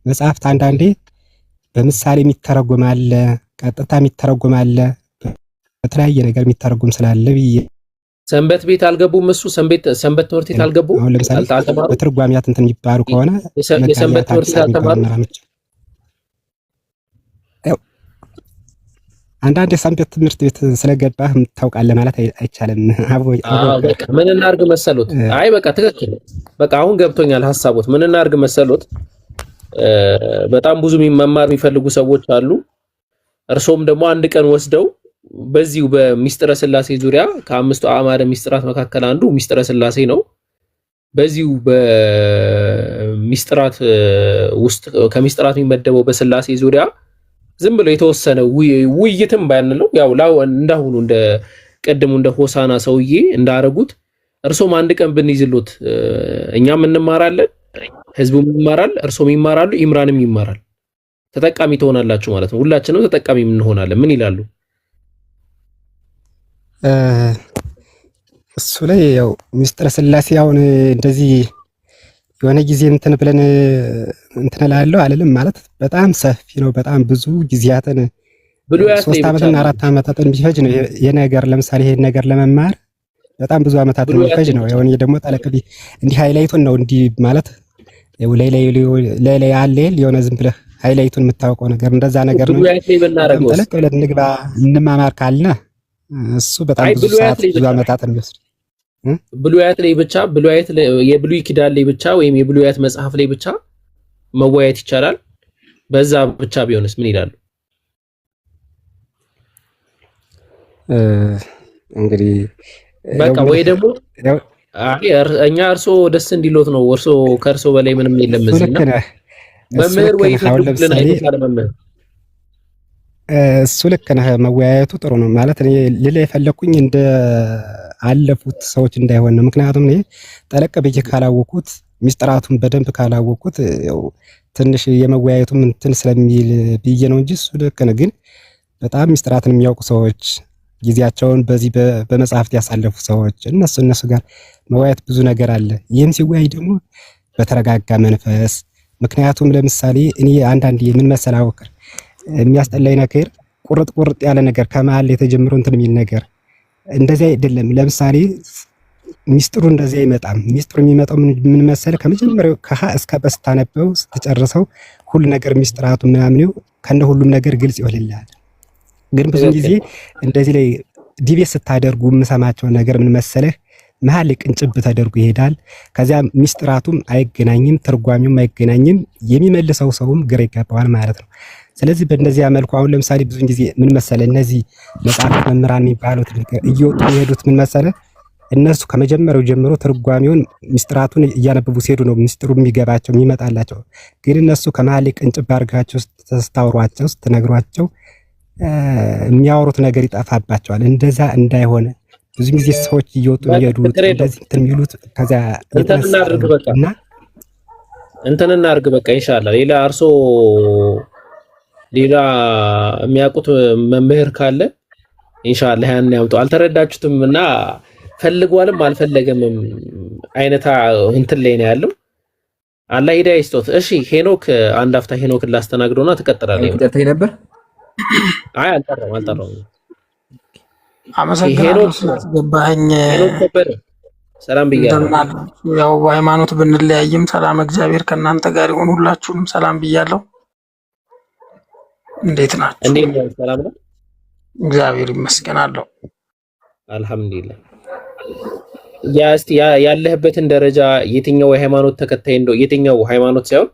መጽሐፍት አንዳንዴ በምሳሌ የሚተረጎም አለ፣ ቀጥታ የሚተረጎም አለ፣ በተለያየ ነገር የሚተረጎም ስላለ ብዬ ሰንበት ቤት አልገቡም። እሱ ሰንበት ትምህርት ቤት አልገቡም። አሁን ለምሳሌ በትርጓሚያት እንትን የሚባሉ ከሆነ የሰንበት ትምህርት ቤት አልተማሩም። አንዳንድ የሰንበት ትምህርት ቤት ስለገባህ ታውቃለህ ማለት አይቻልም። ምን እናርግ መሰሉት? አይ በቃ ትክክል፣ በቃ አሁን ገብቶኛል ሐሳቦት። ምን እናርግ መሰሉት? በጣም ብዙ መማር የሚፈልጉ ሰዎች አሉ። እርሶም ደግሞ አንድ ቀን ወስደው በዚሁ በሚስጥረ ስላሴ ዙሪያ ከአምስቱ አዕማደ ሚስጥራት መካከል አንዱ ሚስጥረ ስላሴ ነው። በዚሁ በሚስጥራት ውስጥ ከሚስጥራት የሚመደበው በስላሴ ዙሪያ ዝም ብሎ የተወሰነ ውይይትም ባያንለው ያው እንዳሁኑ እንደ ቀድሙ እንደ ሆሳና ሰውዬ እንዳረጉት እርሶም አንድ ቀን ብንይዝሎት እኛም እንማራለን፣ ህዝቡም ይማራል፣ እርሶም ይማራሉ፣ ኢምራንም ይማራል። ተጠቃሚ ትሆናላችሁ ማለት ነው። ሁላችንም ተጠቃሚ እንሆናለን። ምን ይላሉ? እሱ ላይ ያው ሚስጥረ ስላሴ አሁን እንደዚህ የሆነ ጊዜ እንትን ብለን እንትን እላለሁ አልልም ማለት በጣም ሰፊ ነው። በጣም ብዙ ጊዜያትን 3 ዓመትና 4 ዓመታትን ቢፈጅ ነው የነገር ለምሳሌ ይሄን ነገር ለመማር በጣም ብዙ ዓመታትን ቢፈጅ ነው። ያው ደግሞ ጠለቅ እንዲህ ሃይላይቱን ነው እንዲህ ማለት ላይ ያለ የሆነ ዝም ብለህ ሃይላይቱን የምታውቀው ነገር እንደዛ ነገር ነው። ጠለቅ ብለን እንግባ እንማማር ካለ እሱ በጣም ብዙ ሰዓት ብዙ ዓመታትን ይወስድ። ብሉያት ላይ ብቻ የብሉይ ኪዳን ላይ ብቻ ወይም የብሉያት መጽሐፍ ላይ ብቻ መወያየት ይቻላል። በዛ ብቻ ቢሆንስ ምን ይላሉ? እንግዲህ በቃ ወይ ደግሞ እኛ እርሶ ደስ እንዲሎት ነው። ከእርሶ በላይ ምንም የለም እዚህና መምህር ወይ ፍልፍልን አይተካለ መምህር እሱ ልክ ነህ። መወያየቱ ጥሩ ነው ማለት እኔ ልል የፈለኩኝ እንደ አለፉት ሰዎች እንዳይሆን ነው። ምክንያቱም እኔ ጠለቅ ብዬ ካላወኩት ሚስጥራቱን በደንብ ካላወኩት ያው ትንሽ የመወያየቱም እንትን ስለሚል ብዬ ነው እንጂ እሱ ልክ ነው። ግን በጣም ሚስጥራትን የሚያውቁ ሰዎች ጊዜያቸውን በዚህ በመጽሐፍት ያሳለፉ ሰዎች እነሱ ጋር መወያየት ብዙ ነገር አለ። ይህም ሲወያይ ደግሞ በተረጋጋ መንፈስ ምክንያቱም ለምሳሌ እኔ አንዳንዴ ምን መሰል አወቅር የሚያስጠላኝ ነገር ቁርጥ ያለ ነገር ከመሃል የተጀመረ እንትን የሚል ነገር እንደዚህ አይደለም። ለምሳሌ ሚስጥሩ እንደዚህ አይመጣም። ሚስጥሩ የሚመጣው ምን መሰለ ከመጀመሪያው ከሀ እስከ በስታነበው ስትጨርሰው ሁሉ ነገር ሚስጥራቱ ምናምን ከነ ሁሉም ነገር ግልጽ ይሆንልሃል። ግን ብዙ ጊዜ እንደዚህ ላይ ዲቤት ስታደርጉ የምሰማቸው ነገር ምን መሰለህ፣ መሀል ላይ ቅንጭብ ተደርጎ ይሄዳል። ከዚያ ሚስጥራቱም አይገናኝም፣ ትርጓሚውም አይገናኝም፣ የሚመልሰው ሰውም ግራ ይገባዋል ማለት ነው። ስለዚህ በእነዚያ መልኩ አሁን ለምሳሌ ብዙ ጊዜ ምን መሰለህ፣ እነዚህ መጽሐፍ መምህራን የሚባሉት ነገር እየወጡ የሚሄዱት ምን መሰለህ፣ እነሱ ከመጀመሪያው ጀምሮ ትርጓሜውን ሚስጥራቱን እያነበቡ ሲሄዱ ነው ሚስጥሩ የሚገባቸው የሚመጣላቸው። ግን እነሱ ከመሀል ላይ ቅንጭብ አድርጋቸው ስታወሯቸው ስትነግሯቸው የሚያወሩት ነገር ይጠፋባቸዋል። እንደዛ እንዳይሆነ ብዙ ጊዜ ሰዎች እየወጡ የሚሄዱት እንደዚህ እንትን የሚሉት ከዛ እንትን እናድርግ በቃ ኢንሻአላህ። ሌላ እርሶ ሌላ የሚያውቁት መምህር ካለ ኢንሻአላህ ያን ያምጡ። አልተረዳችሁትም እና ፈልጓልም አልፈለገምም አይነታ እንትን ላይ ነው ያለው። አላህ ሂዳያ ይስጦት። እሺ ሄኖክ፣ አንድ አፍታ ሄኖክን ላስተናግደውና ትቀጥላለህ። ቀጥተህ ነበር? አይ አልጠራው። አመሰግናለሁ ስላስገባኸኝ። ሰላም ብያለሁ። ያው በሃይማኖት ብንለያይም ሰላም እግዚአብሔር ከእናንተ ጋር ይሁን። ሁላችሁንም ሰላም ብያለሁ። እንዴት ናችሁ? እንዴት ነው? ሰላም ነው? እግዚአብሔር ይመስገናለሁ። አልሐምዱሊላህ። እስቲ ያለህበትን ደረጃ የትኛው የሃይማኖት ተከታይ እንደው የትኛው ሃይማኖት ሳይሆን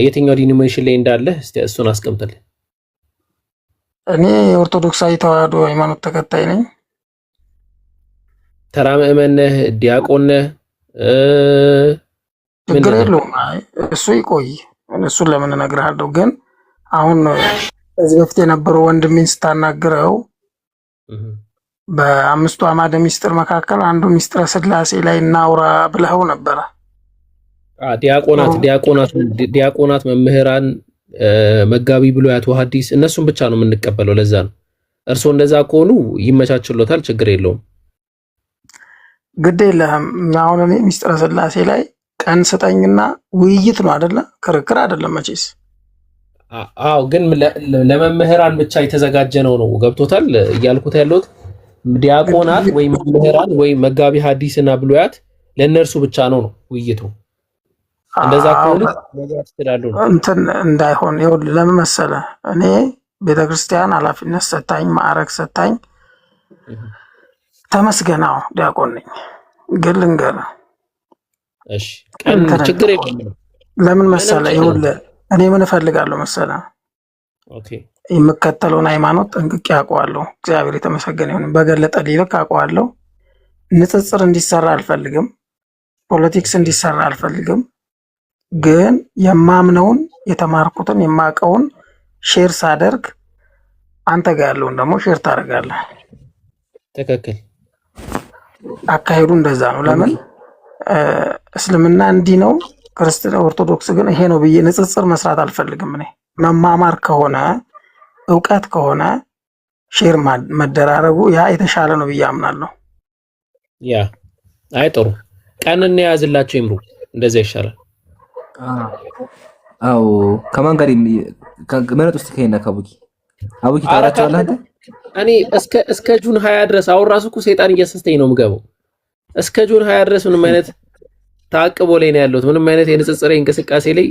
የትኛው ዲኖሚኔሽን ላይ እንዳለህ እስቲ እሱን አስቀምጥልኝ። እኔ የኦርቶዶክሳዊ ተዋህዶ ሃይማኖት ተከታይ ነኝ። ተራ ምእመን ነህ? ዲያቆን ነህ? ችግር የለውም። እሱ ይቆይ፣ እሱን ለምን እነግርሃለሁ። ግን አሁን ከዚህ በፊት የነበረው ወንድሜን ስታናግረው በአምስቱ አዕማደ ምስጢር መካከል አንዱ ምስጢረ ሥላሴ ላይ እናውራ ብለኸው ነበረ። ዲያቆናት መምህራን መጋቢ ብሉያት ወሐዲስ እነሱን ብቻ ነው የምንቀበለው። ለዛ ነው እርስዎ እንደዛ ከሆኑ ይመቻችሎታል፣ ችግር የለውም። ግድ የለህም። አሁን እኔ ምስጢረ ሥላሴ ላይ ቀን ስጠኝና ውይይት ነው አይደለ? ክርክር አይደለም መቼስ። አዎ፣ ግን ለመምህራን ብቻ የተዘጋጀ ነው ገብቶታል እያልኩት ያለሁት። ዲያቆናት ወይ መምህራን ወይ መጋቢ ሐዲስና ብሉያት ለእነርሱ ብቻ ነው ውይይቱ። እንደዛ ከሆነ እንትን እንዳይሆን ይኸውልህ፣ ለምን መሰለህ፣ እኔ ቤተክርስቲያን ኃላፊነት ሰታኝ ማዕረግ ሰታኝ ተመስገናው ዲያቆን ነኝ። ግን ልንገርህ፣ እሺ ችግር የለም። ለምን መሰለህ፣ ይኸውልህ እኔ ምን እፈልጋለሁ መሰለህ፣ የምከተለውን ሃይማኖት ጠንቅቄ አውቀዋለሁ። እግዚአብሔር የተመሰገነ ይሁን። በገለጠልኝ ልክ አውቀዋለሁ። ንጽጽር እንዲሰራ አልፈልግም። ፖለቲክስ እንዲሰራ አልፈልግም። ግን የማምነውን የተማርኩትን የማውቀውን ሼር ሳደርግ አንተ ጋር ያለውን ደግሞ ሼር ታደርጋለህ። ትክክል። አካሄዱ እንደዛ ነው። ለምን እስልምና እንዲህ ነው፣ ክርስትና ኦርቶዶክስ ግን ይሄ ነው ብዬ ንጽጽር መስራት አልፈልግም። እኔ መማማር ከሆነ እውቀት ከሆነ ሼር መደራረጉ ያ የተሻለ ነው ብዬ አምናለሁ። ያ አይ ጥሩ ቀን እንያዝላቸው ይምሩ፣ እንደዛ ይሻላል። አው ከማን ጋር መረጥ ውስጥ ከሄና ከቡኪ አቡኪ ታራቻለህ አንተ? እኔ እስከ ጁን 20 ድረስ አሁን ራሱ እኮ ሰይጣን እያሰስተኝ ነው የምገባው። እስከ ጁን 20 ድረስ ምንም አይነት ታቅቦ ላይ ነው ያለሁት። ምንም አይነት የንጽጽር እንቅስቃሴ ላይ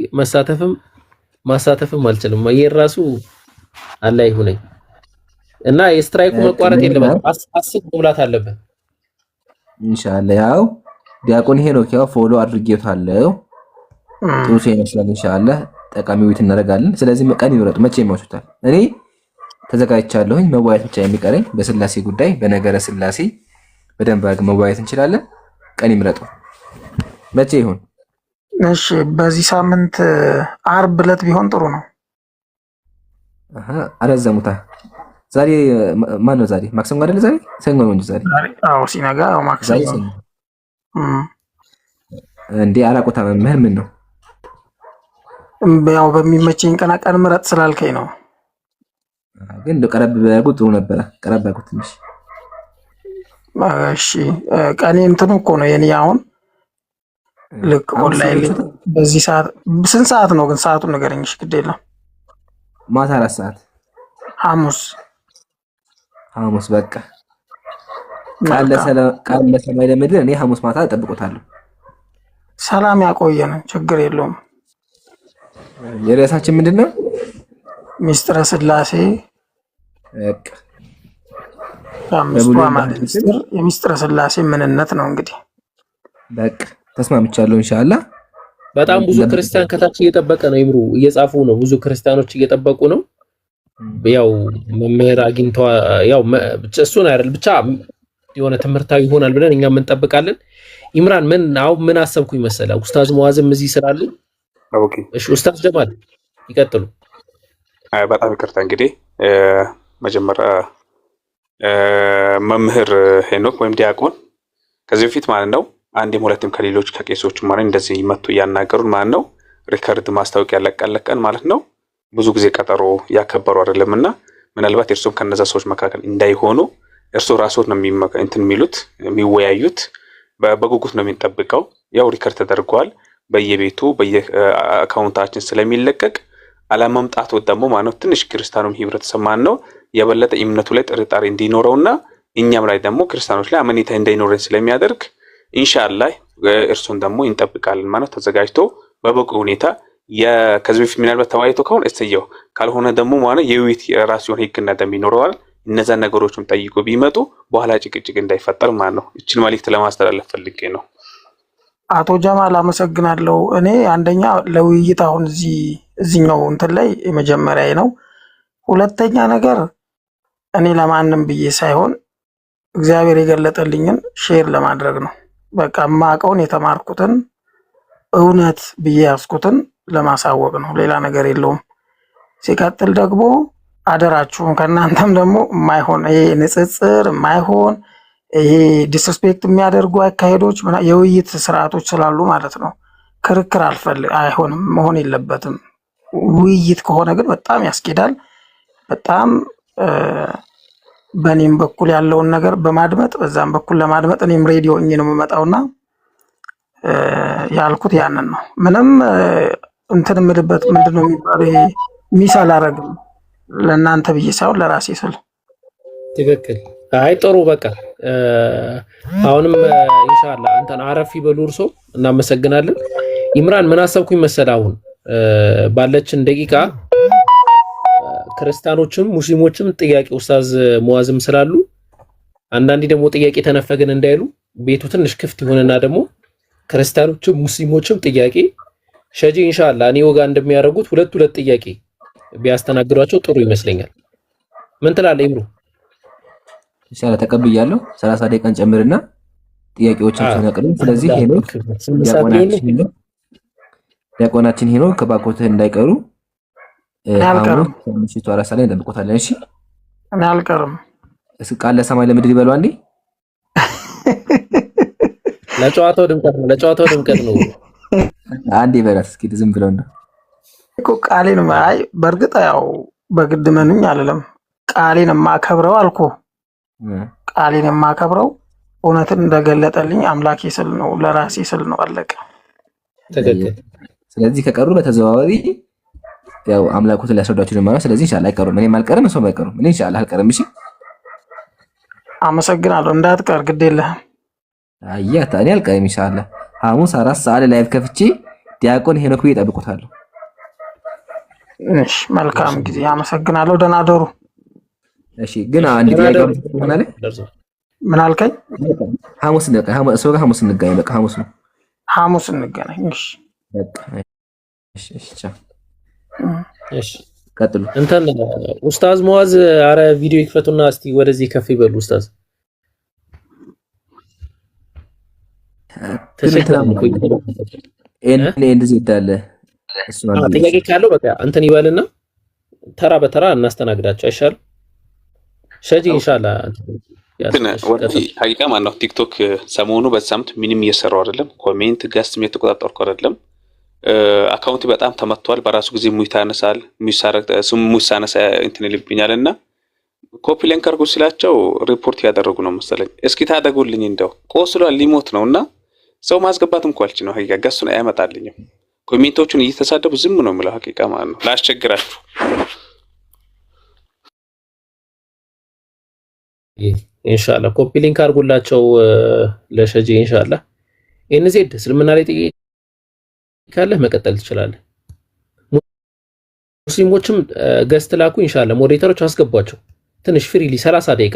ማሳተፍም አልችልም። ይሄን ራሱ አላህ ይሁነኝ እና የስትራይኩ መቋረጥ የለበትም። አስብ መብላት አለበት ኢንሻአላህ። ያው ዲያቆን ሄኖክ ያው ፎሎ አድርጌታለሁ። ጥሩ ይመስላል። ኢንሻአላህ ጠቃሚ ውይይት እናደርጋለን። ስለዚህ ቀን ይወረጥ መቼ ይመቹታል? እኔ ተዘጋጅቻለሁኝ። መወያየት ብቻ የሚቀረኝ በስላሴ ጉዳይ በነገረ ስላሴ በደንብ አድርገን መወያየት እንችላለን። ቀን ይምረጡ። መቼ ይሁን? እሺ በዚህ ሳምንት ዓርብ ዕለት ቢሆን ጥሩ ነው። አረዘሙታ። ዛሬ ማን ነው? ዛሬ ማክሰኞ አይደል? ዛሬ ሰኞ ነው እንጂ ዛሬ። አዎ ሲነጋ ማክሰኞ እንዴ አላቆታ መምህር ምን ነው? ያው በሚመቸኝ ቀን ምረጥ ስላልከኝ ነው። ግን እንደው ቀረብ ባያርጉ ጥሩ ነበረ። ቀረብ ባያርጉ ትንሽ። እሺ ቀኔ እንትኑ እኮ ነው የኔ አሁን ልክ ኦንላይን በዚህ ሰዓት ስንት ሰዓት ነው ግን? ሰዓቱን ንገረኝ እሺ። ግድ የለም ማታ 4 ሰዓት ሐሙስ በቃ ቃል ለሰማይ ለምድር እኔ ሐሙስ ማታ እጠብቆታለሁ። ሰላም ያቆየን፣ ችግር የለውም። የርዕሳችን ምንድነው? ምስጢረ ሥላሴ በቃ አምስቱ አማደ ምስጢር የሚስጥረ ሥላሴ ምንነት ነው እንግዲህ። በቃ ተስማምቻለሁ ኢንሻአላህ። በጣም ብዙ ክርስቲያን ከታች እየጠበቀ ነው። ይምሩ እየጻፉ ነው። ብዙ ክርስቲያኖች እየጠበቁ ነው። ያው መምህር አግኝቷ ያው እሱን አይደል ብቻ የሆነ ትምህርታዊ ይሆናል ብለን እኛም እንጠብቃለን። ኢምራን ምን አሰብኩኝ መሰለ ኡስታዝ ሙአዝም እዚህ ስላሉ። ኦኬ እሺ ኡስታዝ ጀማል ይቀጥሉ። በጣም ይቅርታ እንግዲህ መጀመሪያ መምህር ሄኖክ ወይም ዲያቆን ከዚህ በፊት ማለት ነው አንዴም ሁለቴም ከሌሎች ከቄሶች ማለት እንደዚህ መጥቶ እያናገሩን ማለት ነው ሪከርድ ማስታወቂያ ያለቀለቀን ማለት ነው ብዙ ጊዜ ቀጠሮ ያከበሩ አይደለምና ምናልባት እርሱም ከነዛ ሰዎች መካከል እንዳይሆኑ እርሱ ራስዎት ነው እንትን የሚሉት የሚወያዩት በጉጉት ነው የሚጠብቀው። ያው ሪከርድ ተደርጓል በየቤቱ በየአካውንታችን ስለሚለቀቅ አለመምጣቱ ደግሞ ማለት ትንሽ ክርስቲያኑም ህብረተሰብ ማለት ነው የበለጠ እምነቱ ላይ ጥርጣሬ እንዲኖረውና እኛም ላይ ደግሞ ክርስቲያኖች ላይ አመኔታ እንዳይኖረን ስለሚያደርግ ኢንሻአላህ እርሱን ደግሞ እንጠብቃለን ማለት ተዘጋጅቶ በበቁ ሁኔታ ከዚህ በፊት ምናልባት ተወያይቶ ከሆነ እሰየው ካልሆነ ደግሞ ማለት የውይይት የራሱ የሆነ ህግና ደንብ ይኖረዋል። እነዛ ነገሮችም ጠይቆ ቢመጡ በኋላ ጭቅጭቅ እንዳይፈጠር ማለት ነው። እቺን መልእክት ለማስተላለፍ ፈልጌ ነው። አቶ ጀማል አመሰግናለሁ። እኔ አንደኛ ለውይይት አሁን እዚህኛው እንትን ላይ የመጀመሪያዬ ነው። ሁለተኛ ነገር እኔ ለማንም ብዬ ሳይሆን እግዚአብሔር የገለጠልኝን ሼር ለማድረግ ነው። በቃ ማቀውን የተማርኩትን እውነት ብዬ ያስኩትን ለማሳወቅ ነው። ሌላ ነገር የለውም። ሲቀጥል ደግሞ አደራችሁን ከእናንተም ደግሞ የማይሆን ይሄ ንጽጽር የማይሆን ይሄ ዲስሪስፔክት የሚያደርጉ አካሄዶች የውይይት ስርዓቶች ስላሉ ማለት ነው ክርክር አይሆንም፣ መሆን የለበትም። ውይይት ከሆነ ግን በጣም ያስኬዳል። በጣም በእኔም በኩል ያለውን ነገር በማድመጥ በዛም በኩል ለማድመጥ እኔም ሬዲዮ እኝ ነው የምመጣውና ያልኩት ያንን ነው። ምንም እንትን የምልበት ምንድነው የሚባለው ይሄ ሚስ አላረግም ለእናንተ ብዬ ሳይሆን ለራሴ ስል። ትክክል። አይ ጥሩ በቃ አሁንም ኢንሻአላህ አንተን አረፍ ይበሉ እርሶ። እናመሰግናለን። ኢምራን ምን አሰብኩኝ መሰል አሁን ባለችን ደቂቃ ክርስቲያኖችም ሙስሊሞችም ጥያቄ ኡስታዝ ሙአዝም ስላሉ አንዳንዴ ደግሞ ጥያቄ ተነፈገን እንዳይሉ ቤቱ ትንሽ ክፍት ይሆንና ደግሞ ክርስቲያኖችም ሙስሊሞችም ጥያቄ ሸጂ ኢንሻአላህ እኔ ወጋ እንደሚያደርጉት ሁለት ጥያቄ ቢያስተናግዷቸው ጥሩ ይመስለኛል። ምን ትላለህ ኢምሩ? ኢንሻአላህ ተቀብያለሁ። 30 ደቂቃን ጨምርና ጥያቄዎችን ተነቅልን። ስለዚህ ሄኖክ ዲያቆናችን ሄኖክ ከባኮትህ እንዳይቀሩ አልቀርም። ምሽቱ 4 ሰዓት ላይ እንጠብቆታለን። እሺ እኔ አልቀርም። ቃል ለሰማይ ለምድር ይበሉ አንዴ። ለጨዋታው ድምቀት ነው። አንዴ በላት እስኪ ዝም ብለው ነው እኮ ቃሌን ማይ በእርግጥ ያው በግድ መኑኝ አልልም። ቃሌን ማከብረው አልኩ። ቃሌን ማከብረው እውነትን እንደገለጠልኝ አምላኬ ስል ነው፣ ለራሴ ስል ነው። አለቀ። ተገኘ። ስለዚህ ከቀሩ በተዘዋዋሪ ያው አምላኩት ሊያስረዳችሁ ነው ማለት። ስለዚህ ኢንሻአላህ አይቀሩም። እኔም አልቀርም፣ እሱም አይቀሩም። እኔ ኢንሻአላህ አልቀርም። እሺ አመሰግናለሁ። እንዳትቀር ግድ የለህም። አያታ እኔ አልቀርም ኢንሻአላህ። ሐሙስ 4 ሰዓት ላይቭ ከፍቼ ዲያቆን ሄኖክ ብዬ እጠብቆታለሁ። እሺ መልካም ጊዜ። አመሰግናለሁ። ደህና ደሩ። እሺ ግን አንድ ጥያቄ ሆናለ። ምን አልከኝ? ሐሙስ እንገናኝ። ሐሙስ እንገናኝ። በቃ ሐሙስ እንገናኝ። እሺ በቃ እሺ ቻው። እሺ ቀጥሉ። እንትን ኡስታዝ ሙአዝ አረ ቪዲዮ ይክፈቱና እስቲ ወደዚህ ከፍ ይበሉ ኡስታዝ። እንደዚህ ይዳለ ጥያቄ ካለው በቃ እንትን ይበልና ተራ በተራ እናስተናግዳቸው አይሻልም? ሸጂ ኢንሻአላህ ግን ወዲ ሀቂቃ ማነው ቲክቶክ ሰሞኑ በሳምንት ምንም እየሰራው አይደለም። ኮሜንት ጋስትም የተቆጣጠርኩ አይደለም። አካውንት በጣም ተመቷል። በራሱ ጊዜ ሙይታነሳል ሙይሳነሳ እንትን ይልብኛልና ኮፒ ሊንክ አድርጉ ሲላቸው ሪፖርት ያደረጉ ነው መሰለኝ። እስኪ ታደጉልኝ እንደው ቆስሏል ሊሞት ነውና ሰው ማስገባት እንኳን አልች ነው ሀቂቃ ጋስቱን አያመጣልኝም። ኮሜንቶቹን እየተሳደቡ ዝም ነው የምለው ሀቂቃ ማለት ነው። ላስቸግራችሁ ኢንሻአላህ ኮፒ ሊንክ አድርጉላቸው ለሸጂ ኢንሻአላህ። ኤንዜድ እስልምና ላይ ጥያቄ ካለህ መቀጠል ትችላለህ። ሙስሊሞችም ገስት ላኩ ኢንሻአላህ። ሞዴሬተሮች አስገቧቸው። ትንሽ ፍሪሊ 30 ደቂቃ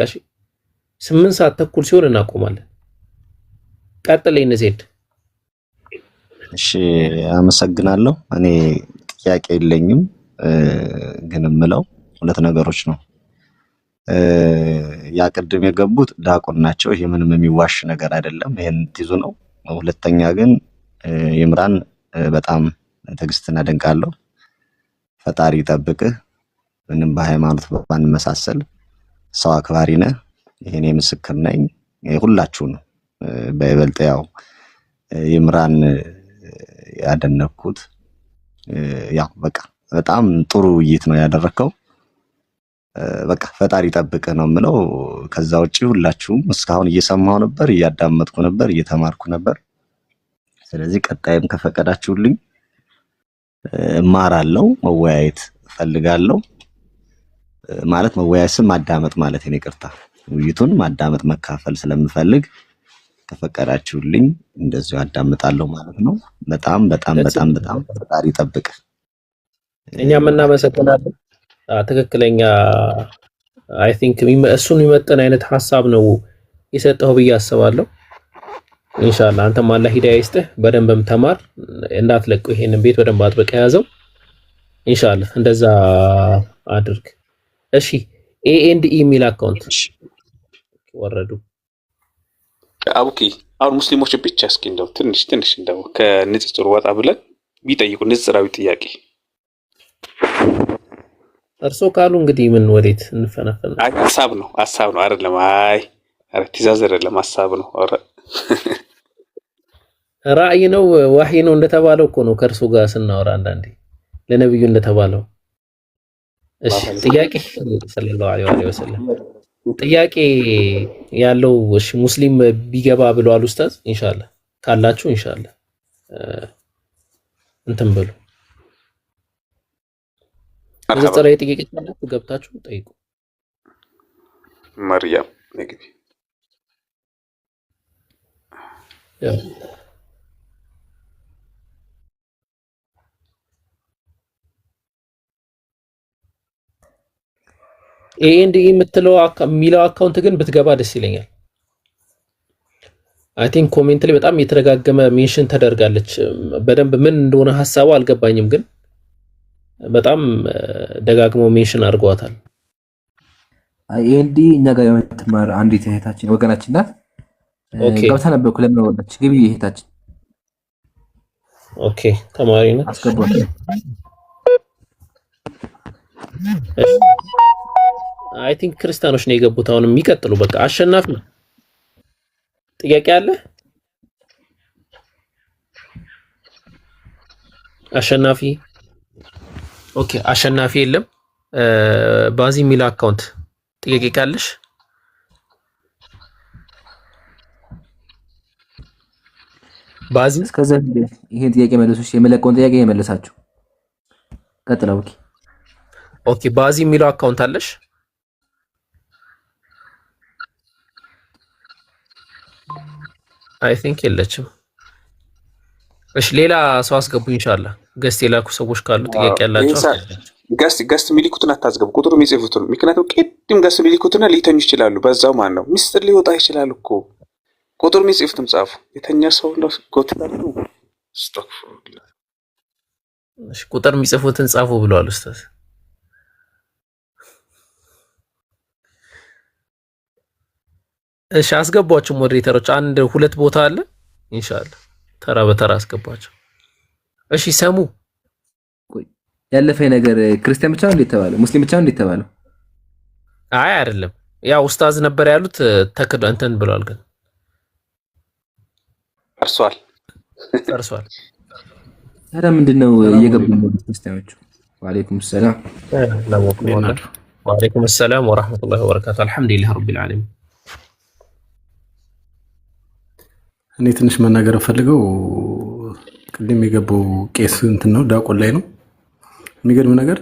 8 ሰዓት ተኩል ሲሆን እናቆማለን። ቀጥል ዜድ። እሺ አመሰግናለሁ። እኔ ጥያቄ የለኝም፣ ግን የምለው ሁለት ነገሮች ነው። ያ ቅድም የገቡት ዲያቆን ናቸው። ይሄ ምንም የሚዋሽ ነገር አይደለም። ይሄን ትይዙ ነው። ሁለተኛ ግን ይምራን በጣም ትዕግስትን አደንቃለሁ። ፈጣሪ ይጠብቅህ። ምንም በሃይማኖት ባንመሳሰል ሰው አክባሪ ነህ። ይሄኔ ምስክር ነኝ። ሁላችሁ ነው። በይበልጥ ያው ይምራን ያደነኩት ያው በቃ በጣም ጥሩ ውይይት ነው ያደረከው። በቃ ፈጣሪ ይጠብቅህ ነው የምለው። ከዛ ውጪ ሁላችሁም እስካሁን እየሰማሁ ነበር፣ እያዳመጥኩ ነበር፣ እየተማርኩ ነበር። ስለዚህ ቀጣይም ከፈቀዳችሁልኝ እማራለሁ፣ መወያየት እፈልጋለሁ። ማለት መወያየት ስም ማዳመጥ ማለት ነው። ይቅርታ ውይይቱን ማዳመጥ መካፈል ስለምፈልግ ከፈቀዳችሁልኝ እንደዚሁ አዳምጣለሁ ማለት ነው። በጣም በጣም በጣም በጣም ፈጣሪ ይጠብቅህ። እኛም እናመሰግናለን። ትክክለኛ አይ ቲንክ እሱን የሚመጥን አይነት ሐሳብ ነው የሰጠው ብዬ አስባለሁ። ኢንሻአላህ አንተም አላህ ሂዳያ ይስጥህ። በደንብም ተማር፣ እንዳትለቀው ይሄንን ቤት በደንብ አጥብቀህ ያዘው። ኢንሻአላህ እንደዛ አድርግ። እሺ ኤኤንዲኢ የሚል አካውንት ወረዱ። አቡኪ አሁን ሙስሊሞች ብቻ እስኪ እንደው ትንሽ እንደው ከንጽጽሩ ወጣ ብለን ቢጠይቁ ንጽራዊ ጥያቄ እርሶ ካሉ እንግዲህ ምን ወዴት እንፈነፈን? አይ ሐሳብ ነው አይደለም። አይ አረ ትእዛዝ አይደለም ሐሳብ ነው። አረ ራእይ ነው ወህይ ነው እንደተባለው እኮ ነው ከእርሱ ጋር ስናወራ አንዳንዴ ለነብዩ እንደተባለው። እሺ ጥያቄ ሰለላሁ ዐለይሂ ወሰለም ጥያቄ ያለው እሺ ሙስሊም ቢገባ ብለዋል ኡስታዝ። ኢንሻአላህ ካላችሁ ኢንሻአላህ እንትን በሉ። ዘጠራ ጥያቄ ካላችሁ ገብታችሁ ጠይቁ። መርያም ነግቢ ኤኤንዲኢ የምትለው የሚለው አካውንት ግን ብትገባ ደስ ይለኛል። አይ ቲንክ ኮሜንት ላይ በጣም የተደጋገመ ሜንሽን ተደርጋለች። በደንብ ምን እንደሆነ ሐሳቡ አልገባኝም፣ ግን በጣም ደጋግሞ ሜንሽን አድርገዋታል። ኤኤንዲኢ እኛ ጋር የምትማር አንዲት እህታችን ወገናችን ናት። ገብታ ነበርኩ። ለምን ወጣች? ግቢ እህታችን። ኦኬ ተማሪ ናት። አስገባች። አይ ቲንክ ክርስቲያኖች ነው የገቡት። አሁን የሚቀጥሉ በቃ አሸናፊ ጥያቄ አለ? አሸናፊ ኦኬ፣ አሸናፊ የለም። ባዚ ሚላ አካውንት ጥያቄ ካለሽ ባዚ እስከዛ ይሄን ጥያቄ መልሱሽ። የመለቀውን ጥያቄ የመለሳችሁ ቀጥለው። ኦኬ ባዚ ሚላ አካውንት አለሽ? አይ ቲንክ የለችም። እሺ ሌላ ሰው አስገቡ። ኢንሻአላህ ገስት የላኩ ሰዎች ካሉ ጥያቄ ያላቸው ገስት የሚልኩትን አታስገቡ፣ ቁጥሩ የሚጽፉትን። ምክንያቱም ቅድም ገስት የሚልኩትና ሊተኙ ይችላሉ። በዛው ማን ነው ሚስጥር ሊወጣ ይችላል እኮ። ቁጥሩ የሚጽፉትም ጻፉ። የተኛ ሰው ነው ጎትታሉ። እሺ ቁጥር የሚጽፉትን ጻፉ ብለዋል ኡስታዝ። እሺ አስገቧቸው ሞዴሬተሮች። አንድ ሁለት ቦታ አለ። ኢንሻአላህ ተራ በተራ አስገቧቸው። እሺ ሰሙ ያለፈ ነገር ክርስቲያን ብቻ ነው እንደተባለው ሙስሊም ብቻ ነው እንደተባለው? አይ አይደለም። ያው ኡስታዝ ነበር ያሉት ተከዶ እንትን ብለዋል፣ ግን ፈርሷል። ታዲያ ምንድነው እየገቡ ነው ክርስቲያኖቹ? ወአለይኩም ሰላም ወአለይኩም ሰላም ወራህመቱላሂ ወበረካቱ። አልሐምዱሊላህ ረቢል ዓለሚን። እኔ ትንሽ መናገር ፈልገው ቅድም የገባው ቄስ እንትን ነው ዲያቆን ላይ ነው። የሚገርም ነገር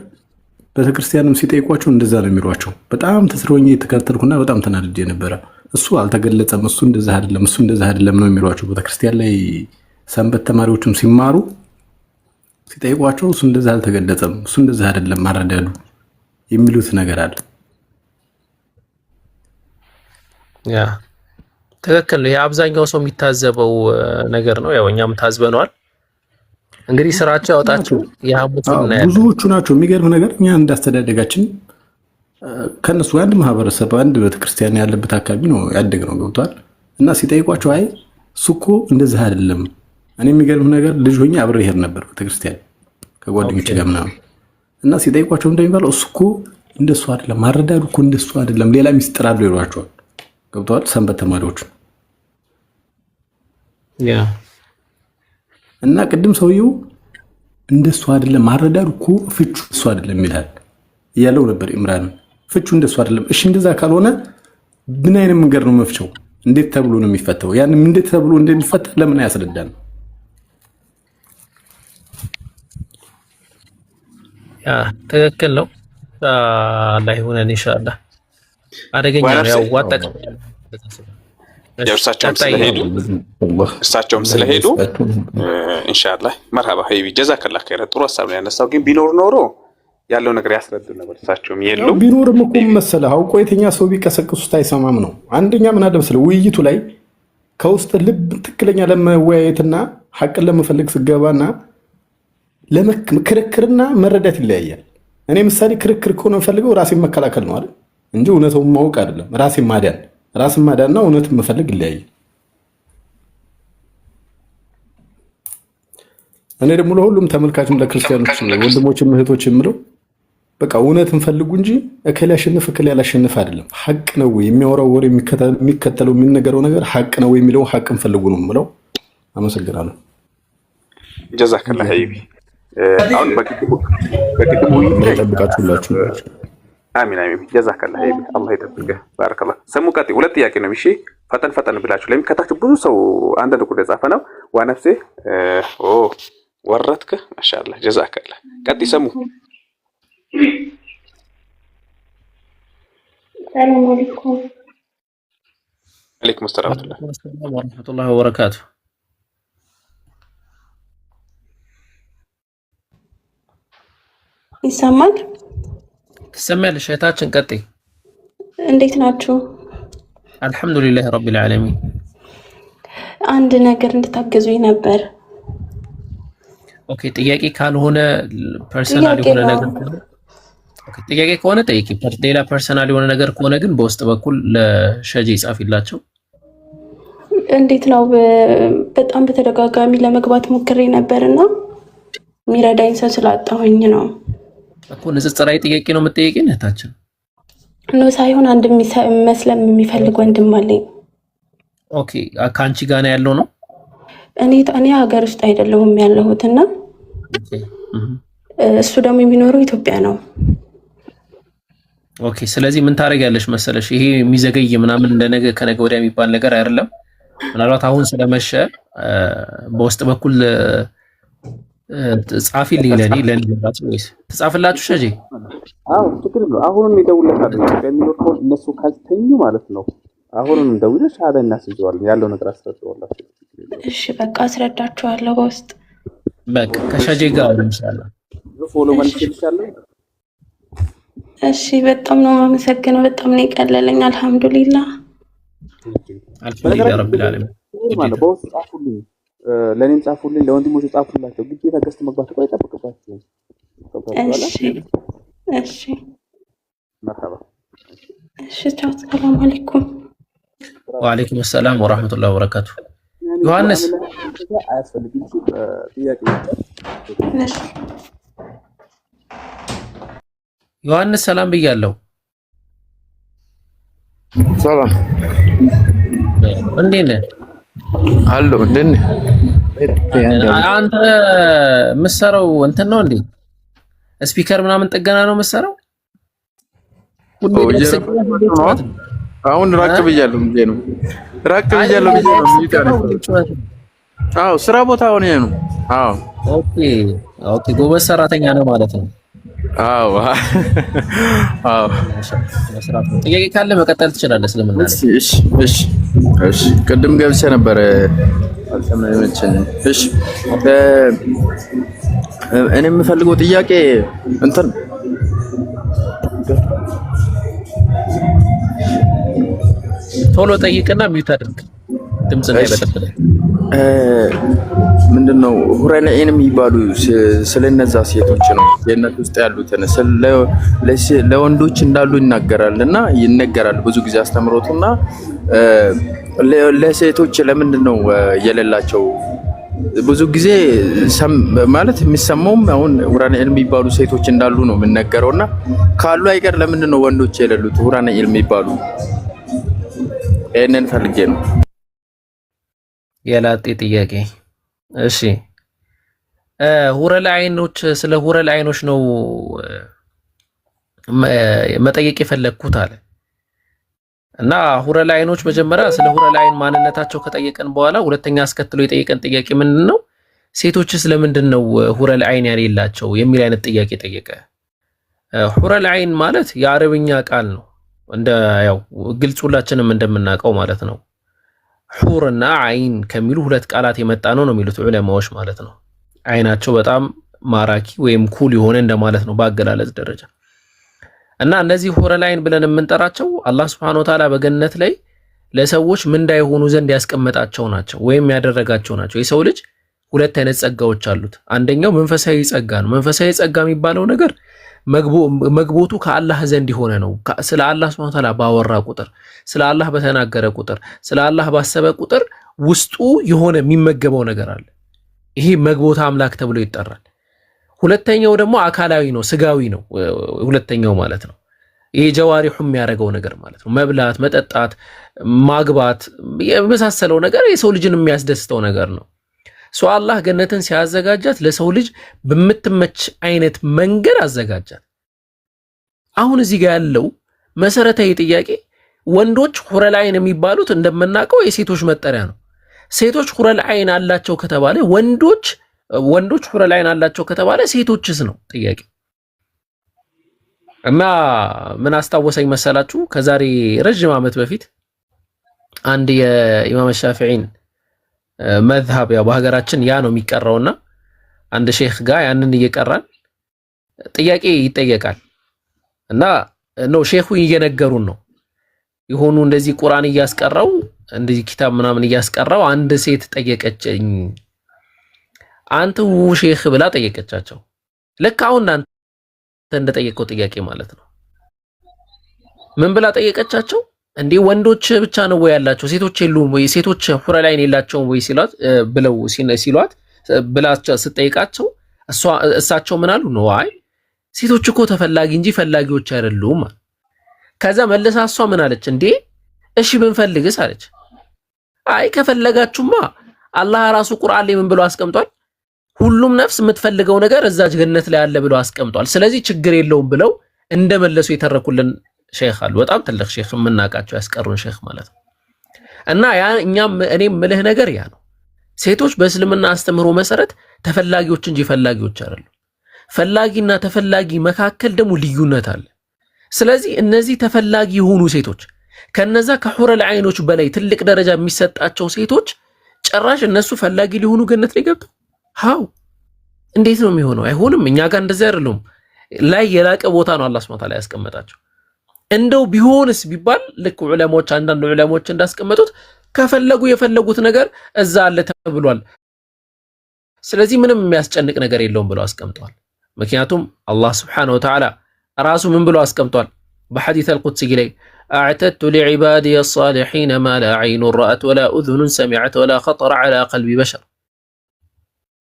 ቤተክርስቲያንም ሲጠይቋቸው እንደዛ ነው የሚሏቸው። በጣም ተስሮኝ የተከታተልኩና በጣም ተናድጄ ነበረ። እሱ አልተገለጸም፣ እሱ እንደዛ አይደለም፣ እሱ እንደዛ አይደለም ነው የሚሏቸው። ቤተክርስቲያን ላይ ሰንበት ተማሪዎችም ሲማሩ ሲጠይቋቸው እሱ እንደዛ አልተገለጸም፣ እሱ እንደዛ አይደለም አረዳዱ የሚሉት ነገር አለ። ያ ትክክል ነው። የአብዛኛው ሰው የሚታዘበው ነገር ነው። ያው እኛም ታዝበነዋል። እንግዲህ ስራቸው ያወጣቸው የሐሙትን ነው ብዙዎቹ ናቸው። የሚገርም ነገር እኛ እንዳስተዳደጋችን ከነሱ አንድ ማህበረሰብ አንድ ቤተክርስቲያን ያለበት አካባቢ ነው ያደግነው ገብቷል። እና ሲጠይቋቸው አይ እሱ እኮ እንደዚህ አይደለም። እኔ የሚገርም ነገር ልጅ ሆኜ አብሬ ሄድ ነበር ቤተክርስቲያን ከጓደኞቼ ጋር ምናምን እና ሲጠይቋቸው እንደሚባለው እሱ እኮ እንደሱ አይደለም፣ ማረዳዱ እኮ እንደሱ አይደለም፣ ሌላ ሚስጥር አለው ይሏቸዋል። ገብቷል። ሰንበት ተማሪዎች ያ እና ቅድም ሰውየው እንደሱ አይደለም ማረዳዱ እኮ ፍቹ እሱ አይደለም ይላል እያለው ነበር ኢምራን። ፍቹ እንደሱ አይደለም። እሺ እንደዛ ካልሆነ ምን አይነት መንገድ ነው መፍቻው? እንዴት ተብሎ ነው የሚፈታው? ያንም እንዴት ተብሎ እንደሚፈታ ለምን አያስረዳን? ያ ትክክል ነው። አላህ ይሁነን ኢንሻአላህ። አደገኛ ነው ያው ዋጣቀ እርሳቸውም ስለሄዱ ኢንሻአላህ መርሃባ ሀይቢ ጀዛከላህ ኸይር። ጥሩ ሀሳብ ነው ያነሳው። ግን ቢኖር ኖሮ ያለው ነገር ያስረዱ ነበር። እርሳቸውም የሉም። ቢኖርም እኮ መሰለህ አውቆ የተኛ ሰው ቢቀሰቅሱት አይሰማም ነው። አንደኛ ምን አለ መሰለህ ውይይቱ ላይ ከውስጥ ልብ ትክክለኛ ለመወያየትና ሐቅን ለመፈለግ ስገባና ለክርክርና መረዳት ይለያያል። እኔ ምሳሌ ክርክር ከሆነ ፈልገው ራሴን መከላከል ነው አይደል እንጂ እውነቱን ማወቅ አይደለም። ራስን ማዳንና እውነትን መፈለግ ይለያያል። እኔ ደግሞ ለሁሉም ተመልካችም ለክርስቲያኖች ወንድሞችም እህቶች የምለው በቃ እውነትን ፈልጉ እንጂ እከሌ ያሸንፍ እከሌ ያላሸንፍ አይደለም። ሐቅ ነው የሚያወራው ወሬ የሚከተለው የሚነገረው ነገር ሐቅ ነው የሚለው ሐቅን ፈልጉ ነው የምለው። አመሰግናለሁ። ጀዛከላህ ሀይቢ። አሁን በቅድሙ ይጠብቃችሁላችሁ። አሚን አሚን። ጀዛከላህ ሀይቢ። አላህ ይጠብቅህ። ባረከላህ። ሰሙ ቀጥ ሁለት ጥያቄ ነው። እሺ ፈጠን ብላችሁ ለሚከታችሁ ብዙ ሰው አንዳንድ ቁጥር የጻፈ ነው። ዋነፍሴ ወረትከ ማሻአላህ ጀዛከላህ። ቀጥ ሰሙ። ሰላም አለይኩም። አለይኩም ሰላም ወራህመቱላሂ ወበረካቱ። ይሰማል? ትሰማለሽ? እህታችን ቀጥይ። እንዴት ናችሁ? አልሐምዱሊላህ ረቢል ዓለሚን። አንድ ነገር እንድታገዙኝ ነበር። ኦኬ፣ ጥያቄ ካልሆነ ፐርሰናል የሆነ ነገር ጥያቄ ከሆነ ጠይቂ። ሌላ ፐርሰናል የሆነ ነገር ከሆነ ግን በውስጥ በኩል ለሸጂ ጻፊላቸው። እንዴት ነው? በጣም በተደጋጋሚ ለመግባት ሞክሬ ነበርና የሚረዳኝ ሰው ስላጣሁኝ ነው እኮ። ንጽጽራዊ ጥያቄ ነው የምትጠይቂን እህታችን? ኖ ሳይሆን አንድ መስለም የሚፈልግ ወንድም አለኝ። ኦኬ፣ ከአንቺ ጋር ነው ያለው ነው? እኔ ሀገር ውስጥ አይደለሁም ያለሁትና እሱ ደግሞ የሚኖረው ኢትዮጵያ ነው። ኦኬ፣ ስለዚህ ምን ታደርጊያለሽ መሰለሽ? ይሄ የሚዘገይ ምናምን እንደ ነገ ከነገ ወዲያ የሚባል ነገር አይደለም። ምናልባት አሁን ስለመሸ በውስጥ በኩል ጻፊልኝ ለኔ ወይስ ትጻፍላችሁ ሸጂ? አዎ ችግር ነው። አሁንም ይደውልላታል ከሚኖር ከሆነ እነሱ ካልተኙ ማለት ነው። አሁንም ደውለሽ አለ እናስይዘዋለን ያለው ነገር አስረዳዋላችሁ። እሺ በቃ አስረዳችኋለሁ በውስጥ በቃ ከሸጂ ጋር እንሻላ ፎሎ ማለት ይችላል። እሺ በጣም ነው የማመሰግነው። በጣም ነው የቀለለኝ። አልሐምዱሊላህ አልሐምዱሊላህ ረቢል ዓለሚን። ማለት በውስጥ ጻፉልኝ፣ ለኔም ጻፉልኝ፣ ለወንድሞች ጻፉላቸው። ግዴታ ገስት መግባት እኮ አይጠብቅባችሁም። እሺ መርሐባ። እሺ ቻው። ሰላም አለይኩም። ወአለይኩም ሰላም ወራህመቱላሂ ወበረካቱ። ዮሐንስ አያስፈልግም ጥያቄ ዮሐንስ ሰላም ብያለሁ። ሰላም እንዴት ነህ? አሎ እንዴት ነህ? አንተ የምትሰራው እንትን ነው እንዴ? ስፒከር ምናምን ጥገና ነው የምትሰራው? አሁን ራቅ ብያለሁ እንዴ ነው? ራቅ ብያለሁ ነው። አዎ ስራ ቦታ ሆነ ነው። አዎ ኦኬ ጎበዝ ሰራተኛ ነው ማለት ነው። አዎ አዎ ጥያቄ ካለ መቀጠል ትችላለህ። ስለምን እሺ ቅድም ገብቼ ነበር አልተመቸኝ። እሺ እኔ የምፈልገው ጥያቄ እንትን ቶሎ ጠይቅና ሚውት አድርግ ድምጽ እንዳይበጠበጥ። ምንድነው ሁረለዒን የሚባሉ ስለነዛ ሴቶች ነው ጀነት ውስጥ ያሉትን ለወንዶች እንዳሉ ይነገራል ብዙ ጊዜ አስተምሮቱና ለሴቶች ለምንድነው የሌላቸው? ብዙ ጊዜ ማለት የሚሰማውም አሁን ሁረለዒን የሚባሉ ሴቶች እንዳሉ ነው የምነገረውና ካሉ አይቀር ለምንድነው ወንዶች የሌሉት ሁረለዒን የሚባሉ? እነን ፈልጌ ነው የላጤ ጥያቄ። እሺ ሁረለዓይኖች ስለ ሁረለዓይኖች ነው መጠየቅ የፈለግኩት አለ እና ሁረለዓይኖች መጀመሪያ ስለ ሁረለዓይን ማንነታቸው ከጠየቀን በኋላ ሁለተኛ አስከትሎ የጠየቀን ጥያቄ ምንድነው? ሴቶችስ ለምንድን ነው ሁረለዓይን ያሌላቸው የሚል አይነት ጥያቄ ጠየቀ። ሁረለዓይን ማለት የአረብኛ ቃል ነው እንደ ያው ግልጽ ሁላችንም እንደምናውቀው ማለት ነው። ሑርና አይን ከሚሉ ሁለት ቃላት የመጣ ነው የሚሉት ዑለማዎች ማለት ነው። አይናቸው በጣም ማራኪ ወይም ኩል የሆነ እንደማለት ነው በአገላለጽ ደረጃ። እና እነዚህ ሁረለዓይን ብለን የምንጠራቸው አላህ Subhanahu Wa Ta'ala በገነት ላይ ለሰዎች ምንዳ የሆኑ ዘንድ ያስቀመጣቸው ናቸው ወይም ያደረጋቸው ናቸው። የሰው ልጅ ሁለት አይነት ጸጋዎች አሉት። አንደኛው መንፈሳዊ ጸጋ ነው። መንፈሳዊ ጸጋ የሚባለው ነገር መግቦቱ ከአላህ ዘንድ የሆነ ነው። ስለ አላህ Subhanahu Wa Ta'ala ባወራ ቁጥር፣ ስለ አላህ በተናገረ ቁጥር፣ ስለ አላህ ባሰበ ቁጥር ውስጡ የሆነ የሚመገበው ነገር አለ። ይሄ መግቦታ አምላክ ተብሎ ይጠራል። ሁለተኛው ደግሞ አካላዊ ነው፣ ስጋዊ ነው። ሁለተኛው ማለት ነው ይሄ ጀዋሪሁ የሚያደርገው ነገር ማለት ነው። መብላት፣ መጠጣት፣ ማግባት የመሳሰለው ነገር የሰው ልጅን የሚያስደስተው ነገር ነው። አላህ ገነትን ሲያዘጋጃት ለሰው ልጅ በምትመች አይነት መንገድ አዘጋጃት። አሁን እዚህ ጋር ያለው መሰረታዊ ጥያቄ ወንዶች ሁረለዓይን የሚባሉት እንደምናውቀው የሴቶች መጠሪያ ነው። ሴቶች ሁረለዓይን አላቸው ከተባለ ወንዶች ሁረለዓይን አላቸው ከተባለ ሴቶችስ ነው ጥያቄ። እና ምን አስታወሰኝ መሰላችሁ? ከዛሬ ረጅም ዓመት በፊት አንድ የኢማም ሻፊዒን መዝሀብ ያው በሀገራችን ያ ነው የሚቀራውና አንድ ሼክ ጋር ያንን እየቀራን ጥያቄ ይጠየቃል እና ነው ሼኹ እየነገሩን ነው የሆኑ እንደዚህ ቁርአን እያስቀራው እንደዚህ ኪታብ ምናምን እያስቀራው አንድ ሴት ጠየቀችኝ። አንተ ሼክ ብላ ጠየቀቻቸው። ልክ አሁን እናንተ እንደጠየቀው ጥያቄ ማለት ነው። ምን ብላ ጠየቀቻቸው? እንዴ ወንዶች ብቻ ነው ወይ ያላቸው ሴቶች የሉም ወይ ሴቶች ሁረለዓይን የላቸውም ወይ ሲሏት ብለው ሲሏት ብላቸው ስትጠይቃቸው እሳቸው ምን አሉ ነው አይ ሴቶች እኮ ተፈላጊ እንጂ ፈላጊዎች አይደሉም። ከዛ መልሳ እሷ ምን አለች? እንዴ እሺ ብንፈልግስ አለች። አይ ከፈለጋችሁማ አላህ ራሱ ቁርአን ላይ ምን ብሎ አስቀምጧል? ሁሉም ነፍስ የምትፈልገው ነገር እዛ ገነት ላይ አለ ብሎ አስቀምጧል። ስለዚህ ችግር የለውም ብለው እንደመለሱ የተረኩልን ሼክ አሉ። በጣም ትልቅ ሼክ የምናውቃቸው ያስቀሩን ሼክ ማለት ነው። እና ያ እኔም ምልህ ነገር ያ ነው። ሴቶች በእስልምና አስተምህሮ መሰረት ተፈላጊዎች እንጂ ፈላጊዎች አይደሉም። ፈላጊና ተፈላጊ መካከል ደግሞ ልዩነት አለ። ስለዚህ እነዚህ ተፈላጊ የሆኑ ሴቶች ከነዛ ከሁረለዓይኖች በላይ ትልቅ ደረጃ የሚሰጣቸው ሴቶች ጭራሽ እነሱ ፈላጊ ሊሆኑ ገነት ላይ ገብተው ሃው እንዴት ነው የሚሆነው? አይሆንም። እኛ ጋር እንደዚህ አይደለም። ላይ የላቀ ቦታ ነው አላህ Subhanahu Wa Ta'ala ያስቀመጣቸው። እንደው ቢሆንስ ቢባል ልክ ዑለሞች አንዳንድ ዑለሞች እንዳስቀመጡት ከፈለጉ የፈለጉት ነገር እዛ አለ ተብሏል። ስለዚህ ምንም የሚያስጨንቅ ነገር የለውም ብለው አስቀምጠዋል። ምክንያቱም አላህ Subhanahu Wa Ta'ala ራሱ ምን ብሎ አስቀምጧል? በሐዲስ አልቁድሲ ላይ አዕተድቱ ሊዒባዲየ الصالحين ما لا عين رأت ولا أذن سمعت ولا خطر على قلب بشر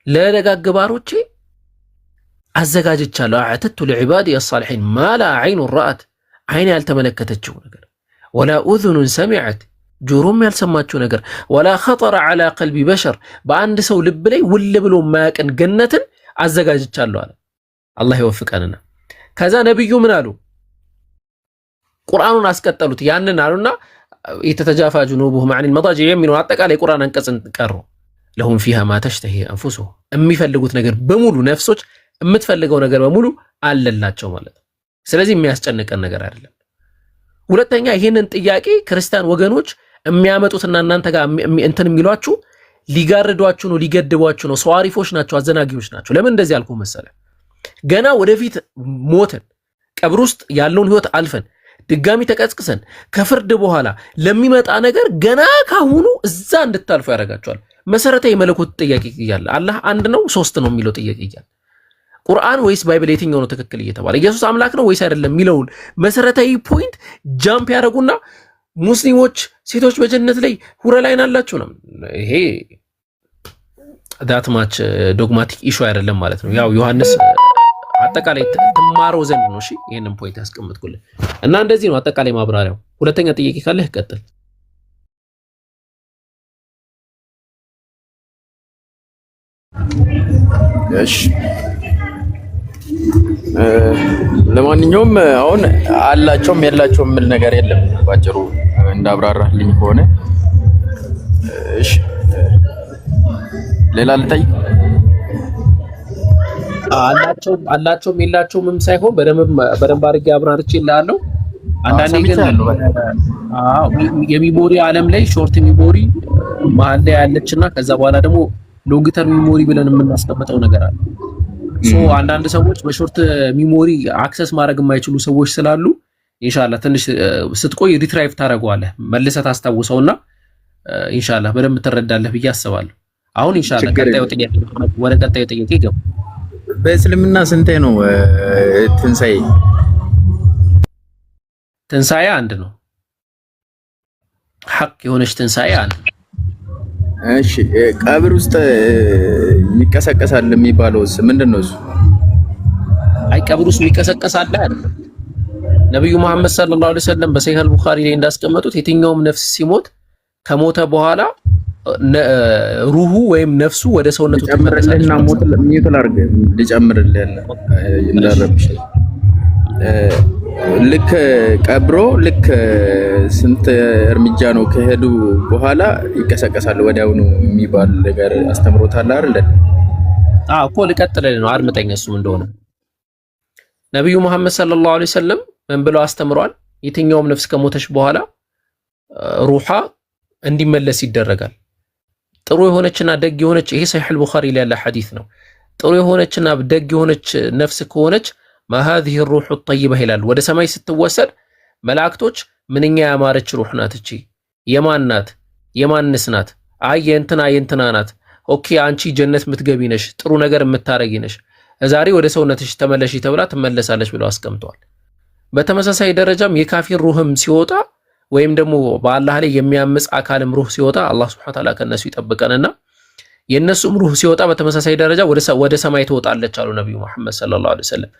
ለደጋግ ባሮቼ አዘጋጅቻለሁ። አዕተድቱ ሊዒባዲየ الصالحين ما لا عين رأت አይን ያልተመለከተችው ነገር ወላ ኡዝኑን ሰሚዐት ጆሮም ያልሰማችው ነገር ወላ ኸጠረ ዐላ ቀልቢ በሸር በአንድ ሰው ልብ ላይ ውል ብሎ የማያውቅን ገነትን አዘጋጅቻለሁ አለ። አላህ ይወፍቀንና ከዛ ነብዩ ምን አሉ? ቁርአኑን አስቀጠሉት። ያንን አሉና የተተጃፋ ጁኑቡሁም ዐኒል መዳጂዕ የሚለውን አጠቃላይ ቁርአን አንቀጽን ቀሩ። ለሁም ፊሃ ማ ተሽተሂ አንፉሱሁም የሚፈልጉት ነገር በሙሉ ነፍሶች የምትፈልገው ነገር በሙሉ አለላቸው ማለት ነው። ስለዚህ የሚያስጨንቀን ነገር አይደለም። ሁለተኛ ይህንን ጥያቄ ክርስቲያን ወገኖች የሚያመጡትና እናንተ ጋር እንትን የሚሏችሁ ሊጋርዷችሁ ነው፣ ሊገድቧችሁ ነው። ሰዋሪፎች ናቸው፣ አዘናጊዎች ናቸው። ለምን እንደዚህ አልኩ መሰለ? ገና ወደፊት ሞተን ቀብር ውስጥ ያለውን ህይወት አልፈን ድጋሚ ተቀስቅሰን ከፍርድ በኋላ ለሚመጣ ነገር ገና ካሁኑ እዛ እንድታልፉ ያደርጋቸዋል። መሰረታዊ መለኮት ጥያቄ እያለ አላህ አንድ ነው 3 ነው የሚለው ጥያቄ እያለ ቁርአን ወይስ ባይብል የትኛው ነው ትክክል እየተባለ ኢየሱስ አምላክ ነው ወይስ አይደለም የሚለውን መሰረታዊ ፖይንት ጃምፕ ያደርጉና ሙስሊሞች ሴቶች በጀነት ላይ ሁረ ላይ ናላችሁ ነው። ይሄ ዳት ማች ዶግማቲክ ኢሹ አይደለም ማለት ነው። ያው ዮሐንስ አጠቃላይ ተማረው ዘንድ ነው። እሺ ይሄንን ፖይንት ያስቀምጥኩልህ እና እንደዚህ ነው አጠቃላይ ማብራሪያው። ሁለተኛ ጥያቄ ካለህ ቀጥል። እሺ ለማንኛውም አሁን አላቸውም የላቸውም ምን ነገር የለም ባጭሩ እንዳብራራልኝ ከሆነ እሺ ሌላ ልታይ አላቸውም የላቸውም ሳይሆን በደንብ አድርጌ አብራርቼ እልሃለሁ። አንዳንዴ ግን የሚሞሪ ዓለም ላይ ሾርት ሚሞሪ መሀል ላይ ያለችና ከዛ በኋላ ደግሞ ሎንግ ተርም ሚሞሪ ብለን የምናስቀምጠው ነገር አለ። ሶ አንዳንድ ሰዎች በሾርት ሚሞሪ አክሰስ ማድረግ የማይችሉ ሰዎች ስላሉ ኢንሻአላህ ትንሽ ስትቆይ ሪትራይቭ ታደርገዋለህ መልሰህ ታስታውሰውና ኢንሻአላህ በደንብ ትረዳለህ ብዬ አስባለሁ። አሁን ኢንሻአላህ ወደ ቀጣዩ ጥያቄ ገቡ። በእስልምና ስንቴ ነው ትንሳኤ አንድ ነው። ሐቅ የሆነች ትንሳኤ አንድ ነው። እሺ ቀብር ውስጥ ይቀሰቀሳል የሚባለውስ ምንድነው እሱ? አይ ቀብር ውስጥ ይቀሰቀሳል አይደለም። ነብዩ መሐመድ ሰለላሁ ዐለይሂ ወሰለም በሰሂህ አልቡኻሪ ላይ እንዳስቀመጡት የትኛውም ነፍስ ሲሞት ከሞተ በኋላ ሩሁ ወይም ነፍሱ ወደ ሰውነቱ ተመለሰና ሞት ሚውተል አርገ ሊጨምርልህ እንዳረብሽ ልክ ቀብሮ ልክ ስንት እርምጃ ነው ከሄዱ በኋላ ይቀሰቀሳል ወዲያውኑ የሚባል ነገር አስተምሮታል አይደል? እኮ ልቀጥልልህ ነው አድምጠኝ። እሱም እንደሆነ ነብዩ መሐመድ ሰለላሁ ዐለይሂ ወሰለም ምን ብለው አስተምሯል? የትኛውም ነፍስ ከሞተች በኋላ ሩሃ እንዲመለስ ይደረጋል። ጥሩ የሆነችና ደግ የሆነች ይሄ ሰሂህ አልቡኻሪ ላይ ያለ ሐዲስ ነው። ጥሩ የሆነችና ደግ የሆነች ነፍስ ከሆነች ማሃዚህ الروح الطيبة ይላል። ወደ ሰማይ ስትወሰድ መላእክቶች ምንኛ ያማረች ሩህ ናት እቺ የማን ናት የማንስ ናት? አይ የእንትና ናት። ኦኬ አንቺ ጀነት ምትገቢ ነሽ፣ ጥሩ ነገር የምታረጊ ነሽ፣ ዛሬ ወደ ሰውነትሽ ተመለሺ ተብላ ትመለሳለች ብለው አስቀምጠዋል። በተመሳሳይ ደረጃም የካፊር ሩህም ሲወጣ ወይም ደግሞ በአላህ ላይ የሚያምጽ አካልም ሩህ ሲወጣ አላህ Subhanahu Wa Ta'ala ከነሱ ይጠብቀንና የነሱም ሩህ ሲወጣ በተመሳሳይ ደረጃ ወደ ሰማይ ትወጣለች አሉ ነብዩ መሐመድ ሰለላሁ ዐለይሂ ወሰለም።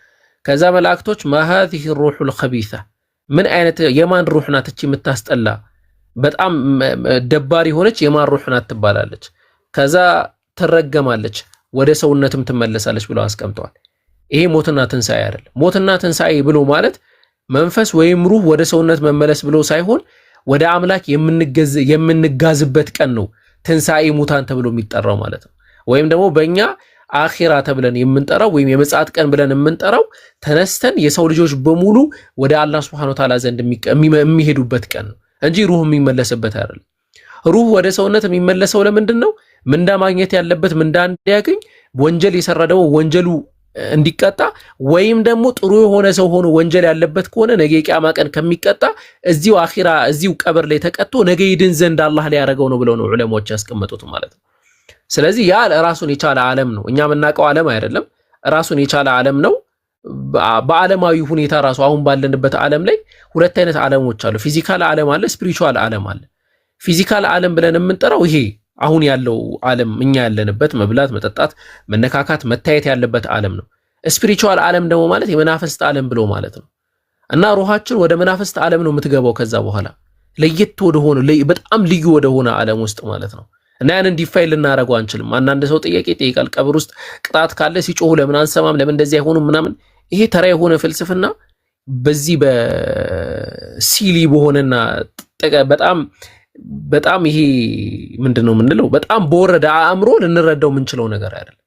ከዛ መላእክቶች ማሃዚህ الروح الخبيثة ምን አይነት የማን ሩህ ናት እቺ የምታስጠላ በጣም ደባሪ ሆነች የማን ሩህ ናት ትባላለች። ከዛ ትረገማለች ወደ ሰውነትም ትመለሳለች ብለው አስቀምጠዋል። ይሄ ሞትና ትንሳኤ አይደለም። ሞትና ትንሳኤ ብሎ ማለት መንፈስ ወይም ሩህ ወደ ሰውነት መመለስ ብሎ ሳይሆን ወደ አምላክ የምንጋዝበት ቀን ነው ትንሳኤ ሙታን ተብሎ የሚጠራው ማለት ነው። ወይም ደግሞ በእኛ አኺራ ተብለን የምንጠራው ወይም የምጽአት ቀን ብለን የምንጠራው ተነስተን የሰው ልጆች በሙሉ ወደ አላህ Subhanahu Wa Ta'ala ዘንድ የሚሄዱበት ቀን ነው እንጂ ሩህ የሚመለስበት አይደለም። ሩህ ወደ ሰውነት የሚመለሰው ለምንድን ነው? ምንዳ ማግኘት ያለበት ምንዳ እንዲያገኝ፣ ወንጀል የሰራ ደግሞ ወንጀሉ እንዲቀጣ፣ ወይም ደግሞ ጥሩ የሆነ ሰው ሆኖ ወንጀል ያለበት ከሆነ ነገ ቂያማ ቀን ከሚቀጣ እዚሁ አኺራ እዚሁ ቀብር ላይ ተቀጥቶ ነገ ይድን ዘንድ አላህ ላይ ያደረገው ነው ብለው ነው ዑለማዎች ያስቀመጡት ማለት ነው። ስለዚህ ያ ራሱን የቻለ ዓለም ነው። እኛ የምናውቀው ዓለም አይደለም፣ ራሱን የቻለ ዓለም ነው። በዓለማዊ ሁኔታ ራሱ አሁን ባለንበት ዓለም ላይ ሁለት አይነት ዓለሞች አሉ። ፊዚካል ዓለም አለ፣ ስፒሪቹዋል ዓለም አለ። ፊዚካል ዓለም ብለን የምንጠራው ይሄ አሁን ያለው ዓለም እኛ ያለንበት መብላት፣ መጠጣት፣ መነካካት፣ መታየት ያለበት ዓለም ነው። ስፒሪቹዋል ዓለም ደግሞ ማለት የመናፍስት ዓለም ብሎ ማለት ነው። እና ሩሃችን ወደ መናፍስት ዓለም ነው የምትገባው ከዛ በኋላ ለየት ወደ ሆነ በጣም ልዩ ወደ ሆነ ዓለም ውስጥ ማለት ነው። እና ያንን ዲፋይል ልናደርገው አንችልም። አንዳንድ ሰው ጥያቄ ይጠይቃል። ቀብር ውስጥ ቅጣት ካለ ሲጮሁ ለምን አንሰማም? ለምን እንደዚህ አይሆኑም? ምናምን ይሄ ተራ የሆነ ፍልስፍና በዚህ በሲሊ በሆነና በጣም ይሄ ምንድነው የምንለው በጣም በወረደ አእምሮ ልንረዳው የምንችለው ነገር አይደለም።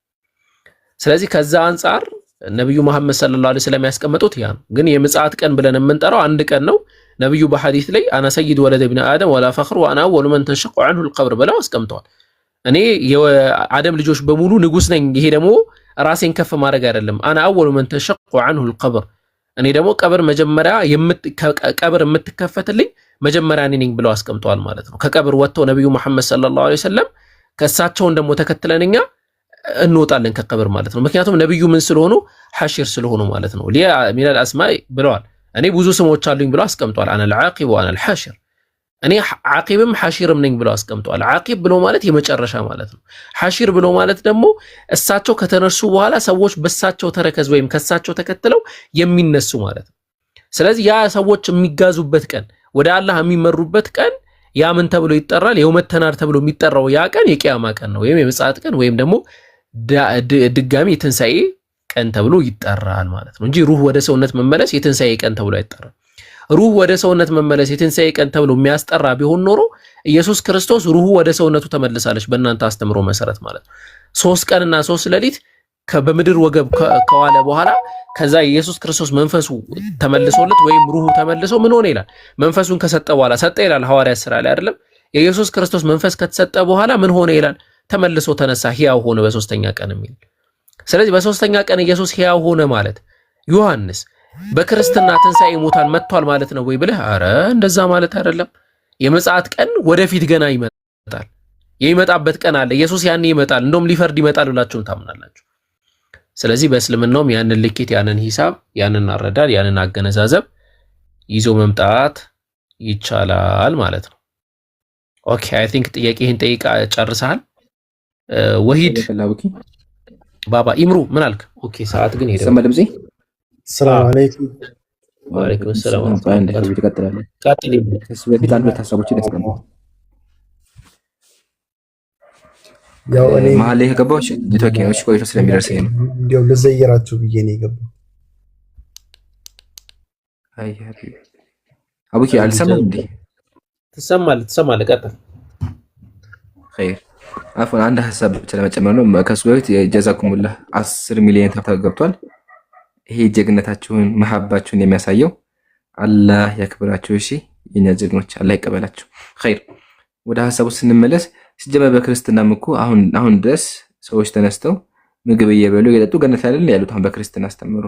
ስለዚህ ከዛ አንፃር ነብዩ መሐመድ ሰለላሁ ዐለይሂ ወሰለም ያስቀመጡት ያ ነው። ግን የምጽአት ቀን ብለን የምንጠራው አንድ ቀን ነው። ነብዩ በሐዲስ ላይ አና ሰይድ ወለደ ኢብኑ አደም ወላ ፈኽሩ ወአና አወሉ መን ተንሸቁ ዐንሁ القبر ብለው አስቀምጠዋል። እኔ የአደም ልጆች በሙሉ ንጉስ ነኝ። ይሄ ደግሞ ራሴን ከፍ ማድረግ አይደለም። አና አወሉ መን ተንሸቁ ዐንሁ القبر እኔ ደግሞ ቀብር መጀመሪያ ቀብር የምትከፈትልኝ መጀመሪያ እኔ ነኝ ብለው አስቀምጠዋል ማለት ነው። ከቀብር ወጥተው ነብዩ መሐመድ ሰለላሁ ዐለይሂ ወሰለም ከሳቸውን ደግሞ ተከትለንኛ እንወጣለን ከቀብር ማለት ነው። ምክንያቱም ነብዩ ምን ስለሆኑ ሐሺር ስለሆኑ ማለት ነው። ሊያ ሚነል አስማኢ ብለዋል። እኔ ብዙ ስሞች አሉኝ ብለው አስቀምጠዋል። አነል ዓቂብ ወአነል ሐሺር እኔ ዓቂብም ሐሺርም ነኝ ብለው አስቀምጠዋል። ዓቂብ ብሎ ማለት የመጨረሻ ማለት ነው። ሐሺር ብሎ ማለት ደግሞ እሳቸው ከተነሱ በኋላ ሰዎች በሳቸው ተረከዝ ወይም ከሳቸው ተከትለው የሚነሱ ማለት ነው። ስለዚህ ያ ሰዎች የሚጋዙበት ቀን ወደ አላህ የሚመሩበት ቀን ያ ምን ተብሎ ይጠራል? የውመት ተናር ተብሎ የሚጠራው ያ ቀን የቂያማ ቀን ነው፣ ወይም የምጽአት ቀን ወይም ደግሞ ድጋሚ የትንሳኤ ቀን ተብሎ ይጠራል ማለት ነው እንጂ ሩህ ወደ ሰውነት መመለስ የትንሳኤ ቀን ተብሎ አይጠራም። ሩህ ወደ ሰውነት መመለስ የትንሳኤ ቀን ተብሎ የሚያስጠራ ቢሆን ኖሮ ኢየሱስ ክርስቶስ ሩሁ ወደ ሰውነቱ ተመልሳለች በእናንተ አስተምሮ መሰረት ማለት ነው። 3 ቀንና 3 ሌሊት በምድር ወገብ ከዋለ በኋላ ከዛ ኢየሱስ ክርስቶስ መንፈሱ ተመልሶለት ወይም ሩሁ ተመልሶ ምን ሆነ ይላል? መንፈሱን ከሰጠ በኋላ ሰጠ ይላል ሐዋርያት ሥራ ላይ አይደለም? የኢየሱስ ክርስቶስ መንፈስ ከተሰጠ በኋላ ምን ሆነ ይላል? ተመልሶ ተነሳ፣ ሕያው ሆነ በሶስተኛ ቀን የሚል። ስለዚህ በሶስተኛ ቀን ኢየሱስ ሕያው ሆነ ማለት ዮሐንስ በክርስትና ትንሣኤ ሙታን መጥቷል ማለት ነው ወይ ብለህ፣ አረ እንደዛ ማለት አይደለም። የምጽአት ቀን ወደፊት ገና ይመጣል። የሚመጣበት ቀን አለ። ኢየሱስ ያኔ ይመጣል፣ እንደውም ሊፈርድ ይመጣል ብላችሁም ታምናላችሁ። ስለዚህ በእስልምናውም ያንን ልኬት፣ ያንን ሂሳብ፣ ያንን አረዳድ፣ ያንን አገነዛዘብ ይዞ መምጣት ይቻላል ማለት ነው። ኦኬ አይ ቲንክ ጥያቄህን ጠይቃ ጨርሰሃል። ወሂድ ባባ ኢምሩ ምን አልክ? ኦኬ ሰዓት ግን ሄደ። ሰማ ድምጼ። ሰላም አለይኩም። ወአለይኩም ሰላም። ትቀጥላለህ። ቀጥል። ከሱ በፊት አንድ ሀሳቦችን ያስቀምጡ። ያው እኔ መሀል ላይ ከገባሁ ኔትወርክ ቆይቶ ስለሚደርሰኝ ነው። እንዲያው ልዘይራችሁ ብዬ ነው የገባው። አይ ሀቢቢ አቡኪ አልሰማም እንዴ? ትሰማለህ። ቀጥል። ኸይር አፎን አንድ ሀሳብ ስለመጨመር ነው። ከሱ በፊት ጀዛኩሙላህ 10 ሚሊዮን ተገብቷል። ይሄ ጀግነታችሁን መሐባችሁን የሚያሳየው አላህ ያክብራችሁ። እሺ የኛ ጀግኖች አላህ ይቀበላችሁ። ኸይር ወደ ሀሳቡ ስንመለስ ሲጀመር በክርስትናም እኮ አሁን ድረስ ሰዎች ተነስተው ምግብ እየበሉ እየጠጡ ገነት አይደል ያሉት? አሁን በክርስትና አስተምሮ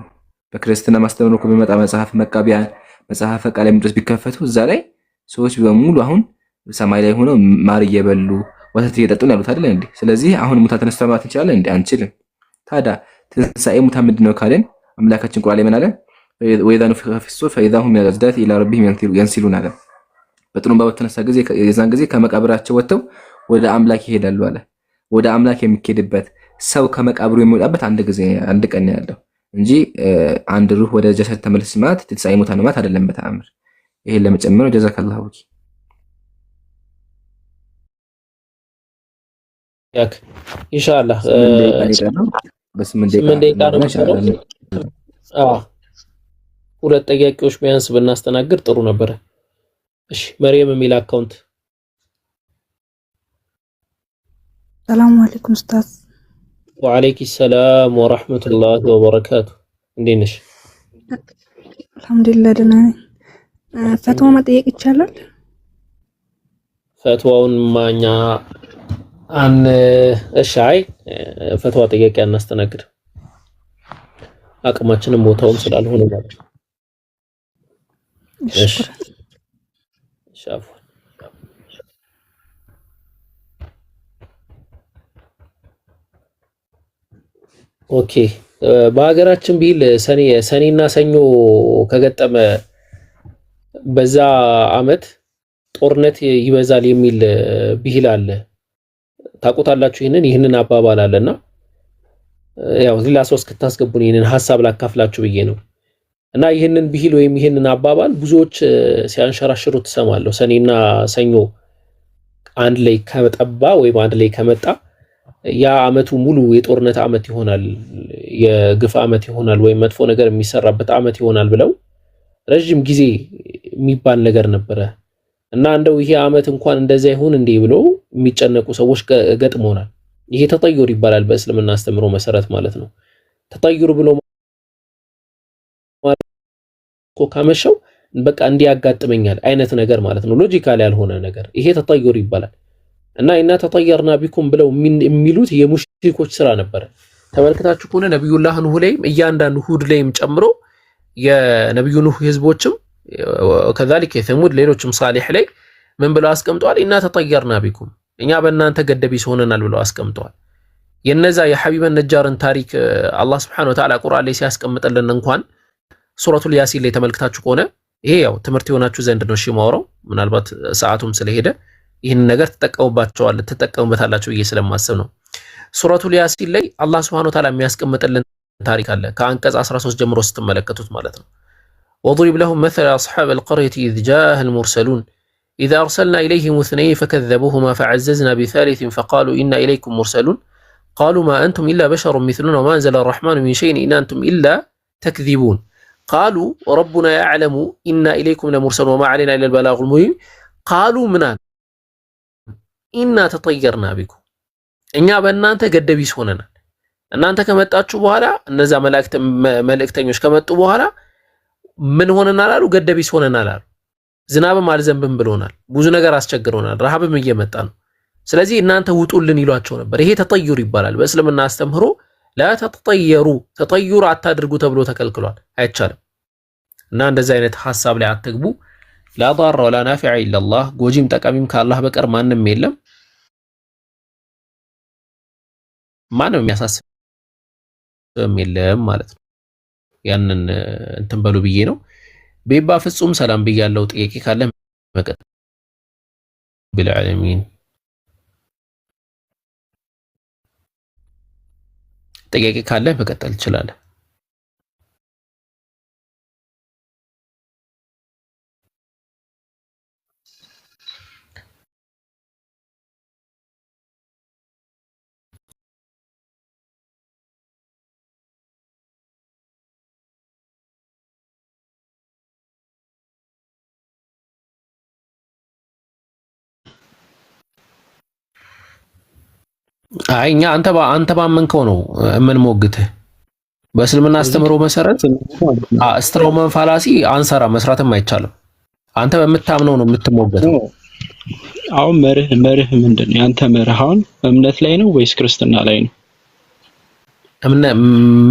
በክርስትና ማስተምሮ እኮ በመጣ መጽሐፍ መቃቢያን መጽሐፈ ቃለ ምድረስ ቢከፈቱ እዛ ላይ ሰዎች በሙሉ አሁን ሰማይ ላይ ሆነው ማር እየበሉ ወተት እየጠጡ ነው ያሉት አይደል እንዴ? ስለዚህ አሁን ሙታ ተነስተው ማለት እንችላለን እንዴ? አንችልም። ታዲያ ትንሣኤ ሙታ ምንድን ነው ካለን አምላካችን ቁርአን ላይ ምን አለ? ወኢዛ ኑፊኸ ፊሱር ፈኢዛ ሁም ሚነል አጅዳቲ ኢላ ረቢሂም የንሲሉን አለ። በጥሩምባ በተነሳ ጊዜ የዛን ጊዜ ከመቃብራቸው ወጥተው ወደ አምላክ ይሄዳሉ አለ። ወደ አምላክ የሚኬድበት ሰው ከመቃብሩ የሚወጣበት አንድ ቀን ያለው እንጂ አንድ ሩህ ወደ ጀሰድ ተመለስ ማለት ትንሣኤ ሙታን ማለት አይደለም በተአምር። ይሄን ለመጨመር ጀዛከላሁ ቢክ ያክ ኢንሻአላህ በስምንት ደቂቃ ነው። ሁለት ጥያቄዎች ቢያንስ ብናስተናግድ ጥሩ ነበረ። እሺ መርየም የሚል አካውንት። ሰላም አለይኩም ኡስታዝ። ወአለይኩም ሰላም ወራህመቱላሂ ወበረካቱ። እንዴት ነሽ? አልሐምዱሊላህ ደህና ነኝ። ፈትዋ መጠየቅ ይቻላል? ፈትዋውን ማኛ እሺ አይ ፈትዋ ጥያቄ አናስተናግድ አቅማችንም ቦታውም ስላልሆነ ማለት ነው። እሺ ሻፍ ኦኬ በሀገራችን ቢል ሰኔና ሰኞ ከገጠመ በዛ አመት ጦርነት ይበዛል የሚል ብሂል አለ። ታውቁታላችሁ? ይህንን አባባል አለና ያው ሌላ ሰው እስክታስገቡን ይህንን ሐሳብ ላካፍላችሁ ብዬ ነው። እና ይህንን ብሂል ወይም ይህንን አባባል ብዙዎች ሲያንሸራሽሩ ትሰማለሁ። ሰኔና ሰኞ አንድ ላይ ከመጠባ ወይም አንድ ላይ ከመጣ ያ አመቱ ሙሉ የጦርነት አመት ይሆናል፣ የግፍ አመት ይሆናል፣ ወይም መጥፎ ነገር የሚሰራበት አመት ይሆናል ብለው ረጅም ጊዜ የሚባል ነገር ነበረ። እና እንደው ይሄ አመት እንኳን እንደዛ ይሁን እንዴ ብሎ የሚጨነቁ ሰዎች ገጥሞናል። ይሄ ተጠዩር ይባላል በእስልምና አስተምሮ መሰረት ማለት ነው። ተጠዩር ብሎ ማለት ካመሸው በቃ እንዲያጋጥመኛል አይነት ነገር ማለት ነው። ሎጂካል ያልሆነ ነገር ይሄ ተጠዩር ይባላል። እና ኢና ተጠየርና ቢኩም ብለው የሚሉት የሙሽሪኮች ስራ ነበረ። ተመልክታችሁ ከሆነ ነብዩላህ ኑህ ላይም እያንዳንዱ ሁድ ላይም ጨምሮ የነብዩ ኑህ ህዝቦችም ከذلك የሰሙድ ሌሎችም ሳሊህ ላይ ምን ብለው አስቀምጠዋል? ኢና ተጠየርና ቢኩም እኛ በእናንተ ገደቢስ ሆነናል ብለው አስቀምጠዋል። የነዛ የሐቢበን ነጃርን ታሪክ አላህ Subhanahu Wa Ta'ala ቁርአን ላይ ሲያስቀምጥልን እንኳን ሱረቱል ያሲን ላይ ተመልክታችሁ ከሆነ ይሄ ያው ትምህርት የሆናችሁ ዘንድ ነው ማውራው ምናልባት ሰዓቱም ስለሄደ ይህን ነገር ተጠቀሙበታላችሁ ብዬ ስለማስብ ነው። ሱረቱል ያሲን ላይ አላህ Subhanahu Wa Ta'ala የሚያስቀምጥልን ታሪክ አለ ከአንቀጽ 13 ጀምሮ ስትመለከቱት ማለት ነው። وضرب لهم مثل أصحاب القرية إذ جاءها المرسلون إذا أرسلنا إليهم اثنين فكذبوهما فعززنا بثالث فقالوا إنا إليكم مرسلون قالوا ما أنتم إلا بشر مثلنا وما أنزل الرحمن من شيء إن أنتم إلا تكذبون قالوا ربنا يعلم إنا إليكم لمرسلون وما علينا إلا البلاغ المبين قالوا منان إنا تطيرنا بكم إنا بأننا تقدبيس هنا أن أنت كما تأتشوا بها النزا ملائكتين مش كما تأتشوا بها من هنا نالال وقدبيس هنا نالال ዝናብ ማልዘንብም ብሎናል ብዙ ነገር አስቸግሮናል ረሃብም እየመጣ ነው ስለዚህ እናንተ ውጡልን ይሏቸው ነበር ይሄ ተጠዩር ይባላል በእስልምና አስተምህሮ لا تتطيروا ተጠዩር አታድርጉ ተብሎ ተከልክሏል አይቻልም እና እንደዚህ አይነት ሐሳብ ላይ አትግቡ لا ضار ولا نافع الا الله ጎጂም ጠቃሚም ከአላህ በቀር ማንም የለም ማንም የሚያሳስብም የለም ማለት ነው ያንን እንትን በሉ ብዬ ነው ቤባ ፍጹም ሰላም ብያለው ጥያቄ ካለ መቀጠል بالعالمين ጥያቄ ካለ መቀጠል ይችላል አይኛ አንተ ባመንከው ነው ምን ሞግትህ በእስልምና አስተምሮ መሰረት አስትሮመን ፋላሲ አንሰራ መስራትም አይቻልም አንተ በመታምነው ነው የምትሞገተው አሁን መርህ ምንድነው ያንተ መርህ አሁን እምነት ላይ ነው ወይስ ክርስትና ላይ ነው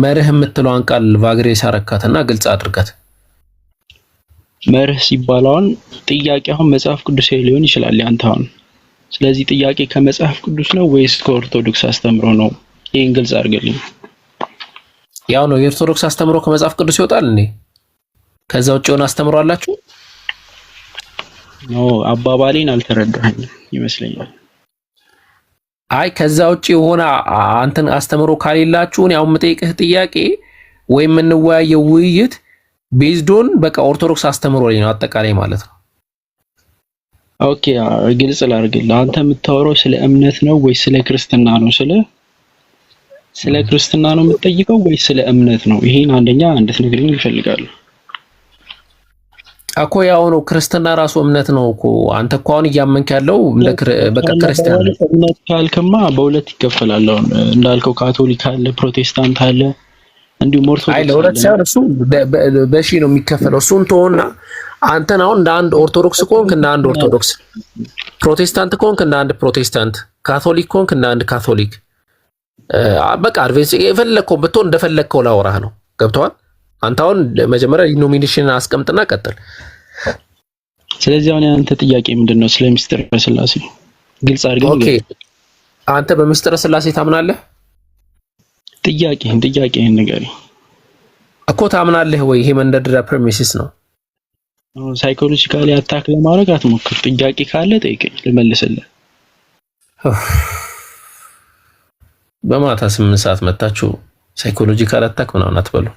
መርህ የምትለውን ቃል ቫግሬስ አረካትና ግልጽ አድርጋት መርህ ሲባል አሁን ጥያቄ አሁን መጽሐፍ ቅዱሳዊ ሊሆን ይችላል ያንተ አሁን ስለዚህ ጥያቄ ከመጽሐፍ ቅዱስ ነው ወይስ ከኦርቶዶክስ አስተምሮ ነው ይሄን ግልጽ አድርገልኝ ያው ነው የኦርቶዶክስ አስተምሮ ከመጽሐፍ ቅዱስ ይወጣል እንዴ ከዛ ውጪ ሆነ አስተምሮ አላችሁ ነው አባባሌን አልተረዳኸኝም ይመስለኛል አይ ከዛ ውጪ ሆነ አንተን አስተምሮ ካሌላችሁ ነው ያው የምጠይቅህ ጥያቄ ወይም እንወያየው ውይይት ቤዝዶን በቃ ኦርቶዶክስ አስተምሮ ላይ ነው አጠቃላይ ማለት ነው ኦኬ ግልጽ ላድርግልህ አንተ የምታወራው ስለ እምነት ነው ወይስ ስለ ክርስትና ነው ስለ ክርስትና ነው የምትጠይቀው ወይስ ስለ እምነት ነው ይሄን አንደኛ እንድትነግረኝ ይፈልጋሉ እኮ ያው ነው ክርስትና ራሱ እምነት ነው እኮ አንተ እኮ አሁን እያመንክ ያለው በቃ ክርስቲያን እምነት ካልከማ በሁለት ይከፈላል አሁን እንዳልከው ካቶሊክ አለ ፕሮቴስታንት አለ እንዲሁም ኦርቶዶክስ አይ ለሁለት ሳይሆን እሱ በሺ ነው የሚከፈለው እሱን ተወና አንተን አሁን እንደ አንድ ኦርቶዶክስ ኮንክ እንደ አንድ ኦርቶዶክስ ፕሮቴስታንት ኮንክ እንደ አንድ ፕሮቴስታንት ካቶሊክ ኮንክ እንደ አንድ ካቶሊክ በቃ አድቬንስ የፈለከው ብትሆን እንደፈለከው ላወራህ ነው ገብቷል አንተ አሁን መጀመሪያ ዲኖሚኔሽን አስቀምጥና ቀጥል ስለዚህ አሁን አንተ ጥያቄ ምንድነው ስለ ሚስጥረ ስላሴ ግልጽ አድርገህ ኦኬ አንተ በሚስጥረ ስላሴ ታምናለህ ጥያቄህን ንገረኝ እኮ ታምናለህ ወይ ይሄ መንደርደሪያ ፕሪሚሲስ ነው ሳይኮሎጂካሊ አታክ ለማድረግ አትሞክር ጥያቄ ካለ ጠይቀኝ ልመልስልህ በማታ 8 ሰዓት መጣችሁ ሳይኮሎጂካል አታክ ምናምን አትበሉ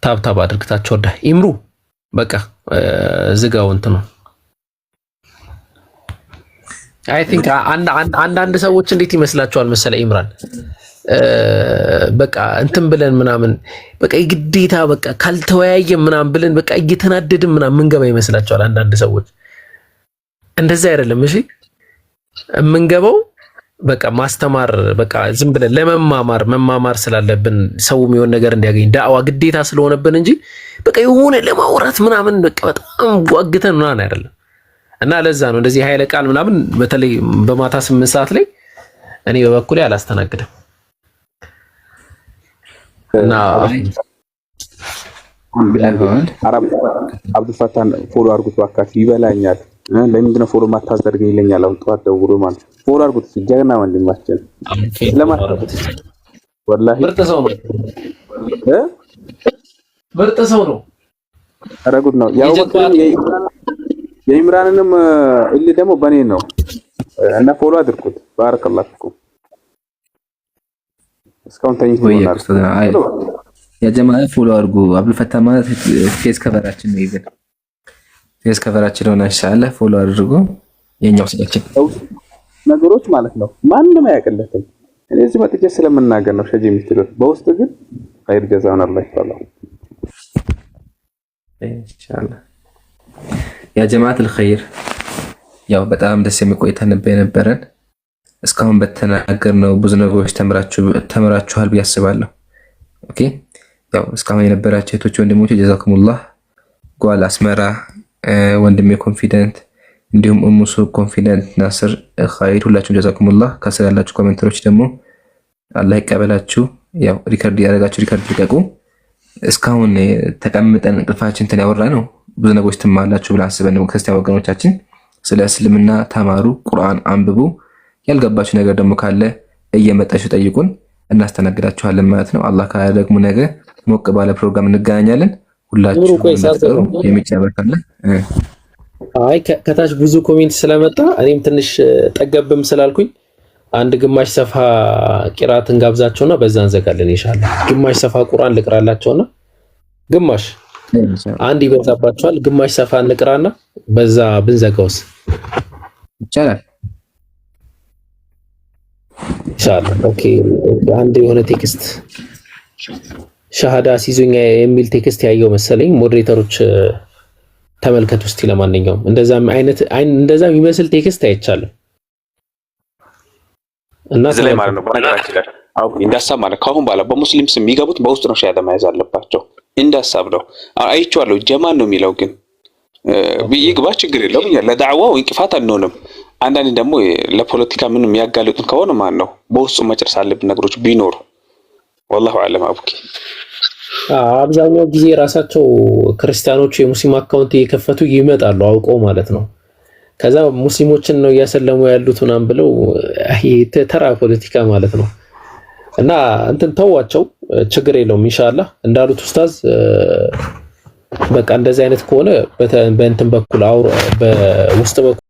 ታብታብ አድርግታችሁ ወዳ ኢምሩ በቃ ዝጋው እንት ነው አይ ቲንክ አንዳንድ ሰዎች እንዴት ይመስላችኋል መሰለ ኢምራን በቃ እንትን ብለን ምናምን በቃ ግዴታ በቃ ካልተወያየ ምናምን ብለን በቃ እየተናደድን ምናምን ምንገባ ይመስላችኋል አንዳንድ ሰዎች እንደዛ አይደለም እሺ ምንገባው በቃ ማስተማር በቃ ዝም ብለን መማማር ስላለብን ሰው የሚሆን ነገር እንዲያገኝ ዳዋ ግዴታ ስለሆነብን እንጂ በቃ የሆነ ለማውራት ምናምን በቃ በጣም ጓግተን ምናምን አይደለም እና ለዛ ነው እንደዚህ ኃይለ ቃል ምናምን በተለይ በማታ 8 ሰዓት ላይ እኔ በበኩሌ አላስተናግድም እና አብዱልፈታን ፎሎ አድርጉት ባካችሁ፣ ይበላኛል። ለምንድነው ፎሎ ማታደርገኝ ይለኛል። አሁን ጠዋት ደውሎ ማለት ፎሎ አድርጉት። ጀግና ወንድማችን ስለማታደርጉት ወላሂ ምርጥ ሰው ነው። ምርጥ ሰው ነው። ኧረ ጉድ ነው። ያው የኢምራንንም እልህ ደግሞ በኔ ነው እና ፎሎ አድርጉት። ባረከላሁ ፊኩም። እስካሁን ተኝቶ ይሆናል። የጀማዓ ፎሎ አድርጉ። አብዱልፈታ ማለት ፌስ ከቨራችን ነው። ይዘን ፌስ ከቨራችን ነው። ኢንሻአላህ ፎሎ አድርጉ። የኛው ስጋችን ነገሮች ማለት ነው። ማንም አያውቅለትም። እኔ እዚህ መጥቼ ስለምናገር ነው ሸጂ የምትሉት። በውስጥ ግን ኸይር ጀዛውን አላህ ይስጣው ኢንሻአላህ። ያ ጀማዓት الخير ያው በጣም ደስ የሚቆይታ ነበረን። እስካሁን በተናገርነው ብዙ ነገሮች ተምራችኋል ብዬ አስባለሁ። ኦኬ ያው እስካሁን የነበራችሁ እህቶች ወንድሞች ጀዛኩሙላህ። ጓል አስመራ ወንድሜ ኮንፊደንት፣ እንዲሁም እሙሱ ኮንፊደንት፣ ናስር ኸይር፣ ሁላችሁም ጀዛኩሙላህ። ከስር ያላችሁ ኮሜንተሮች ደግሞ አላህ ይቀበላችሁ። ያው ሪከርድ ያደረጋችሁ ሪከርድ ልቀቁ። እስካሁን ተቀምጠን እንቅልፋችን እንትን ያወራ ነው ብዙ ነገሮች ትማላችሁ ብለን አስበን ነው። ክርስቲያን ወገኖቻችን ስለ እስልምና ተማሩ፣ ቁርአን አንብቡ። ያልገባችሁ ነገር ደግሞ ካለ እየመጣችሁ ጠይቁን፣ እናስተናግዳችኋለን ማለት ነው። አላህ ካለ ደግሞ ነገ ሞቅ ባለ ፕሮግራም እንገናኛለን። ሁላችሁ የሚጨበርካለ አይ ከታች ብዙ ኮሜንት ስለመጣ እኔም ትንሽ ጠገብም ስላልኩኝ አንድ ግማሽ ሰፋ ቂራትን ጋብዛቸውና በዛ እንዘጋለን ኢንሻአላህ። ግማሽ ሰፋ ቁርአን ልቅራላቸውና ግማሽ አንድ ይበዛባቸዋል። ግማሽ ሰፋ እንቅራና በዛ ብንዘጋውስ ይቻላል ኢንሻአላህ። ኦኬ አንድ የሆነ ቴክስት ሻሃዳ ሲዙኛ የሚል ቴክስት ያየው መሰለኝ። ሞዴሬተሮች ተመልከቱ እስቲ። ለማንኛውም እንደዛም የሚመስል ቴክስት አይቻለሁ እና እዚህ ላይ ማለት ነው። በነገራችን ላይ አሁን እንዳሳብ ማለት ካሁን በኋላ በሙስሊም ስም የሚገቡት በውስጥ ነው ሻሃዳ መያዝ አለባቸው። እንዳሳብ ነው አይቼዋለሁ። ጀማን ነው የሚለው ግን ይግባ ችግር የለውም። ለዳዕዋው እንቅፋት አንሆንም። አንዳንዴ ደግሞ ለፖለቲካ ምን የሚያጋልጡን ከሆነ ማን ነው በውስጡ መጨረስ አለብን ነገሮች ቢኖሩ والله اعلم አቡኪ። አብዛኛው ጊዜ ራሳቸው ክርስቲያኖቹ የሙስሊም አካውንት እየከፈቱ ይመጣሉ አውቀው ማለት ነው። ከዛ ሙስሊሞችን ነው እያሰለሙ ያሉት ምናምን ብለው ተራ ፖለቲካ ማለት ነው። እና እንትን ተዋቸው ችግር የለውም ኢንሻአላህ። እንዳሉት ኡስታዝ በቃ እንደዚህ አይነት ከሆነ በእንትን በኩል በውስጥ በኩል